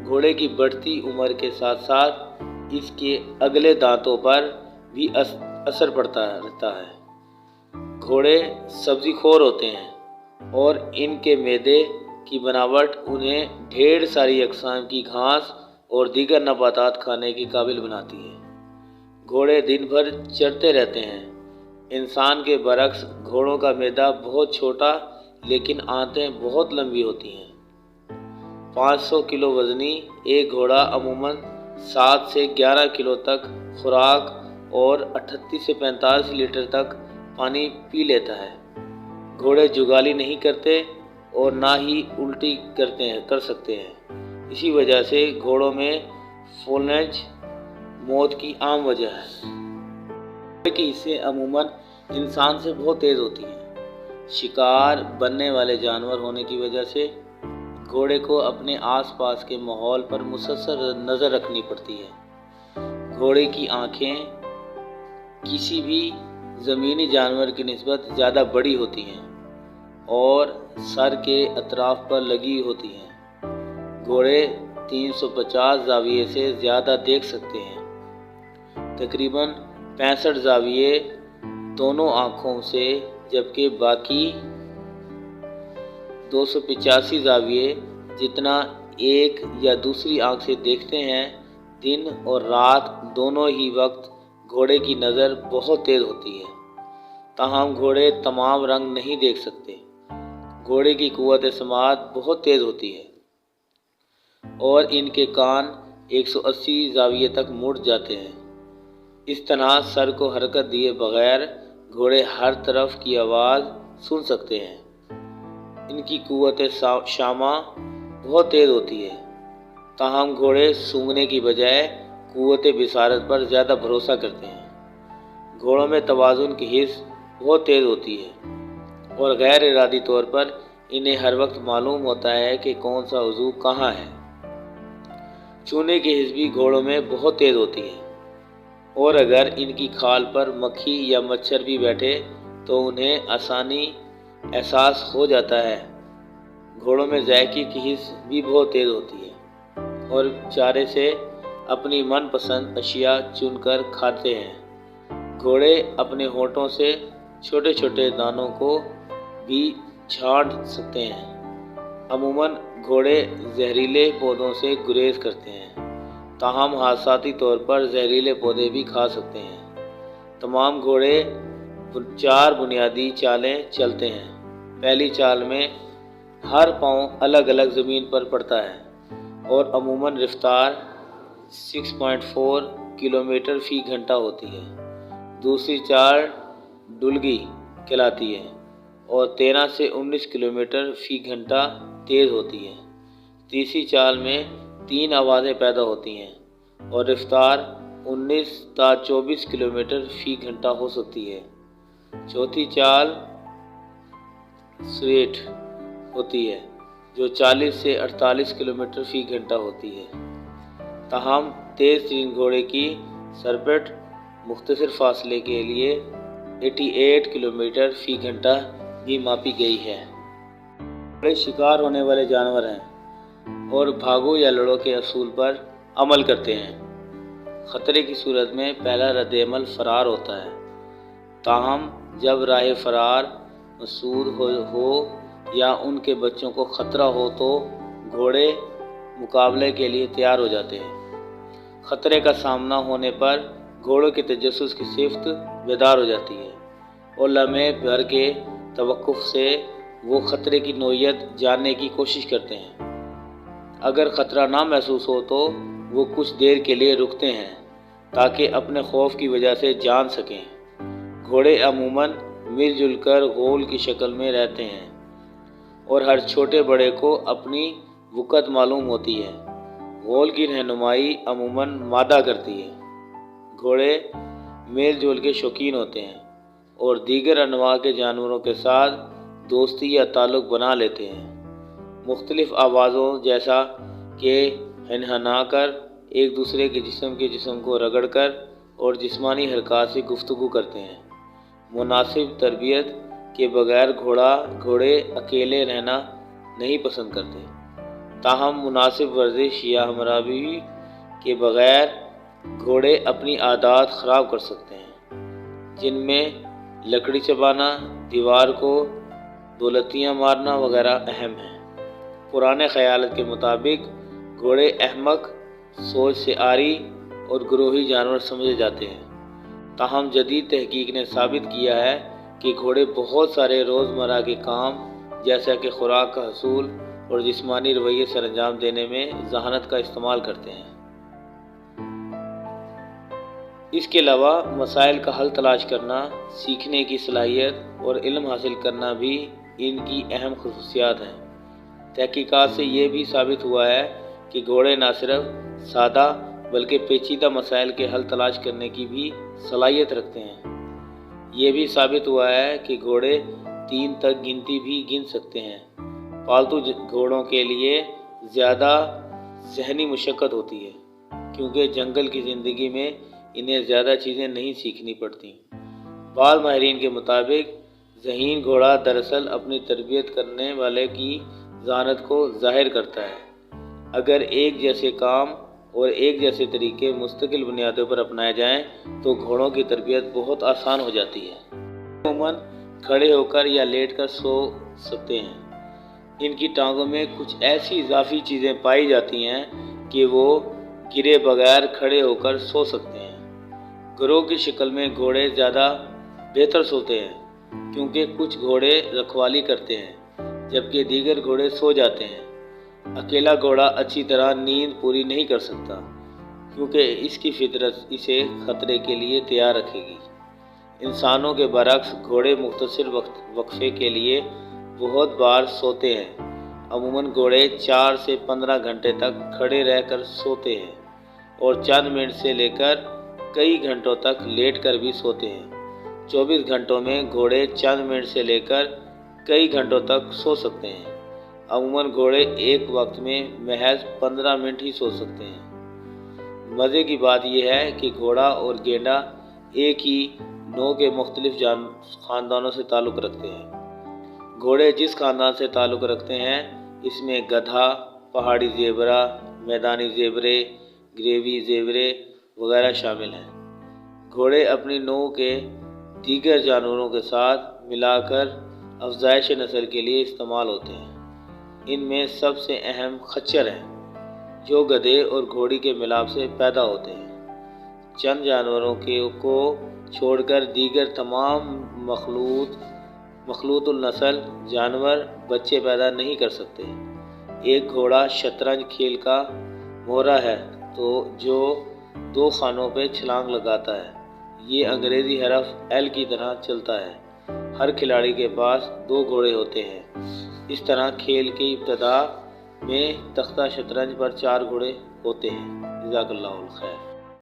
گھوڑے کی بڑھتی عمر کے ساتھ ساتھ اس کے اگلے دانتوں پر بھی اثر پڑتا رہتا ہے۔ گھوڑے سبزی خور ہوتے ہیں اور ان کے معدے کی بناوٹ انہیں ڈھیر ساری اقسام کی گھاس اور دیگر نباتات کھانے کے قابل بناتی ہے۔ گھوڑے دن بھر چرتے رہتے ہیں۔ انسان کے برعکس گھوڑوں کا معدہ بہت چھوٹا لیکن آنتیں بہت لمبی ہوتی ہیں۔ 500 کلو وزنی ایک گھوڑا عموماً 7 سے 11 کلو تک خوراک اور 38 سے 45 لیٹر تک پانی پی لیتا ہے۔ گھوڑے جگالی نہیں کرتے اور نہ ہی الٹی کر سکتے ہیں۔ اسی وجہ سے گھوڑوں میں فولنج موت کی عام وجہ ہے۔ گھوڑے کی حصیں عموماً انسان سے بہت تیز ہوتی ہیں۔ شکار بننے والے جانور ہونے کی وجہ سے گھوڑے کو اپنے آس پاس کے ماحول پر مسلسل نظر رکھنی پڑتی ہے۔ گھوڑے کی آنکھیں کسی بھی زمینی جانور کی نسبت زیادہ بڑی ہوتی ہیں اور سر کے اطراف پر لگی ہوتی ہیں۔ گھوڑے 350 زاویے سے زیادہ دیکھ سکتے ہیں۔ تقریباً 65 زاویے دونوں آنکھوں سے، جبکہ باقی 285 زاویے جتنا ایک یا دوسری آنکھ سے دیکھتے ہیں۔ دن اور رات دونوں ہی وقت گھوڑے کی نظر بہت تیز ہوتی ہے، تاہم گھوڑے تمام رنگ نہیں دیکھ سکتے۔ گھوڑے کی قوت سماعت بہت تیز ہوتی ہے اور ان کے کان 180 زاویے تک مڑ جاتے ہیں۔ اس طرح سر کو حرکت دیے بغیر گھوڑے ہر طرف کی آواز سن سکتے ہیں۔ ان کی قوت شامہ بہت تیز ہوتی ہے، تاہم گھوڑے سونگھنے کی بجائے قوت بصارت پر زیادہ بھروسہ کرتے ہیں۔ گھوڑوں میں توازن کی حس بہت تیز ہوتی ہے اور غیر ارادی طور پر انہیں ہر وقت معلوم ہوتا ہے کہ کون سا عضو کہاں ہے۔ چونے کی حس بھی گھوڑوں میں بہت تیز ہوتی ہے اور اگر ان کی کھال پر مکھی یا مچھر بھی بیٹھے تو انہیں آسانی احساس ہو جاتا ہے۔ گھوڑوں میں ذائقے کی حس بھی بہت تیز ہوتی ہے اور چارے سے اپنی من پسند اشیاء چن کر کھاتے ہیں۔ گھوڑے اپنے ہونٹوں سے چھوٹے چھوٹے دانوں کو بھی چھانٹ سکتے ہیں۔ عموماً گھوڑے زہریلے پودوں سے گریز کرتے ہیں، تاہم حادثاتی طور پر زہریلے پودے بھی کھا سکتے ہیں۔ تمام گھوڑے 4 بنیادی چالیں چلتے ہیں۔ پہلی چال میں ہر پاؤں الگ الگ زمین پر پڑتا ہے اور عموماً رفتار 6.4 کلومیٹر فی گھنٹہ ہوتی ہے۔ دوسری چال ڈلگی کہلاتی ہے اور 13 سے 19 کلومیٹر فی گھنٹہ تیز ہوتی ہے۔ تیسری چال میں 3 آوازیں پیدا ہوتی ہیں اور رفتار 19 تا 24 کلومیٹر فی گھنٹہ ہو سکتی ہے۔ چوتھی چال سویٹ ہوتی ہے جو 40 سے 48 کلومیٹر فی گھنٹہ ہوتی ہے۔ تاہم تیز ترین گھوڑے کی سرپٹ مختصر فاصلے کے لیے 88 کلومیٹر فی گھنٹہ بھی ماپی گئی ہے۔ گھوڑے شکار ہونے والے جانور ہیں اور بھاگو یا لڑو کے اصول پر عمل کرتے ہیں۔ خطرے کی صورت میں پہلا رد عمل فرار ہوتا ہے، تاہم جب راہ فرار مسدود ہو یا ان کے بچوں کو خطرہ ہو تو گھوڑے مقابلے کے لیے تیار ہو جاتے ہیں۔ خطرے کا سامنا ہونے پر گھوڑوں کے تجسس کی صفت بیدار ہو جاتی ہے اور لمحے بھر کے توقف سے وہ خطرے کی نوعیت جاننے کی کوشش کرتے ہیں۔ اگر خطرہ نہ محسوس ہو تو وہ کچھ دیر کے لیے رکتے ہیں تاکہ اپنے خوف کی وجہ سے جان سکیں۔ گھوڑے عموماً مل جل کر غول کی شکل میں رہتے ہیں اور ہر چھوٹے بڑے کو اپنی وقت معلوم ہوتی ہے۔ غول کی رہنمائی عموماً مادہ کرتی ہے۔ گھوڑے میل جول کے شوقین ہوتے ہیں اور دیگر انواع کے جانوروں کے ساتھ دوستی یا تعلق بنا لیتے ہیں۔ مختلف آوازوں جیسا کہ ہنہنا کر ایک دوسرے کے جسم کو رگڑ کر اور جسمانی حرکات سے گفتگو کرتے ہیں۔ مناسب تربیت کے بغیر گھوڑے اکیلے رہنا نہیں پسند کرتے، تاہم مناسب ورزش یا ہمراہی کے بغیر گھوڑے اپنی عادات خراب کر سکتے ہیں، جن میں لکڑی چبانا، دیوار کو دولتیاں مارنا وغیرہ اہم ہیں۔ پرانے خیالات کے مطابق گھوڑے احمق، سوچ سے عاری اور گروہی جانور سمجھے جاتے ہیں، تاہم جدید تحقیق نے ثابت کیا ہے کہ گھوڑے بہت سارے روزمرہ کے کام جیسا کہ خوراک کا حصول اور جسمانی رویے سر انجام دینے میں ذہانت کا استعمال کرتے ہیں۔ اس کے علاوہ مسائل کا حل تلاش کرنا، سیکھنے کی صلاحیت اور علم حاصل کرنا بھی ان کی اہم خصوصیات ہیں۔ تحقیقات سے یہ بھی ثابت ہوا ہے کہ گھوڑے نہ صرف سادہ بلکہ پیچیدہ مسائل کے حل تلاش کرنے کی بھی صلاحیت رکھتے ہیں۔ یہ بھی ثابت ہوا ہے کہ گھوڑے 3 تک گنتی بھی گن سکتے ہیں۔ پالتو گھوڑوں کے لیے زیادہ ذہنی مشقت ہوتی ہے، کیونکہ جنگل کی زندگی میں انہیں زیادہ چیزیں نہیں سیکھنی پڑتی۔ بعض ماہرین کے مطابق ذہین گھوڑا دراصل اپنی تربیت کرنے والے کی ذہانت کو ظاہر کرتا ہے۔ اگر ایک جیسے کام اور ایک جیسے طریقے مستقل بنیادوں پر اپنائے جائیں تو گھوڑوں کی تربیت بہت آسان ہو جاتی ہے۔ عموماً کھڑے ہو کر یا لیٹ کر سو سکتے ہیں۔ ان کی ٹانگوں میں کچھ ایسی اضافی چیزیں پائی جاتی ہیں کہ وہ گرے بغیر کھڑے ہو کر سو سکتے ہیں۔ گروہ کی شکل میں گھوڑے زیادہ بہتر سوتے ہیں، کیونکہ کچھ گھوڑے رکھوالی کرتے ہیں جبکہ دیگر گھوڑے سو جاتے ہیں۔ اکیلا گھوڑا اچھی طرح نیند پوری نہیں کر سکتا، کیونکہ اس کی فطرت اسے خطرے کے لیے تیار رکھے گی۔ انسانوں کے برعکس گھوڑے مختصر وقفے کے لیے بہت بار سوتے ہیں۔ عموماً گھوڑے 4 سے 15 گھنٹے تک کھڑے رہ کر سوتے ہیں اور چند منٹ سے لے کر کئی گھنٹوں تک لیٹ کر بھی سوتے ہیں۔ 24 گھنٹوں میں گھوڑے چند منٹ سے لے کر کئی گھنٹوں تک سو سکتے ہیں۔ عموماً گھوڑے ایک وقت میں محض 15 منٹ ہی سو سکتے ہیں۔ مزے کی بات یہ ہے کہ گھوڑا اور گینڈا ایک ہی نوع کے مختلف خاندانوں سے تعلق رکھتے ہیں۔ گھوڑے جس خاندان سے تعلق رکھتے ہیں اس میں گدھا، پہاڑی زیبرا، میدانی زیبرے، گریوی زیبرے وغیرہ شامل ہیں۔ گھوڑے اپنی نوع کے دیگر جانوروں کے ساتھ ملا کر افزائش نسل کے لیے استعمال ہوتے ہیں۔ ان میں سب سے اہم خچر ہیں، جو گدھے اور گھوڑی کے ملاپ سے پیدا ہوتے ہیں۔ چند جانوروں کو چھوڑ کر دیگر تمام مخلوط النسل جانور بچے پیدا نہیں کر سکتے۔ ایک گھوڑا شطرنج کھیل کا مورا ہے جو 2 خانوں پہ چھلانگ لگاتا ہے۔ یہ انگریزی حرف ایل کی طرح چلتا ہے۔ ہر کھلاڑی کے پاس 2 گھوڑے ہوتے ہیں۔ اس طرح کھیل کی ابتدا میں تختہ شطرنج پر 4 گھوڑے ہوتے ہیں۔ جزاک اللہ خیر۔